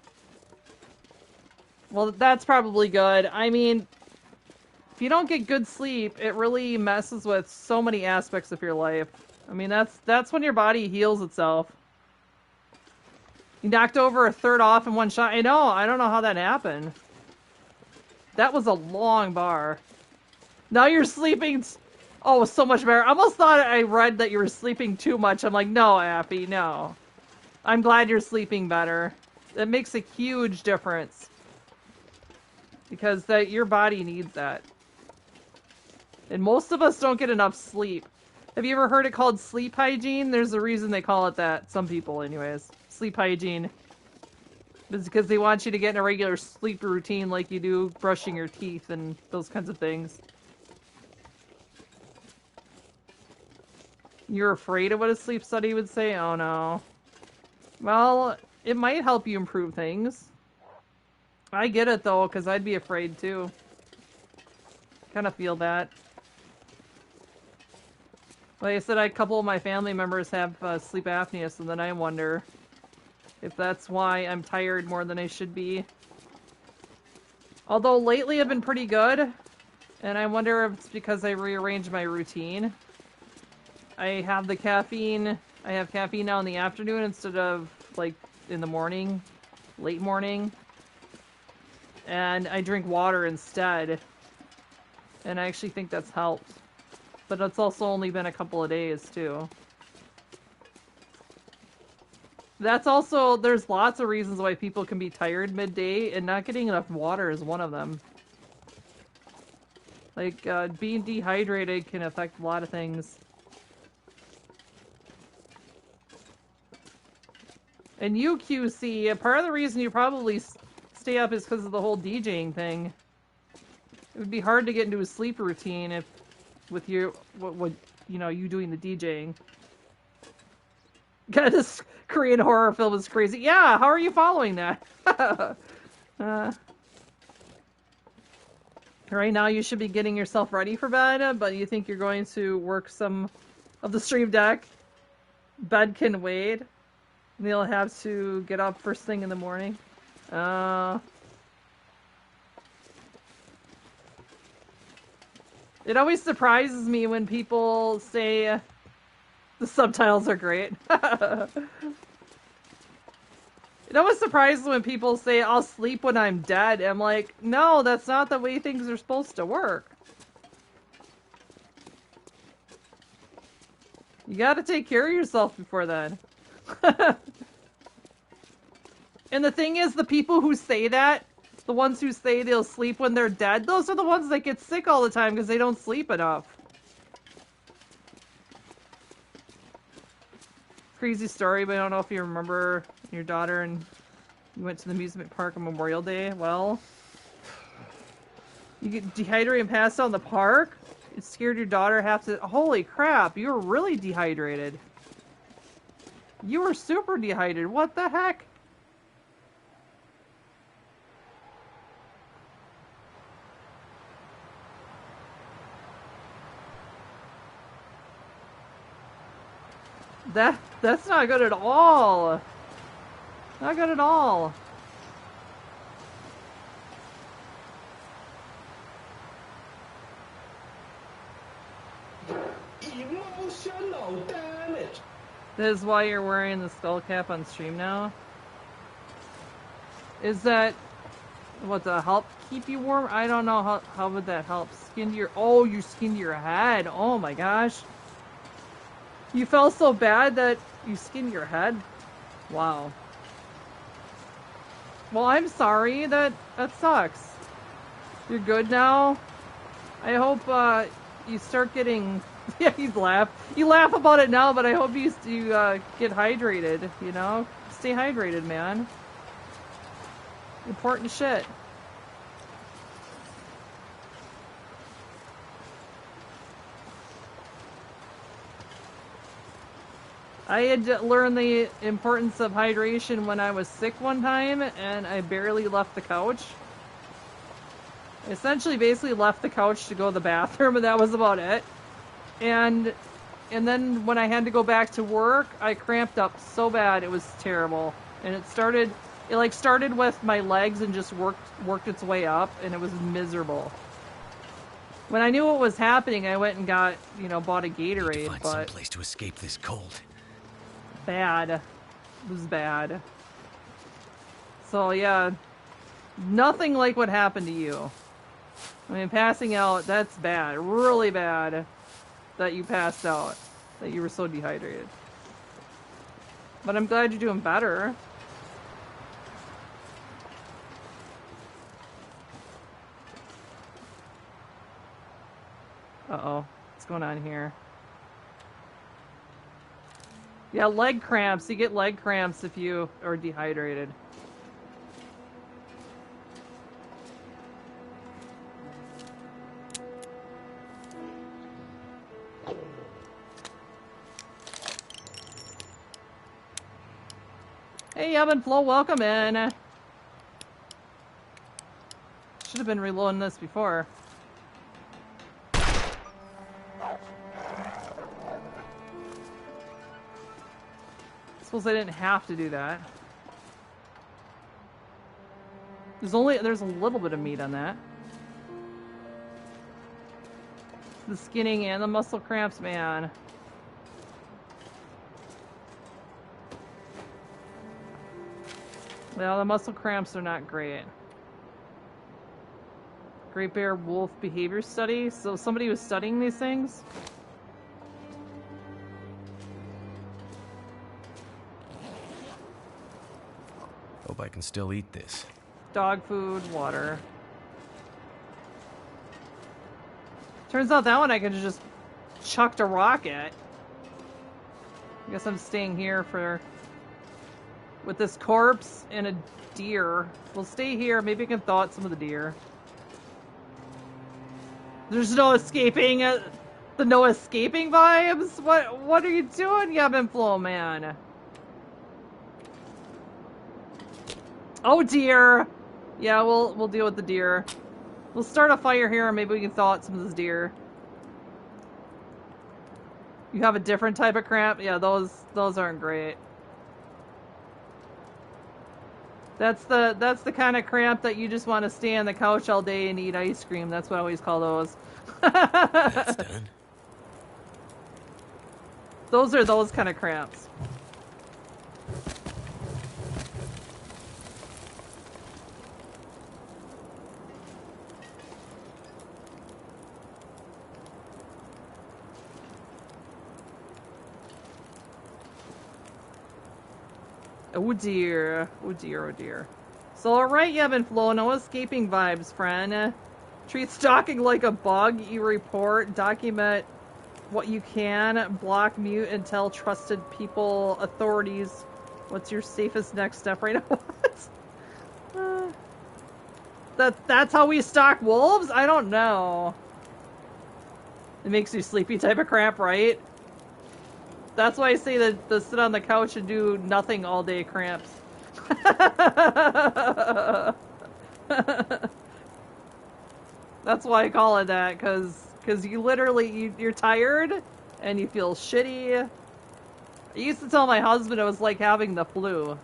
Well, that's probably good. I mean, if you don't get good sleep, it really messes with so many aspects of your life. I mean, that's when your body heals itself. You knocked over a third off in one shot. I know, I don't know how that happened. That was a long bar. Now you're sleeping... Oh, so much better. I almost thought I read that you were sleeping too much. I'm like, no, Appy, no. I'm glad you're sleeping better. That makes a huge difference. Because your body needs that. And most of us don't get enough sleep. Have you ever heard it called sleep hygiene? There's a reason they call it that. Some people, anyways. Sleep hygiene. It's because they want you to get in a regular sleep routine like you do brushing your teeth and those kinds of things. You're afraid of what a sleep study would say? Oh no. Well, it might help you improve things. I get it though, because I'd be afraid too. Kind of feel that. Like I said, a couple of my family members have sleep apnea, so then I wonder if that's why I'm tired more than I should be. Although lately I've been pretty good, and I wonder if it's because I rearranged my routine. I have the caffeine. I have caffeine now in the afternoon instead of like in the morning, late morning. And I drink water instead. And I actually think that's helped. But it's also only been a couple of days too. That's also, there's lots of reasons why people can be tired midday, and not getting enough water is one of them. Like, being dehydrated can affect a lot of things. And you, QC, part of the reason you probably stay up is because of the whole DJing thing. It would be hard to get into a sleep routine if, with your, what you know, you doing the DJing. God, this Korean horror film is crazy. Yeah, how are you following that? Right now you should be getting yourself ready for bed, but you think you're going to work some of the stream deck. Bed can wait. And you'll have to get up first thing in the morning. It always surprises me when people say the subtitles are great. It always surprises when people say, I'll sleep when I'm dead. I'm like, no, that's not the way things are supposed to work. You gotta take care of yourself before then. And the thing is, the people who say that, the ones who say they'll sleep when they're dead, those are the ones that get sick all the time because they don't sleep enough. Crazy story, but I don't know if you remember your daughter and you went to the amusement park on Memorial Day. Well, you get dehydrated and passed out in the park? It scared your daughter half to... Holy crap, you were really dehydrated. You were super dehydrated. What the heck? That's not good at all. Not good at all. Emotional damage. This is why you're wearing the skull cap on stream now? Is that what, to help keep you warm? I don't know how would that help. Skin to your... Oh, you skinned your head. Oh my gosh. You felt so bad that you skinned your head? Wow. Well, I'm sorry. That sucks. You're good now? I hope you start getting Yeah, you laugh about it now, but I hope you get hydrated, you know? Stay hydrated, man. Important shit. I had learned the importance of hydration when I was sick one time, and I barely left the couch. I essentially basically left the couch to go to the bathroom, and that was about it. And then when I had to go back to work, I cramped up so bad, it was terrible. And it started with my legs and just worked its way up, and it was miserable. When I knew what was happening, I went and bought a Gatorade, find some place to escape this cold. Bad. It was bad. So yeah, nothing like what happened to you. I mean, passing out, that's bad. Really bad that you passed out. That you were so dehydrated. But I'm glad you're doing better. Uh-oh. What's going on here? Yeah, leg cramps. You get leg cramps if you are dehydrated. Hey, Ebb and Flow, welcome in. Should have been reloading this before. Suppose I didn't have to do that. There's a little bit of meat on that. The skinning and the muscle cramps, man. Well, the muscle cramps are not great. Great Bear Wolf Behavior Study. So somebody was studying these things? Hope I can still eat this. Dog food, water. Turns out that one I could have just chucked a rock at. I guess I'm staying here with this corpse and a deer. We'll stay here. Maybe I can thaw out some of the deer. There's no escaping the no escaping vibes. What are you doing, Yabin Flow, man? Oh dear. Yeah, we'll deal with the deer. We'll start a fire here, and maybe we can thaw out some of this deer. You have a different type of cramp? Yeah, those aren't great. That's the kind of cramp that you just want to stay on the couch all day and eat ice cream. That's what I always call those. That's done. Those are those kind of cramps. Oh dear. Oh dear, oh dear. So alright, Yevon Flo, no escaping vibes, friend. Treat stalking like a bug. You report, document what you can, block, mute, and tell trusted people, authorities. What's your safest next step right now? What? That's how we stalk wolves? I don't know. It makes you sleepy type of cramp, right? That's why I say that the sit on the couch and do nothing all day cramps. That's why I call it that, because you literally, you're tired and you feel shitty. I used to tell my husband it was like having the flu.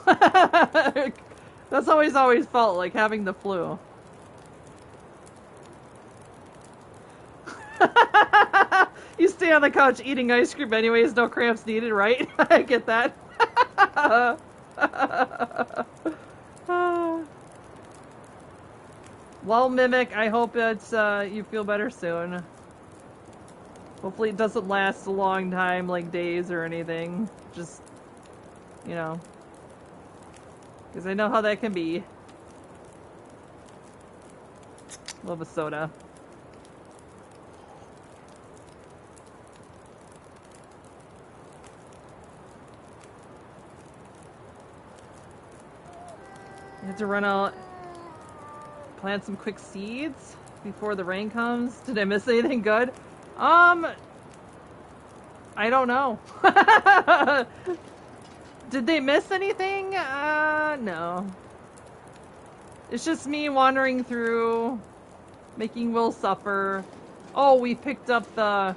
That's how he's always felt, like having the flu. You stay on the couch eating ice cream anyways, no cramps needed, right? I get that. Well, Mimic, I hope it's you feel better soon. Hopefully it doesn't last a long time, like days or anything. Just, you know. Because I know how that can be. Love a soda. I have to run out, plant some quick seeds before the rain comes. Did I miss anything good? I don't know. Did they miss anything? No. It's just me wandering through, making Will suffer. Oh, we picked up the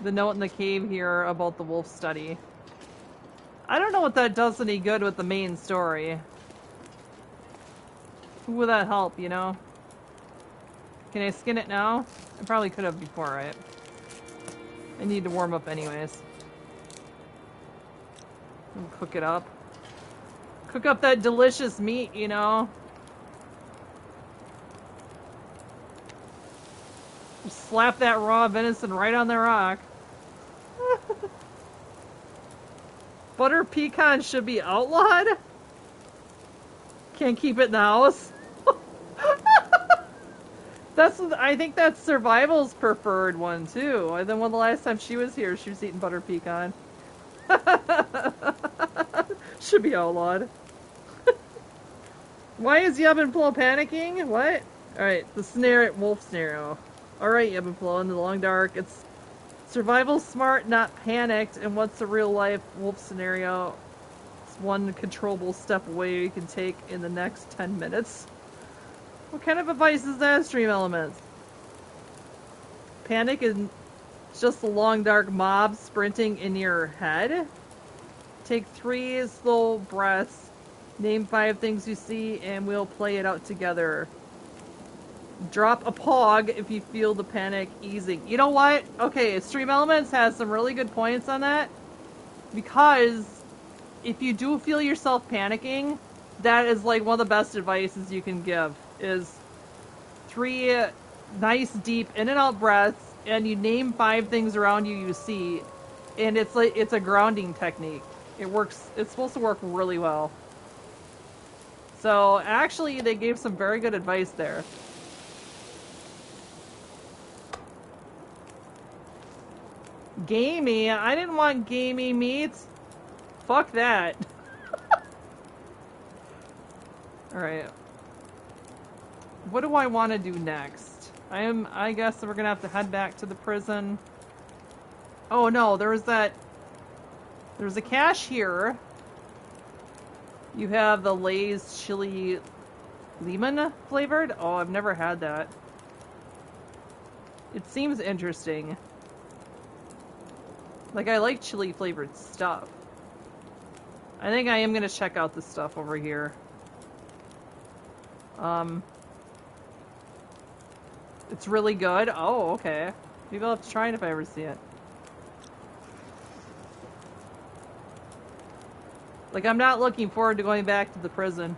note in the cave here about the wolf study. I don't know what that does any good with the main story. Who would that help, you know? Can I skin it now? I probably could have before, right? I need to warm up anyways. And cook it up. Cook up that delicious meat, you know? Just slap that raw venison right on the rock. Butter pecan should be outlawed? Can't keep it in the house? I think that's Survival's preferred one, too. And then when the last time she was here, she was eating butter pecan. Should be outlawed. Why is Yub and Flo panicking? What? Alright, the scenario, wolf scenario. Alright, Yub and Flo, in the long dark. It's survival smart, not panicked. And what's the real life wolf scenario? It's one controllable step away you can take in the next 10 minutes. What kind of advice is that, Stream Elements? Panic is just the long dark mob sprinting in your head. Take 3 slow breaths. Name 5 things you see and we'll play it out together. Drop a pog if you feel the panic easing. You know what? Okay, Stream Elements has some really good points on that. Because if you do feel yourself panicking, that is like one of the best advices you can give. Is 3 nice deep in and out breaths, and you name 5 things around you see, and it's like it's a grounding technique. It works. It's supposed to work really well. So actually, they gave some very good advice there. Gamey? I didn't want gamey meat. Fuck that. Alright. What do I want to do next? I guess we're gonna have to head back to the prison. Oh no, there's a cache here. You have the Lay's chili lemon flavored? Oh, I've never had that. It seems interesting. Like, I like chili flavored stuff. I think I am gonna check out this stuff over here. It's really good. Oh, okay. Maybe I'll have to try it if I ever see it. Like, I'm not looking forward to going back to the prison.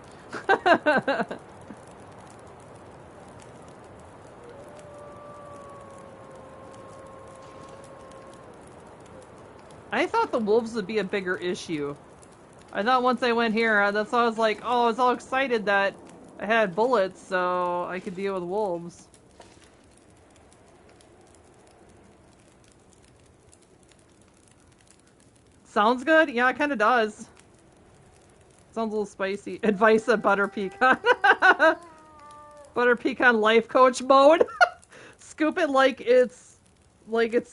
I thought the wolves would be a bigger issue. I thought once I went here, that's why I was like, oh, I was all excited that I had bullets, so I could deal with wolves. Sounds good? Yeah, it kind of does. Sounds a little spicy. Advice of butter pecan. Butter pecan life coach mode. Scoop it like it's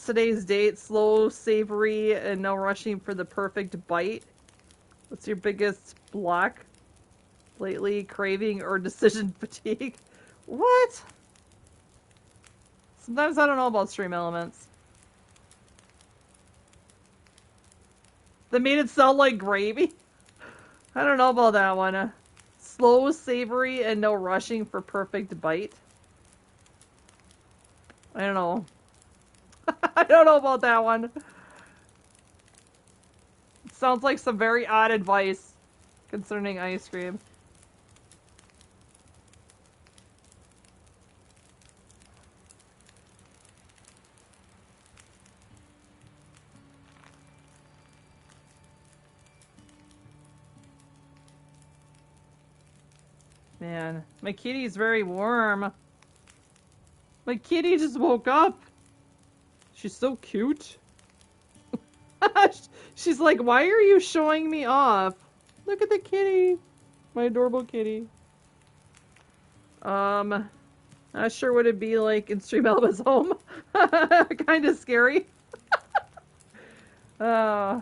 today's date. Slow, savory, and no rushing for the perfect bite. What's your biggest block lately? Craving or decision fatigue? What? Sometimes I don't know about stream elements. That made it sound like gravy? I don't know about that one. Slow, savory, and no rushing for perfect bite. I don't know. I don't know about that one. It sounds like some very odd advice concerning ice cream. Man, my kitty's very warm. My kitty just woke up. She's so cute. She's like, why are you showing me off? Look at the kitty. My adorable kitty. Not sure what it'd be like in Stream Elements home. Kind of scary. I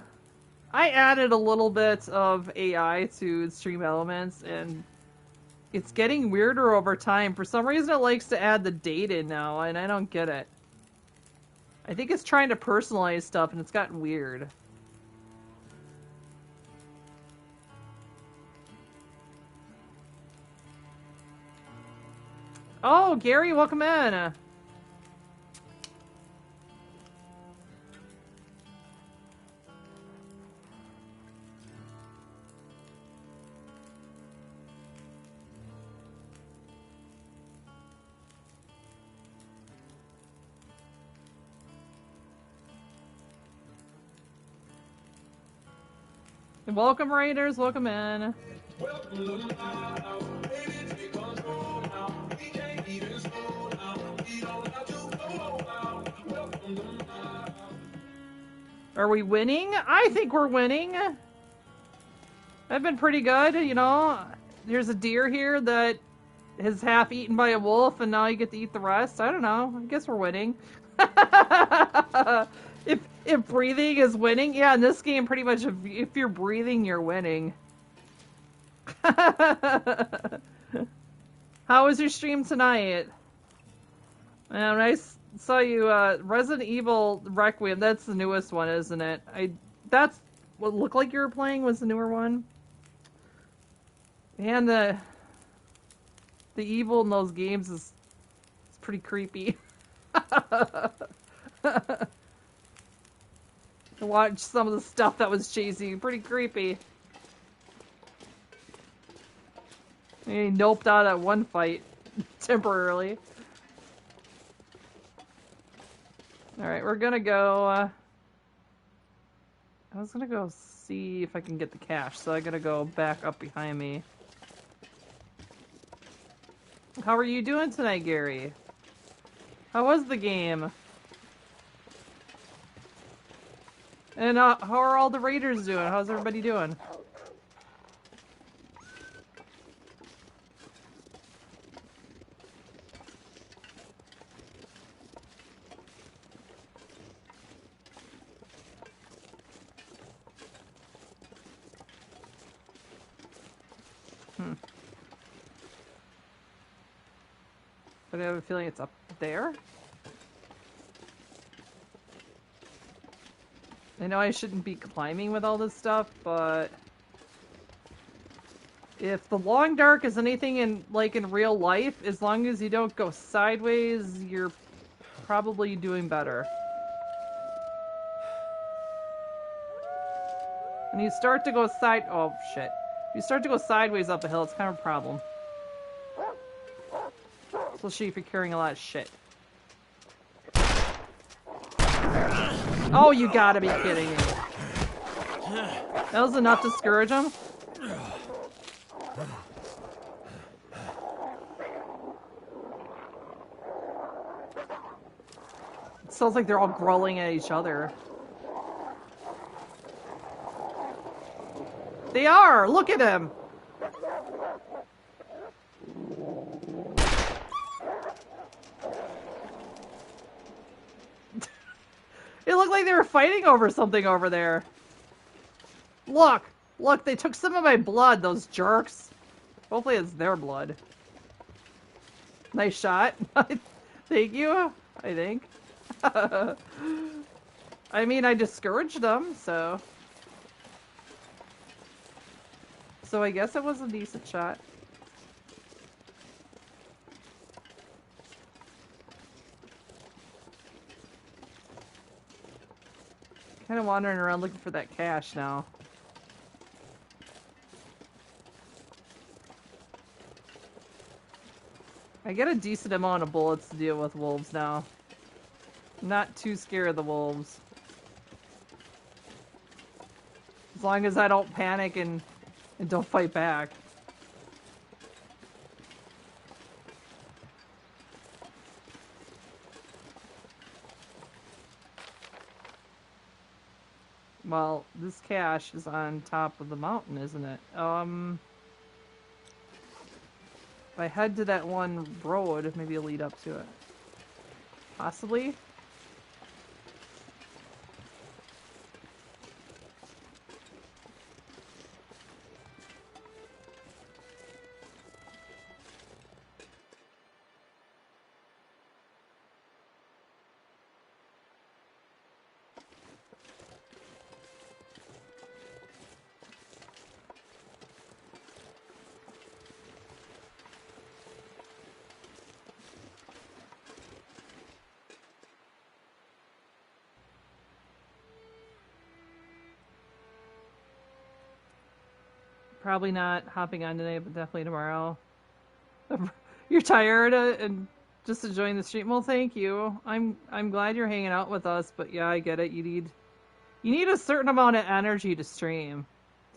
added a little bit of AI to Stream Elements, and it's getting weirder over time. For some reason, it likes to add the date in now, and I don't get it. I think it's trying to personalize stuff, and it's gotten weird. Oh, Gary, welcome in. Welcome, Raiders. Welcome in. Are we winning? I think we're winning. I've been pretty good, you know. There's a deer here that is half eaten by a wolf, and now you get to eat the rest. I don't know. I guess we're winning. If breathing is winning, yeah, in this game, pretty much if you're breathing, you're winning. How was your stream tonight? And I saw you, Resident Evil Requiem. That's the newest one, isn't it? That's what looked like you were playing was the newer one. And the evil in those games is pretty creepy. To watch some of the stuff that was chasing, pretty creepy. He noped out at one fight temporarily. Alright, we're gonna go, I was gonna go see if I can get the cash, so I gotta go back up behind me. How are you doing tonight, Gary? How was the game? And how are all the raiders doing? How's everybody doing? But I have a feeling it's up there. I know I shouldn't be climbing with all this stuff, but if the long dark is anything in real life, as long as you don't go sideways, you're probably doing better. When you start to go oh shit. If you start to go sideways up a hill, it's kind of a problem. Especially if you're carrying a lot of shit. Oh, you gotta be kidding me. That was enough to discourage him? It sounds like they're all growling at each other. They are! Look at him! It looked like they were fighting over something over there. Look! Look, they took some of my blood, those jerks. Hopefully it's their blood. Nice shot. Thank you, I think. I mean, I discouraged them, so... So I guess it was a decent shot. Kind of wandering around looking for that cash now. I get a decent amount of bullets to deal with wolves now. I'm not too scared of the wolves. As long as I don't panic and don't fight back. Well, this cache is on top of the mountain, isn't it? If I head to that one road, maybe it'll lead up to it. Possibly? Probably not hopping on today, but definitely tomorrow. You're tired and just enjoying the stream. Well, thank you. I'm glad you're hanging out with us, but yeah, I get it. You need a certain amount of energy to stream.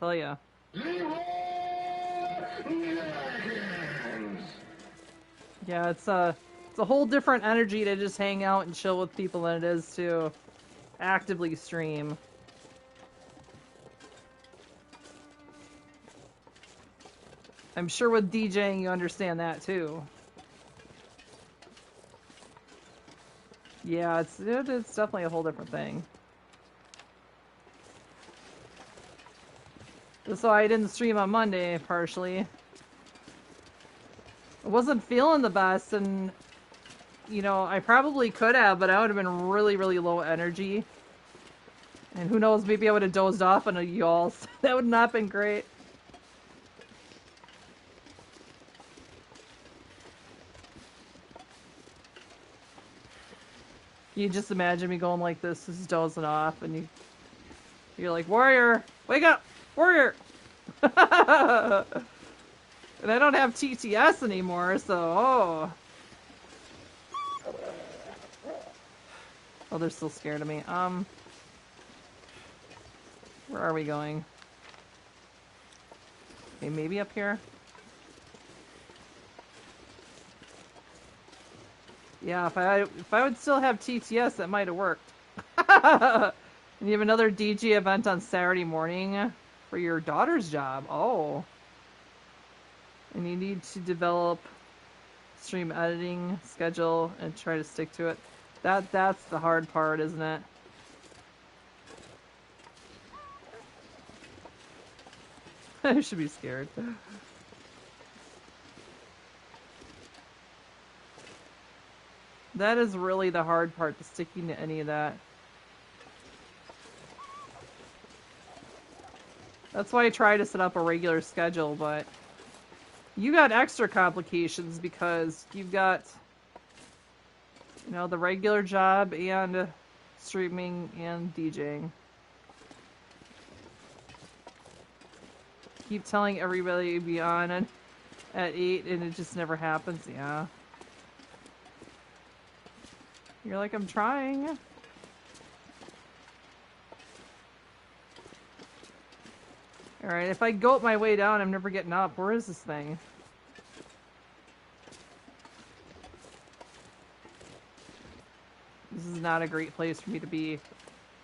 I'll tell ya. Yeah, it's a whole different energy to just hang out and chill with people than it is to actively stream. I'm sure with DJing you understand that too. Yeah, it's definitely a whole different thing. That's why I didn't stream on Monday, partially. I wasn't feeling the best, and, you know, I probably could have, but I would have been really, really low energy. And who knows, maybe I would have dozed off on you all. That would not have been great. You just imagine me going like this, just dozing off, and you're like, Warrior, wake up, Warrior! And I don't have TTS anymore, so, oh. Oh, they're still scared of me. Where are we going? Okay, maybe up here? Yeah, if I would still have TTS, that might have worked. And you have another DJ event on Saturday morning for your daughter's job. Oh. And you need to develop stream editing schedule and try to stick to it. That's the hard part, isn't it? I should be scared. That is really the hard part, to sticking to any of that. That's why I try to set up a regular schedule, but you got extra complications because you've got, you know, the regular job and streaming and DJing. Keep telling everybody to be on at 8 and it just never happens. Yeah. You're like, I'm trying. Alright, if I go up my way down, I'm never getting up. Where is this thing? This is not a great place for me to be.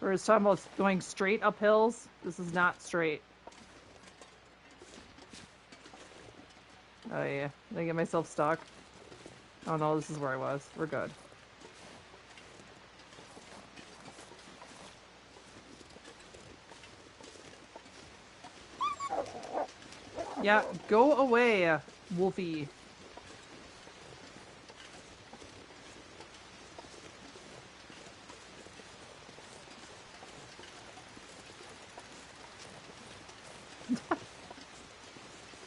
We're just talking about going straight up hills. This is not straight. Oh yeah, did I get myself stuck? Oh no, this is where I was. We're good. Yeah, go away, Wolfie.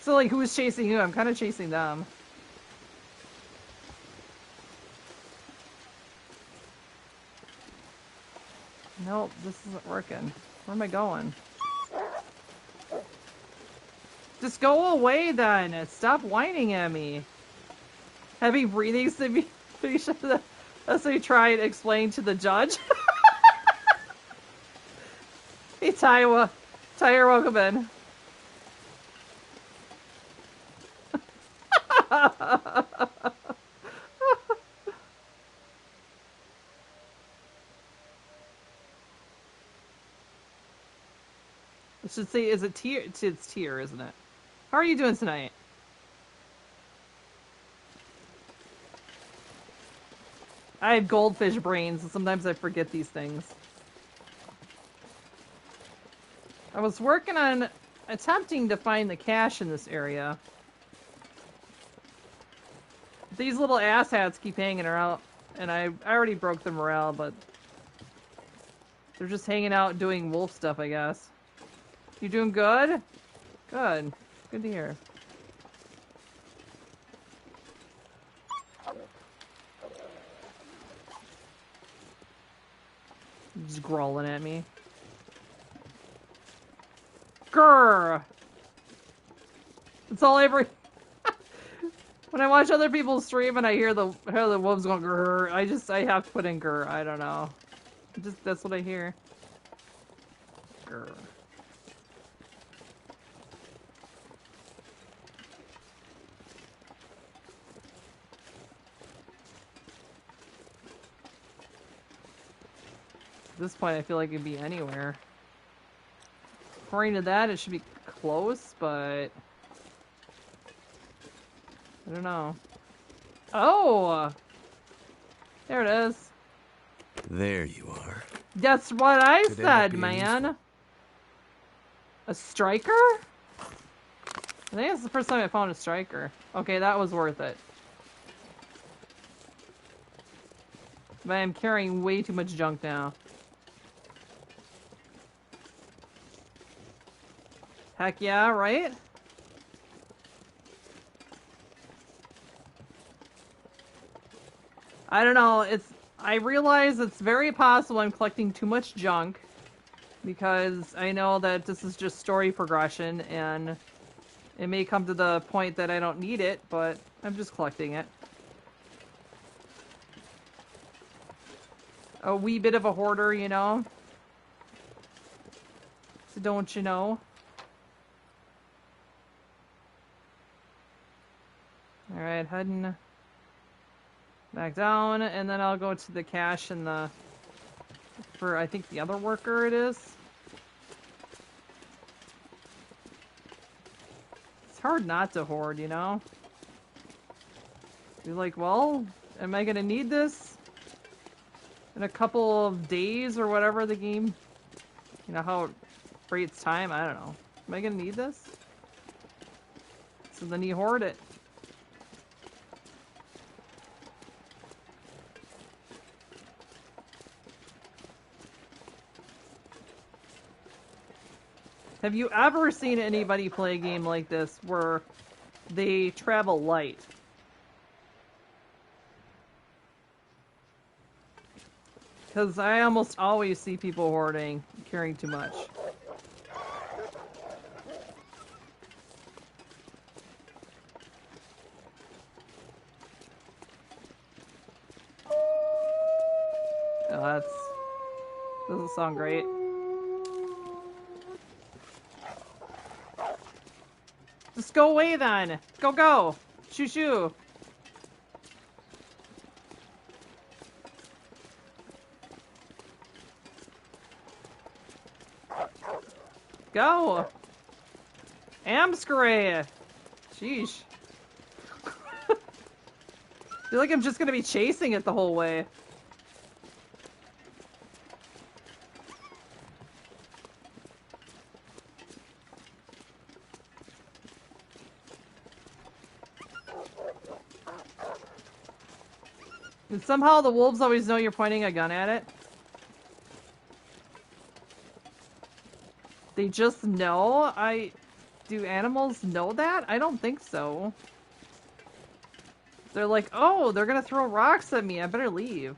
So, like, who's chasing who? I'm kind of chasing them. Nope, this isn't working. Where am I going? Just go away then! Stop whining at me! Heavy breathing simulation as they try and explain to the judge. Hey, Tyra, welcome in. I should say, is it tier? It's tier, isn't it? How are you doing tonight? I have goldfish brains, and sometimes I forget these things. I was working on attempting to find the cache in this area. These little asshats keep hanging around, and I already broke the morale, but they're just hanging out doing wolf stuff, I guess. You doing good? Good. Good to hear. Just growling at me. Grrr! That's all I ever... When I watch other people stream and I hear the wolves going grrr, I have to put in grrr. I don't know. That's what I hear. Grrr. At this point, I feel like it'd be anywhere. According to that, it should be close, but... I don't know. Oh! There it is. There you are. That's what I Could end up said, being man. useful. A striker? I think that's the first time I found a striker. Okay, that was worth it. But I'm carrying way too much junk now. Heck yeah, right? I don't know, I realize it's very possible I'm collecting too much junk because I know that this is just story progression and it may come to the point that I don't need it, but I'm just collecting it. A wee bit of a hoarder, you know? So don't you know? Alright, heading back down, and then I'll go to the cache and the... for, I think, the other worker it is. It's hard not to hoard, you know? You're like, well, am I gonna need this in a couple of days or whatever the game... You know, how it rates time? I don't know. Am I gonna need this? So then you hoard it. Have you ever seen anybody play a game like this where they travel light? Because I almost always see people hoarding, carrying too much. Oh, doesn't sound great. Just go away then! Go, go! Shoo, shoo! Go! Amscray! Sheesh. I feel like I'm just gonna be chasing it the whole way. And somehow the wolves always know you're pointing a gun at it. They just know? Do animals know that? I don't think so. They're like, oh, they're gonna throw rocks at me. I better leave.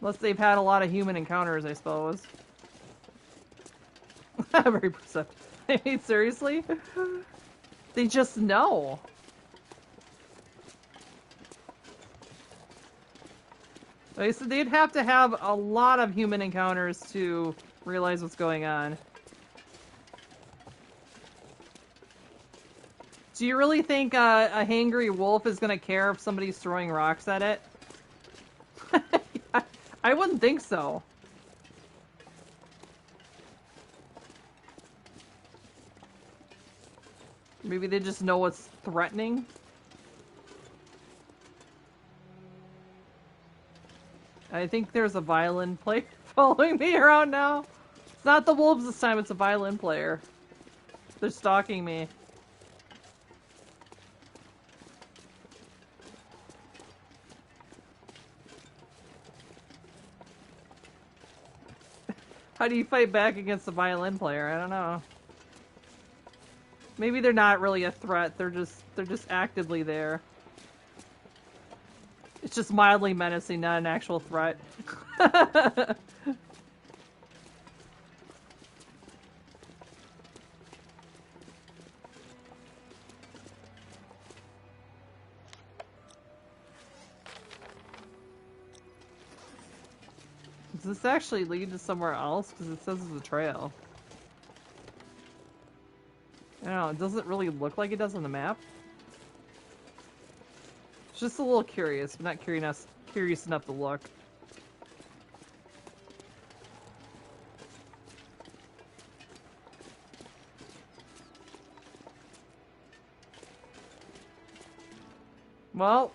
Unless they've had a lot of human encounters, I suppose. Very perceptive. I mean, seriously? They just know. Like, so they'd have to have a lot of human encounters to realize what's going on. Do you really think a hangry wolf is gonna care if somebody's throwing rocks at it? I wouldn't think so. Maybe they just know what's threatening. I think there's a violin player following me around now. It's not the wolves this time, it's a violin player. They're stalking me. How do you fight back against the violin player? I don't know. Maybe they're not really a threat. They're just actively there. It's just mildly menacing, not an actual threat. Does this actually lead to somewhere else? Because it says there's a trail. I don't know, it doesn't really look like it does on the map. It's just a little curious, but not curious enough to look. Well,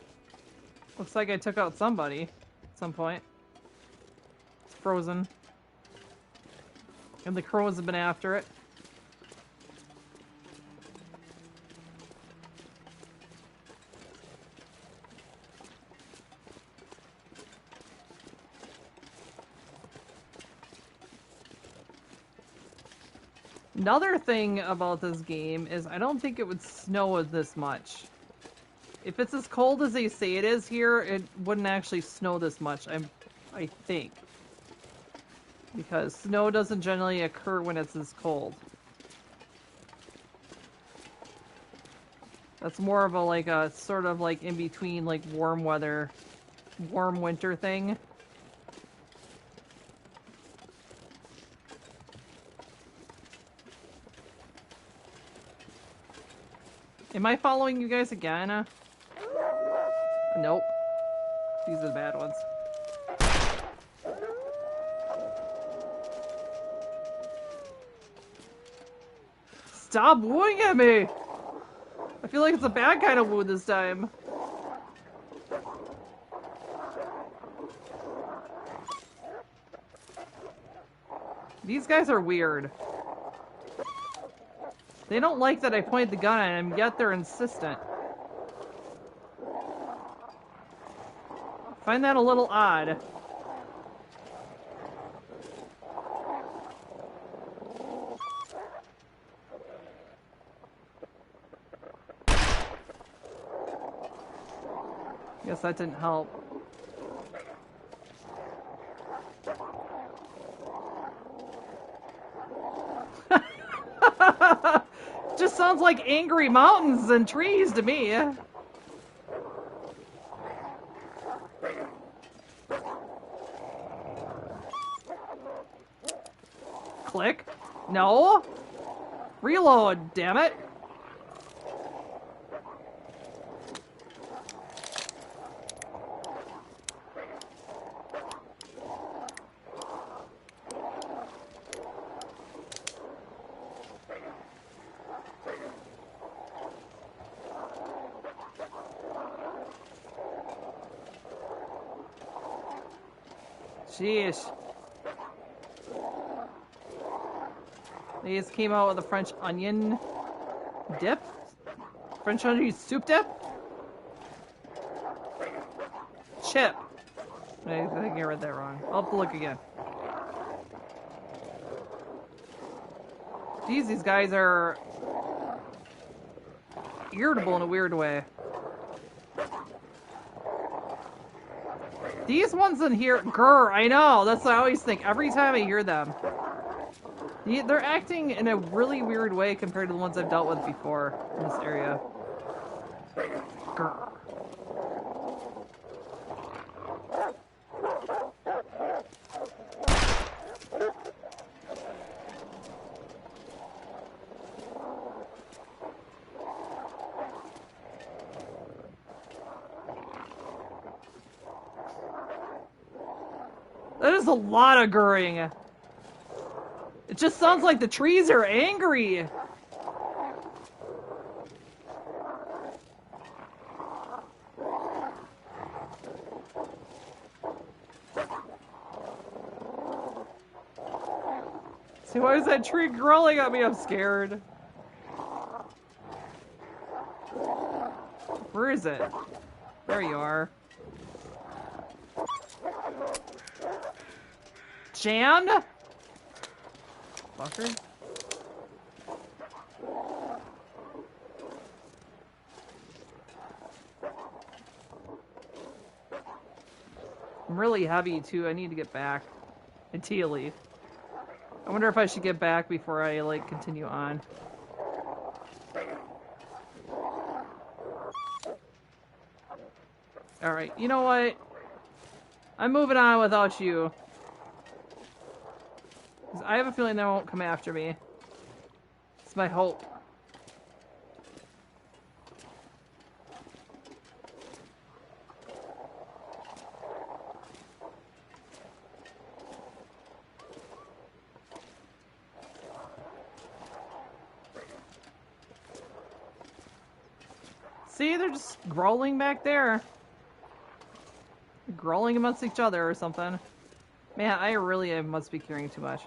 looks like I took out somebody at some point. It's frozen. And the crows have been after it. Another thing about this game is I don't think it would snow this much. If it's as cold as they say it is here, it wouldn't actually snow this much, I think. Because snow doesn't generally occur when it's this cold. That's more of a like a sort of like in between like warm weather, warm winter thing. Am I following you guys again? Nope. These are the bad ones. Stop wooing at me! I feel like it's a bad kind of woo this time. These guys are weird. They don't like that I point the gun at them, yet they're insistent. I find that a little odd. Guess that didn't help. Just sounds like angry mountains and trees to me. Click. No. Reload, damn it. Sheesh. They just came out with a French onion dip? French onion soup dip? Chip. I think I read that wrong. I'll have to look again. Geez, these guys are irritable in a weird way. These ones in here, grr, I know, that's what I always think every time I hear them. They're acting in a really weird way compared to the ones I've dealt with before in this area. Grr. That is a lot of grrring. It just sounds like the trees are angry. See, why is that tree growling at me? I'm scared. Where is it? There you are. Jan? Fucker. I'm really heavy too. I need to get back. And tea leaf. I wonder if I should get back before I like continue on. Alright, you know what? I'm moving on without you. 'Cause I have a feeling they won't come after me. It's my hope. See, they're just growling back there. They're growling amongst each other or something. Man, I really must be carrying too much.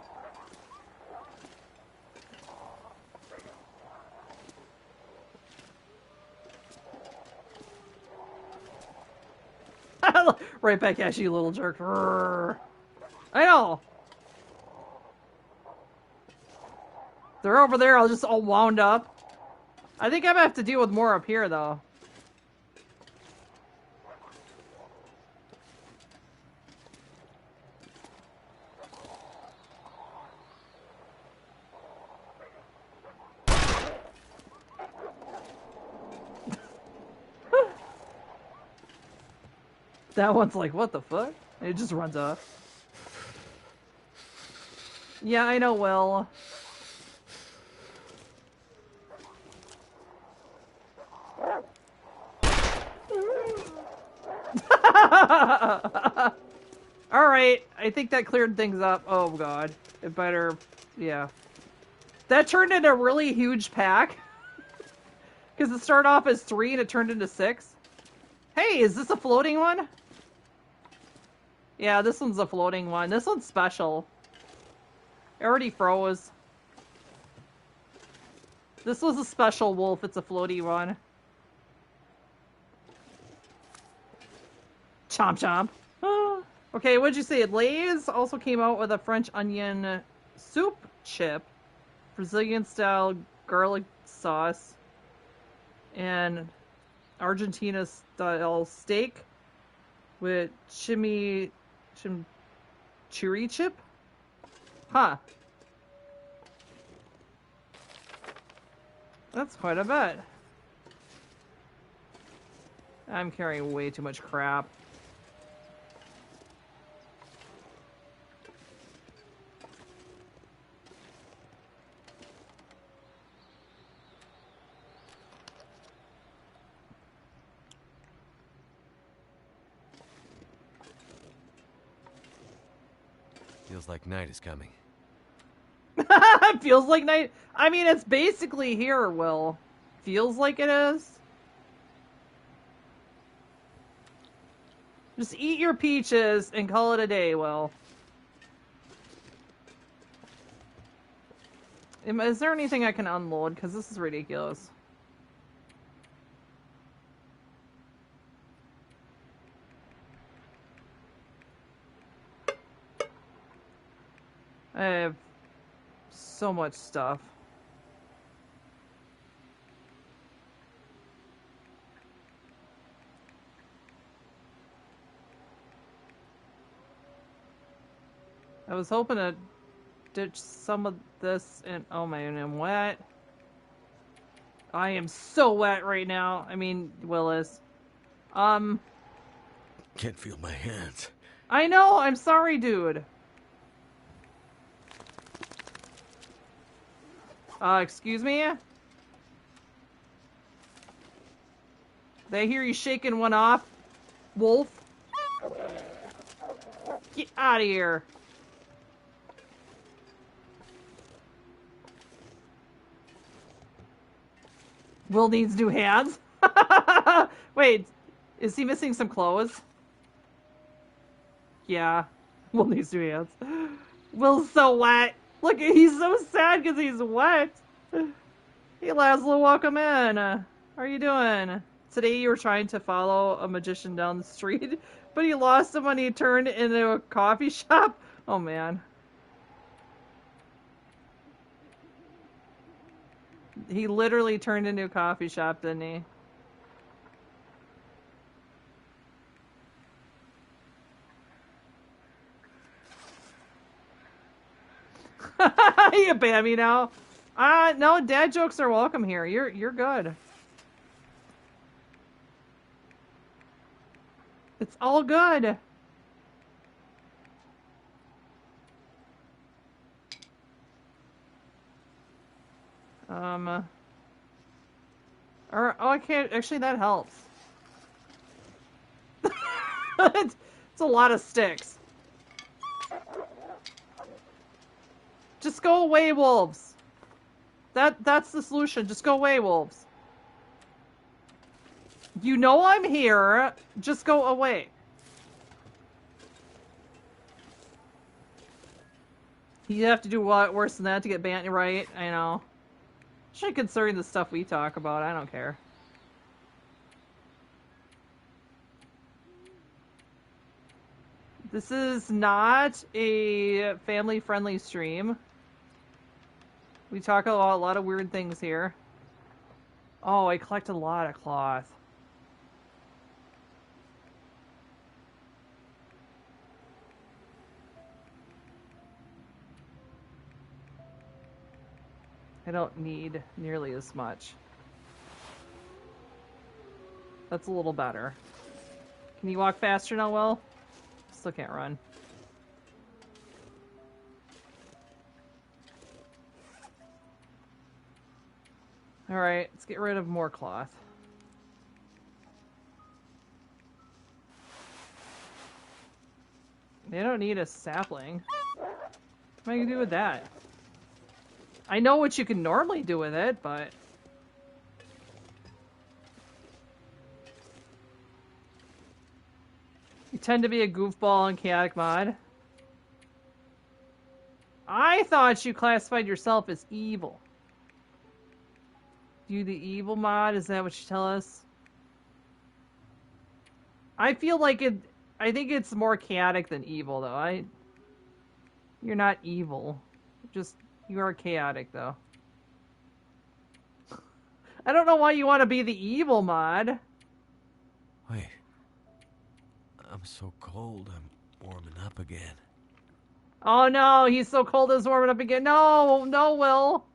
Right back at you, little jerk. Rrr. I know. They're over there, all just all wound up. I think I'm gonna have to deal with more up here, though. That one's like, what the fuck? And it just runs off. Yeah, I know, Will. Alright, I think that cleared things up. Oh god. It better... yeah. That turned into a really huge pack. Because it started off as 3 and it turned into 6. Hey, is this a floating one? Yeah, this one's a floating one. This one's special. It already froze. This was a special wolf. It's a floaty one. Chomp chomp. Okay, what'd you say? Lay's also came out with a French onion soup chip, Brazilian style garlic sauce, and Argentina style steak with chimichurri chip? Huh. That's quite a bit. I'm carrying way too much crap. Feels like night is coming. Feels like night. I mean, it's basically here, Will. Feels like it is. Just eat your peaches and call it a day, Will. Is there anything I can unload? Because this is ridiculous. I have so much stuff. I was hoping to ditch some of this and oh man, I'm wet. I am so wet right now. I mean, Willis. Can't feel my hands. I know, I'm sorry, dude. Excuse me? Did I hear you shaking one off, wolf? Get out of here. Will needs new hands? Wait, is he missing some clothes? Yeah, Will needs new hands. Will's so wet. Look, he's so sad because he's wet. Hey, Laszlo, welcome in. How are you doing? Today you were trying to follow a magician down the street, but he lost him when he turned into a coffee shop. Oh, man. He literally turned into a coffee shop, didn't he? You ban me now? No, dad jokes are welcome here. You're good. It's all good. Or, oh, I can't. Actually, that helps. It's a lot of sticks. Just go away, wolves. That's the solution. Just go away, wolves. You know I'm here. Just go away. You have to do what worse than that to get banned, right? I know. Actually, considering the stuff we talk about, I don't care. This is not a family-friendly stream. We talk about a lot of weird things here. Oh, I collect a lot of cloth. I don't need nearly as much. That's a little better. Can you walk faster now, Will? Still can't run. Alright, let's get rid of more cloth. They don't need a sapling. What am I gonna do with that? I know what you can normally do with it, but... You tend to be a goofball in Chaotic Mod. I thought you classified yourself as evil. You the evil mod? Is that what you tell us? I feel like it... I think it's more chaotic than evil, though. You're not evil. Just... You are chaotic, though. I don't know why you want to be the evil mod. Wait. I'm so cold, I'm warming up again. Oh no, he's so cold it's warming up again. No, no, Will.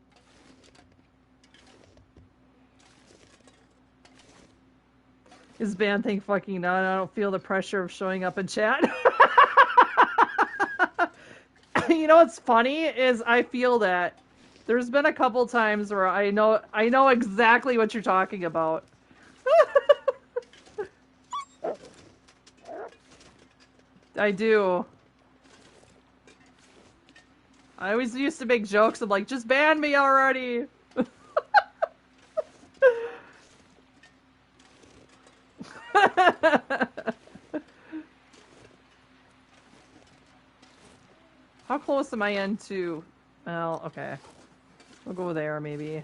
His band thing fucking done. I don't feel the pressure of showing up in chat. You know what's funny is I feel that there's been a couple times where I know exactly what you're talking about. I do. I always used to make jokes of like, just ban me already. How close am I into... Well, okay. We'll go there, maybe.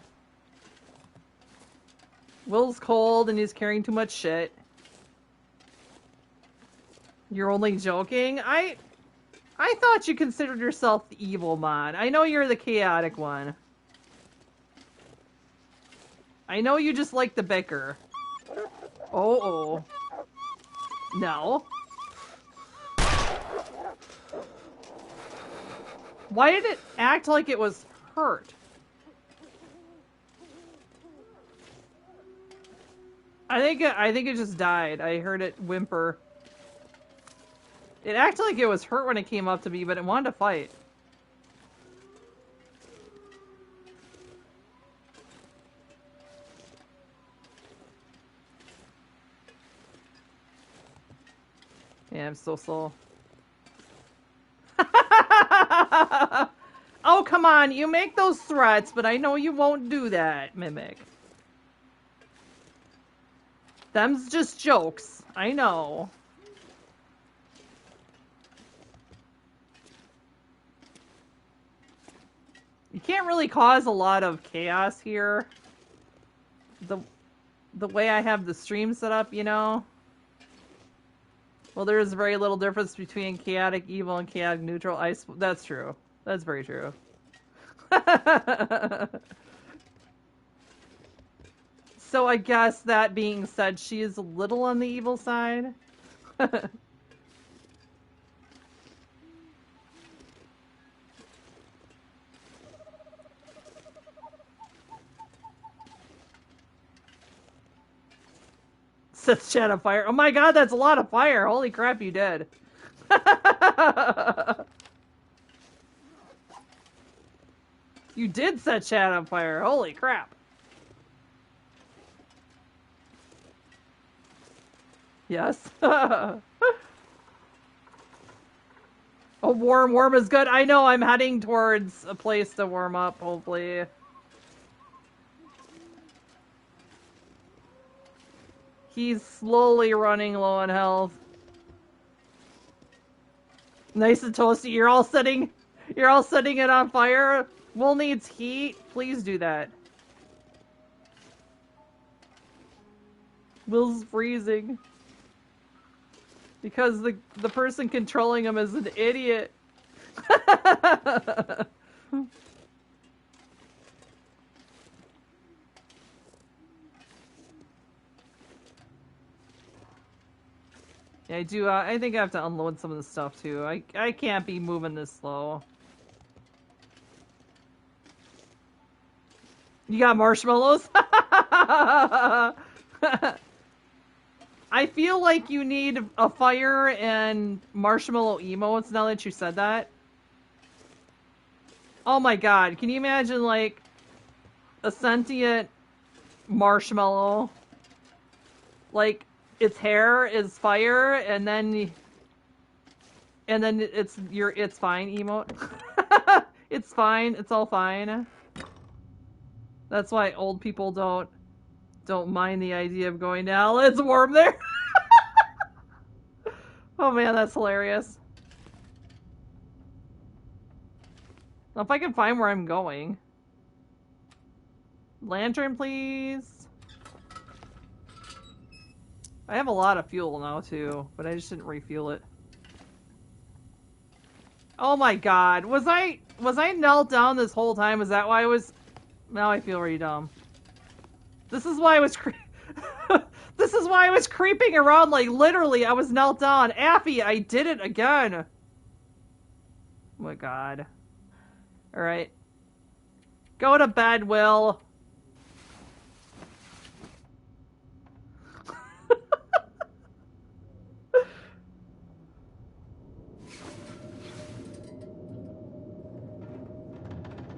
Will's cold and he's carrying too much shit. You're only joking? I thought you considered yourself the evil mod. I know you're the chaotic one. I know you just like the bicker. Oh. No. Why did it act like it was hurt? I think it just died. I heard it whimper. It acted like it was hurt when it came up to me, but it wanted to fight. Yeah, I'm so slow. Oh, come on. You make those threats, but I know you won't do that, Mimic. Them's just jokes. I know. You can't really cause a lot of chaos here. The way I have the stream set up, you know? Well, there is very little difference between chaotic evil and chaotic neutral. That's true. That's very true. So I guess that being said, she is a little on the evil side. Sets chat on fire. Oh my god, that's a lot of fire. Holy crap, you did. You did set chat on fire. Holy crap. Yes. A warm is good. I know, I'm heading towards a place to warm up, hopefully. He's slowly running low on health. Nice and toasty. You're all setting it on fire. Will needs heat. Please do that. Will's freezing. Because the person controlling him is an idiot. Yeah, I do. I think I have to unload some of the stuff too. I can't be moving this slow. You got marshmallows? I feel like you need a fire and marshmallow emotes now that you said that. Oh my god, can you imagine like a sentient marshmallow? Like its hair is fire and then it's fine emote. It's fine, it's all fine. That's why old people don't mind the idea of going to hell. It's warm there. Oh man, that's hilarious. Well, if I can find where I'm going. Lantern, please. I have a lot of fuel now too, but I just didn't refuel it. Oh my god, was I knelt down this whole time? Is that why I was? Now I feel really dumb. This is why I was this is why I was creeping around, like literally I was knelt down. Affy, I did it again. Oh my god. Alright. Go to bed, Will.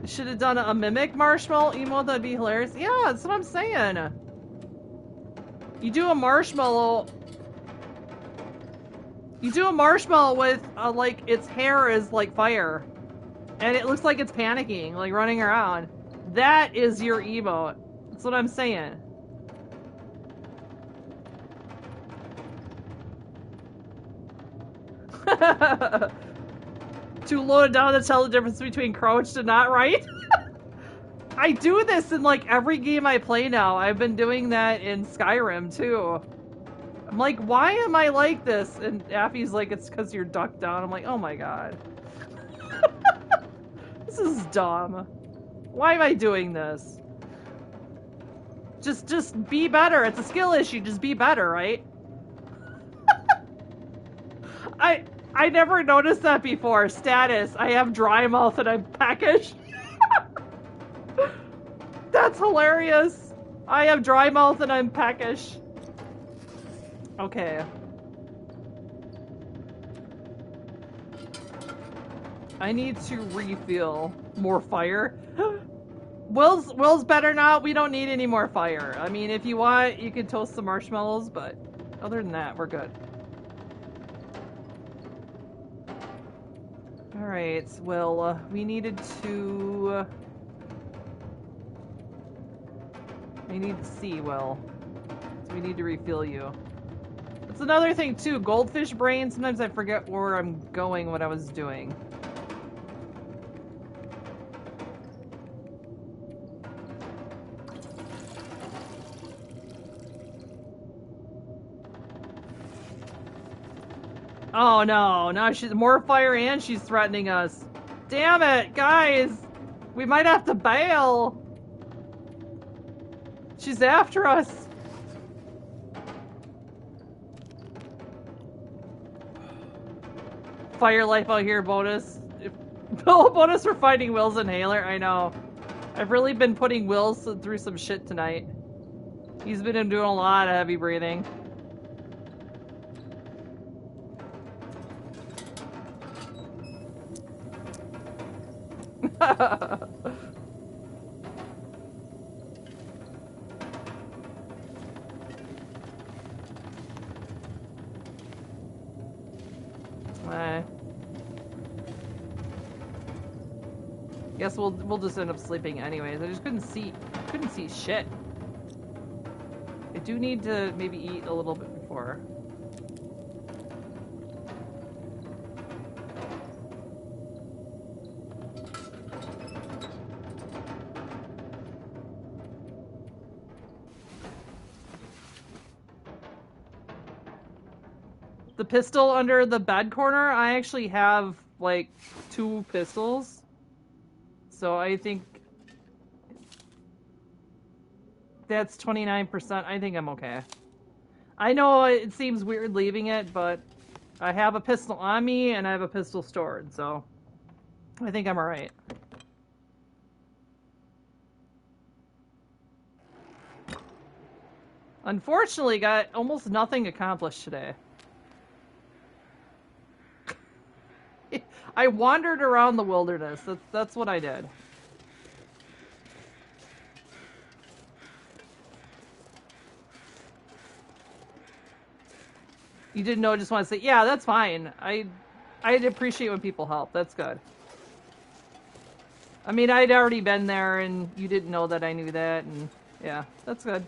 Should have done a mimic marshmallow emote, that'd be hilarious. Yeah, that's what I'm saying. You do a marshmallow. You do a marshmallow with, like, its hair is like fire. And it looks like it's panicking, like running around. That is your emote. That's what I'm saying. Too loaded down to tell the difference between crouched and not, right? I do this in like every game I play now. I've been doing that in Skyrim too. I'm like, why am I like this? And Affy's like, it's because you're ducked down. I'm like, oh my god. This is dumb. Why am I doing this? Just be better. It's a skill issue. Just be better, right? I never noticed that before. Status. I have dry mouth and I'm peckish. That's hilarious. I have dry mouth and I'm peckish. Okay. I need to refill more fire. Will's better not. We don't need any more fire. I mean, if you want, you can toast some marshmallows, but other than that, we're good. Alright, well, we needed to... We need to see, Will. So we need to refill you. That's another thing, too. Goldfish brain, sometimes I forget where I'm going, what I was doing. Oh no, now she's more fire and she's threatening us. Damn it, guys! We might have to bail. She's after us. Fire life out here, Bonus. Bonus for fighting Will's inhaler, I know. I've really been putting Will's through some shit tonight. He's been doing a lot of heavy breathing. Guess we'll just end up sleeping anyways. I just couldn't see shit. I do need to maybe eat a little bit before. The pistol under the bed corner, I actually have like 2 pistols. So I think that's 29%. I think I'm okay. I know it seems weird leaving it, but I have a pistol on me and I have a pistol stored, so I think I'm alright. Unfortunately, got almost nothing accomplished today. I wandered around the wilderness. That's what I did. You didn't know, just want to say, yeah, that's fine. I'd appreciate when people help. That's good. I mean, I'd already been there, and you didn't know that I knew that, and yeah, that's good.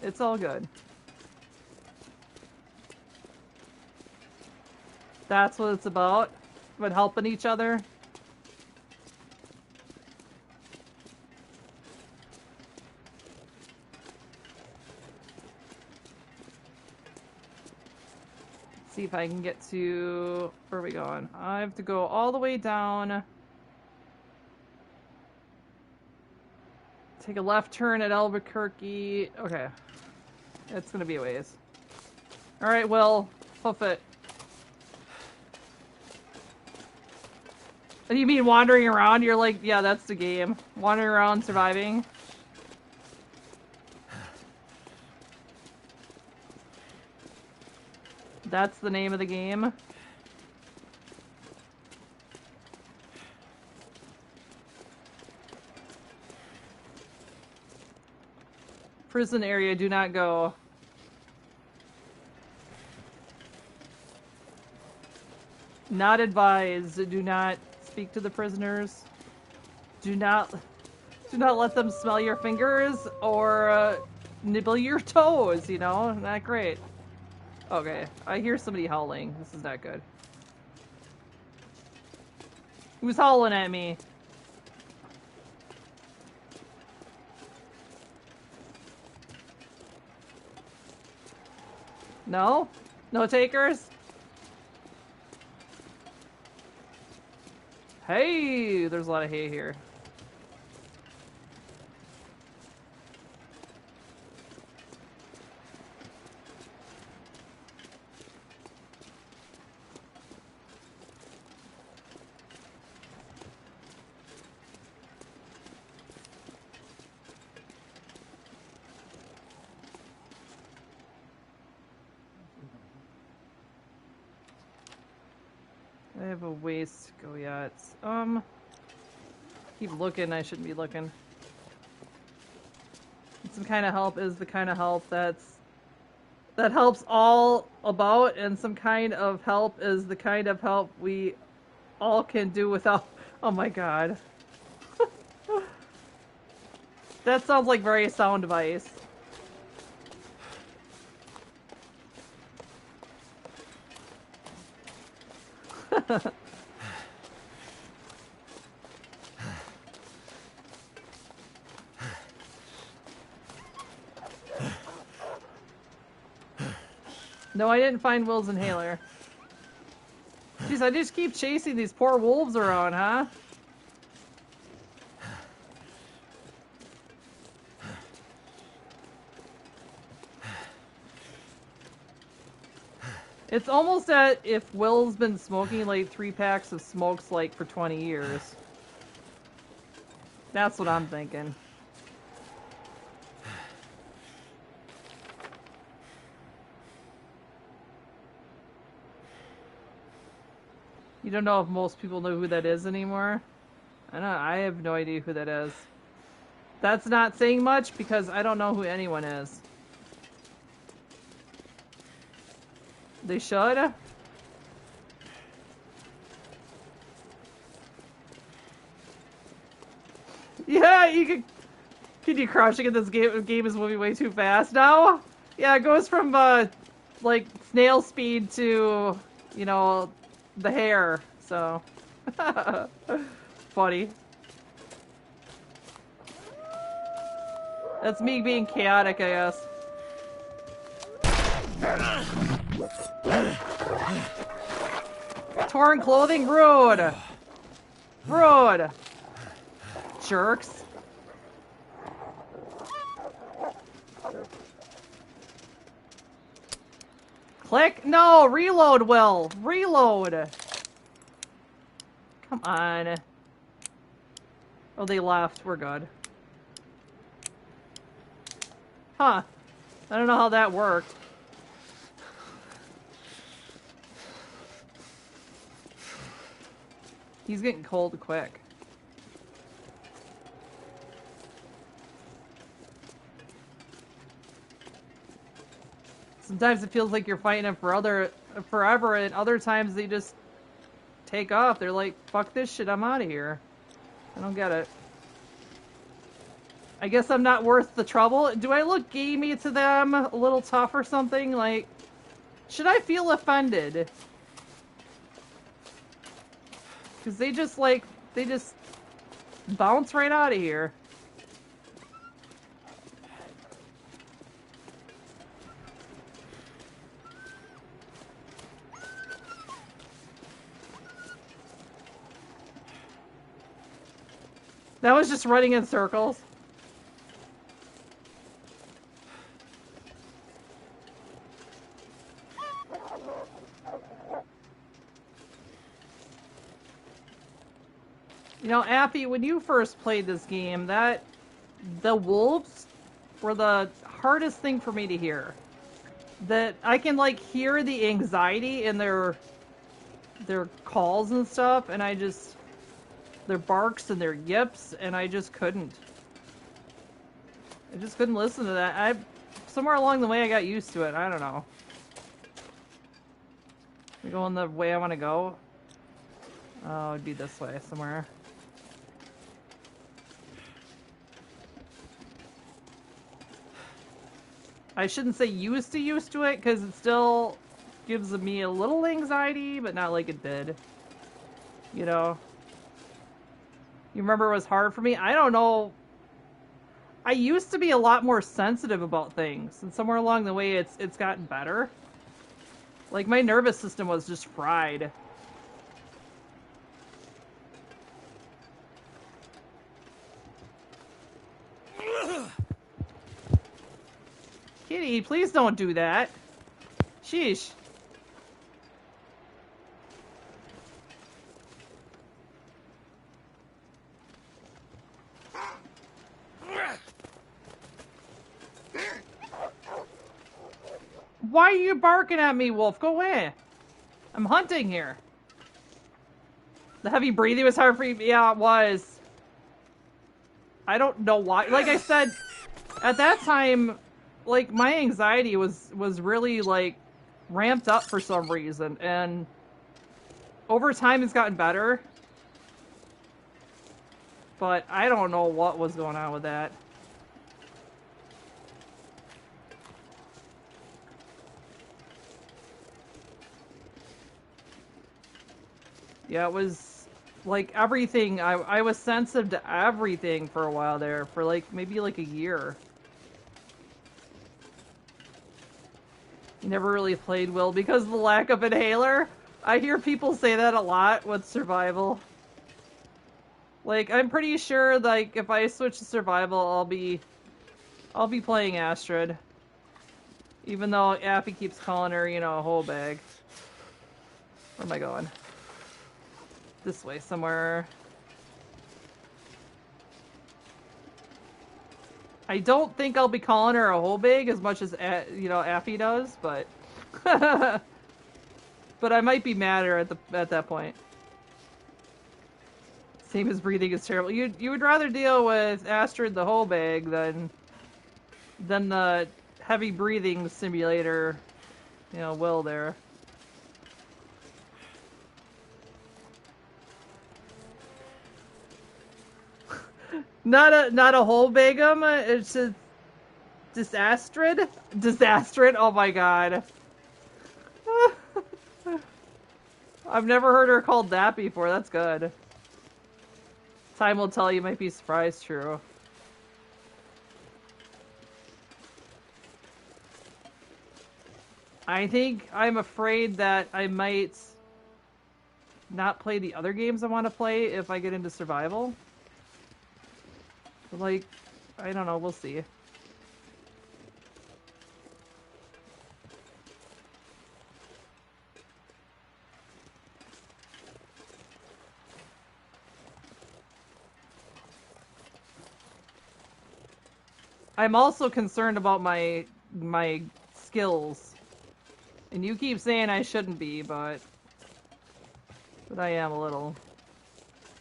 It's all good. That's what it's about. But helping each other. Let's see if I can get to... Where are we going? I have to go all the way down. Take a left turn at Albuquerque. Okay. It's gonna be a ways. Alright, Will. Hoof it. You mean wandering around? You're like, yeah, that's the game. Wandering around, surviving. That's the name of the game. Prison area, do not go. Not advised. Do not speak to the prisoners. Do not let them smell your fingers or nibble your toes, you know? Not great. Okay, I hear somebody howling. This is not good. Who's howling at me? No? No takers? Hey, there's a lot of hay here. I have a ways to go yet. Keep looking, I shouldn't be looking. Some kind of help is the kind of help that helps all about, and some kind of help is the kind of help we all can do without. Oh my god. That sounds like very sound device. No, I didn't find Will's inhaler. Jeez, I just keep chasing these poor wolves around, huh? It's almost as if Will's been smoking like 3 packs of smokes like for 20 years. That's what I'm thinking. You don't know if most people know who that is anymore? I have no idea who that is. That's not saying much because I don't know who anyone is. They should? Yeah, you could you crushing at this game is moving way too fast now? Yeah, it goes from like snail speed to, you know, the hair, so funny. That's me being chaotic, I guess. Torn clothing, rude. Rude. Jerks. Click? No, reload, Will. Reload. Come on. Oh, they left. We're good. Huh. I don't know how that worked. He's getting cold quick. Sometimes it feels like you're fighting them forever, and other times they just take off. They're like, fuck this shit, I'm out of here. I don't get it. I guess I'm not worth the trouble. Do I look gamey to them? A little tough or something? Like, should I feel offended? Because they just bounce right out of here. That was just running in circles. You know, Appy, when you first played this game, the wolves were the hardest thing for me to hear. That I can like hear the anxiety in their calls and stuff, and their barks and their yips, and I just couldn't. I just couldn't listen to that. Somewhere along the way I got used to it. I don't know. We going the way I want to go? Oh, it'd be this way somewhere. I shouldn't say used to it, because it still gives me a little anxiety, but not like it did. You know? You remember it was hard for me? I don't know. I used to be a lot more sensitive about things, and somewhere along the way it's gotten better. Like, my nervous system was just fried. Kitty, please don't do that. Sheesh. Why are you barking at me, Wolf? Go away. I'm hunting here. The heavy breathing was hard for you. Yeah, it was. I don't know why. Like I said, at that time, like, my anxiety was really, like, ramped up for some reason. And over time, it's gotten better. But I don't know what was going on with that. Yeah, it was like everything. I was sensitive to everything for a while there, for like maybe like a year. You never really played Will because of the lack of inhaler? I hear people say that a lot with survival. Like, I'm pretty sure, like, if I switch to survival, I'll be playing Astrid. Even though Appy keeps calling her, you know, a whole bag. Where am I going? This way somewhere. I don't think I'll be calling her a whole bag as much as, you know, Appy does, but... but I might be madder at that point. Same as breathing is terrible. You would rather deal with Astrid the whole bag than the heavy breathing simulator, you know, will there. Not a whole bagum. It's just Astrid. Disastrid. Oh my god. I've never heard her called that before. That's good. Time will tell. You might be surprised. True. I think I'm afraid that I might not play the other games I want to play if I get into survival. Like, I don't know, we'll see. I'm also concerned about my skills. And you keep saying I shouldn't be, but I am a little.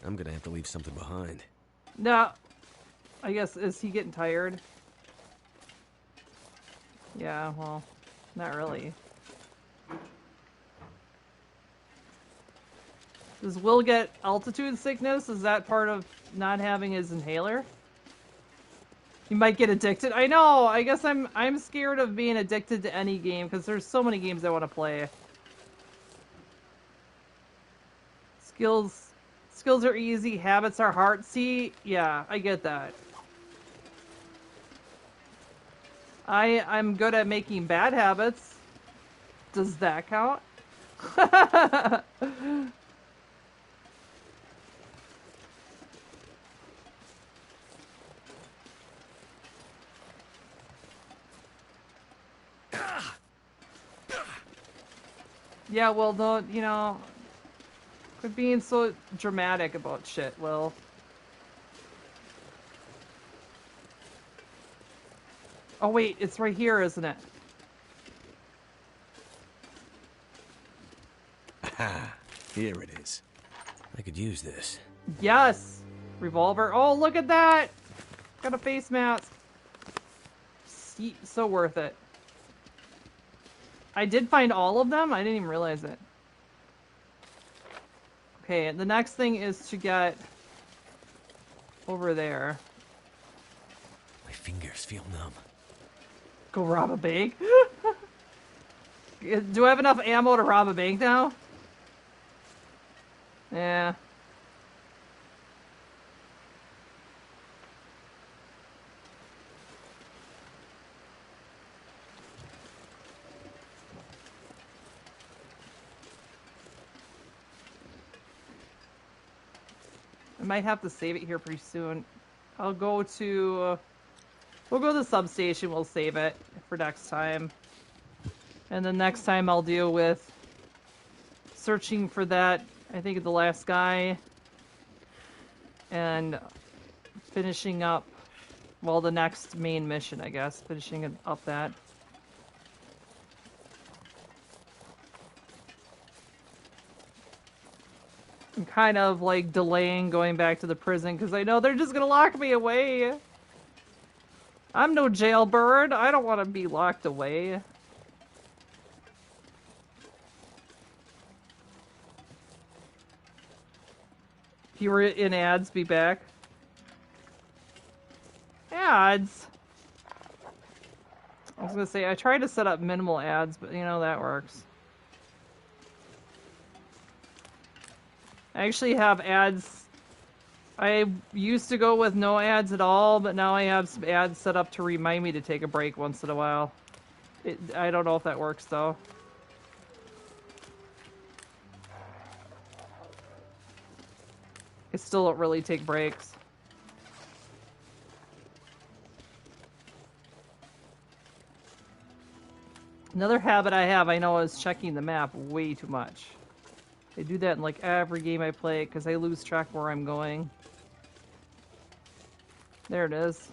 I'm gonna have to leave something behind. No. I guess, is he getting tired? Yeah, well, not really. Does Will get altitude sickness? Is that part of not having his inhaler? He might get addicted. I know, I guess I'm scared of being addicted to any game, because there's so many games I want to play. Skills are easy, habits are hard. See, yeah, I get that. I'm good at making bad habits. Does that count? Yeah, well, don't, you know, quit being so dramatic about shit, Will. Oh wait, it's right here, isn't it? Aha! Here it is. I could use this. Yes! Revolver. Oh, look at that! Got a face mask. So worth it. I did find all of them? I didn't even realize it. Okay, the next thing is to get over there. My fingers feel numb. Go rob a bank? Do I have enough ammo to rob a bank now? Yeah. I might have to save it here pretty soon. I'll go to... we'll go to the substation, we'll save it for next time. And then next time I'll deal with searching for that, I think, the last guy. And finishing up, well, the next main mission, I guess. Finishing up that. I'm kind of, like, delaying going back to the prison because I know they're just gonna lock me away. I'm no jailbird. I don't want to be locked away. If you were in ads, be back. Ads? I was gonna say, I tried to set up minimal ads, but you know, that works. I actually have ads. I used to go with no ads at all, but now I have some ads set up to remind me to take a break once in a while. I don't know if that works, though. I still don't really take breaks. Another habit I have, I know, is checking the map way too much. I do that in like every game I play because I lose track where I'm going. There it is.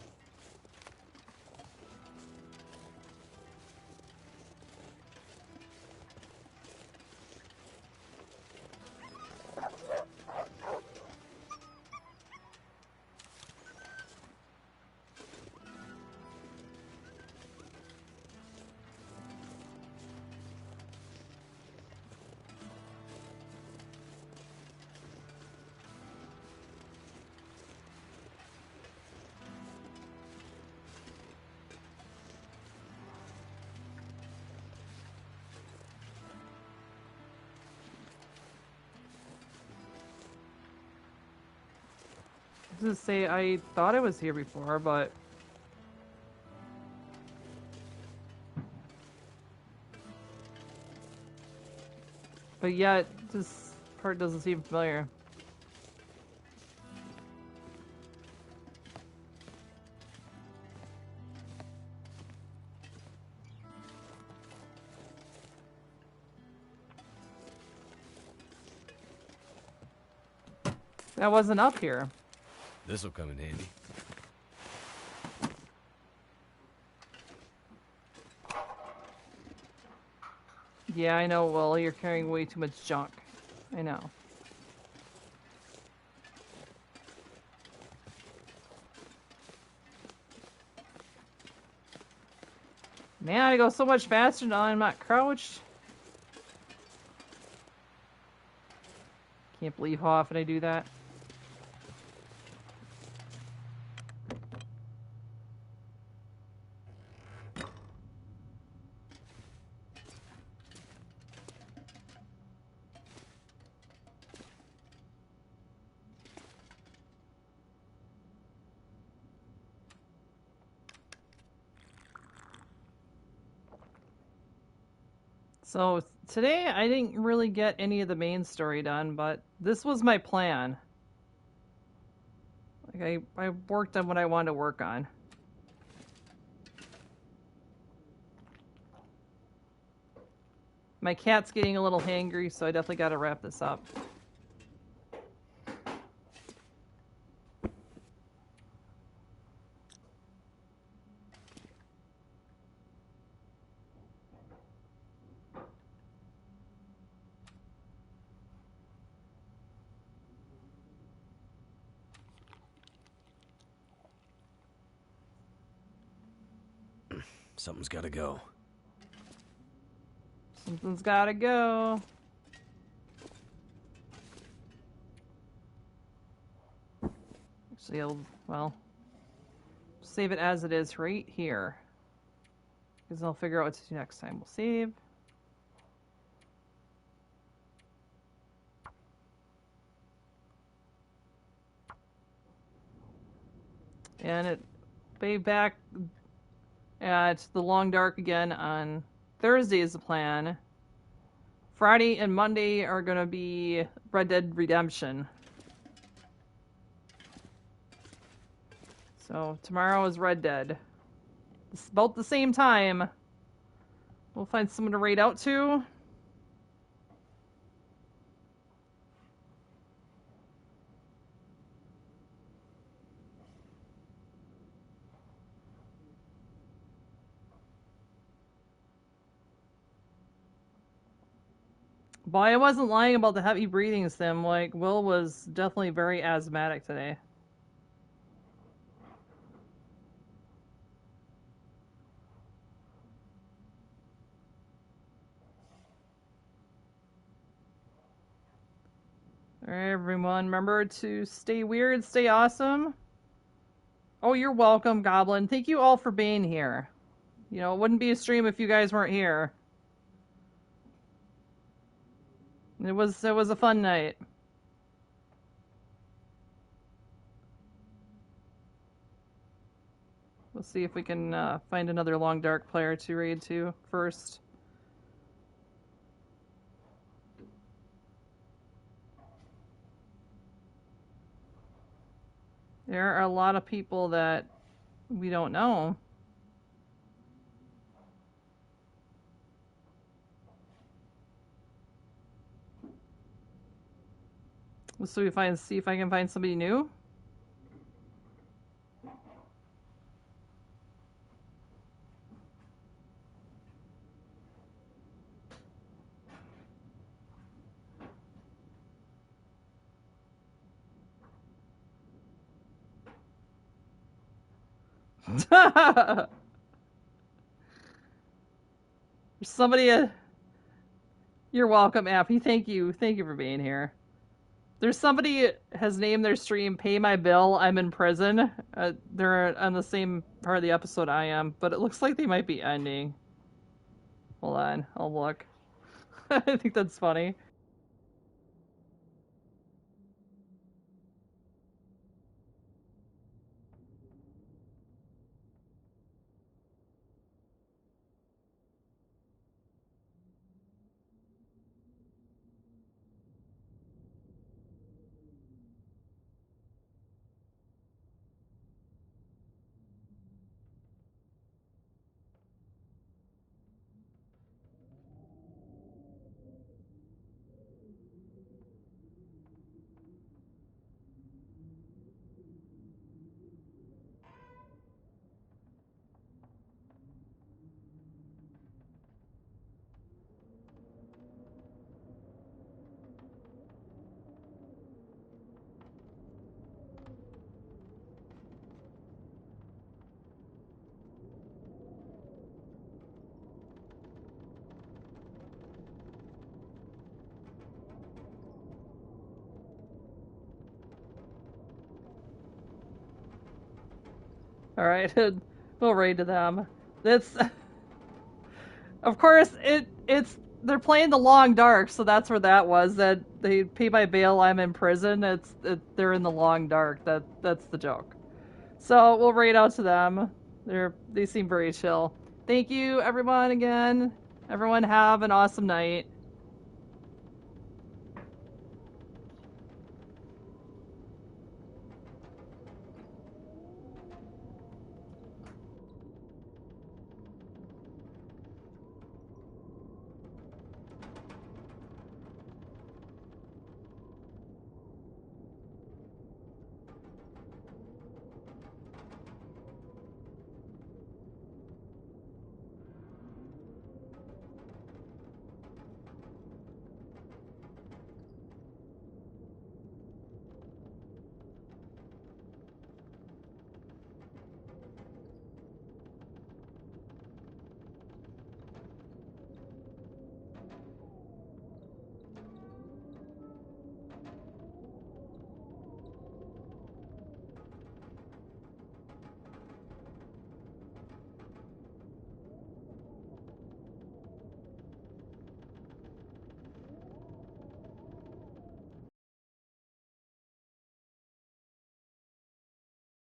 To say I thought I was here before, but yet this part doesn't seem familiar. That wasn't up here. This'll come in handy. Yeah, I know, Will. You're carrying way too much junk. I know. Man, I go so much faster now I'm not crouched. Can't believe how often I do that. So today I didn't really get any of the main story done, but this was my plan. Like I worked on what I wanted to work on. My cat's getting a little hangry, so I definitely got to wrap this up. Something's gotta go. Something's gotta go. Actually, well, save it as it is right here. Because I'll figure out what to do next time. We'll save. And it be back at the Long Dark again on Thursday is the plan. Friday and Monday are going to be Red Dead Redemption. So tomorrow is Red Dead. It's about the same time. We'll find someone to raid out to. Boy, I wasn't lying about the heavy breathing sim. Like, Will was definitely very asthmatic today. Alright, everyone, remember to stay weird, stay awesome. Oh, you're welcome, Goblin. Thank you all for being here. You know, it wouldn't be a stream if you guys weren't here. It was a fun night. We'll see if we can find another Long Dark player to raid to first. There are a lot of people that we don't know. So see if I can find somebody new. Somebody, you're welcome, Appy. Thank you for being here. There's somebody has named their stream "Pay My Bill, I'm in Prison." They're on the same part of the episode I am, but it looks like they might be ending. Hold on, I'll look. I think that's funny. All right, we'll raid to them. That's, of course, it's they're playing the Long Dark, so that's where that was. That they pay by bail, I'm in prison. They're in the Long Dark. That's the joke. So we'll raid out to them. They seem very chill. Thank you, everyone. Again, everyone have an awesome night.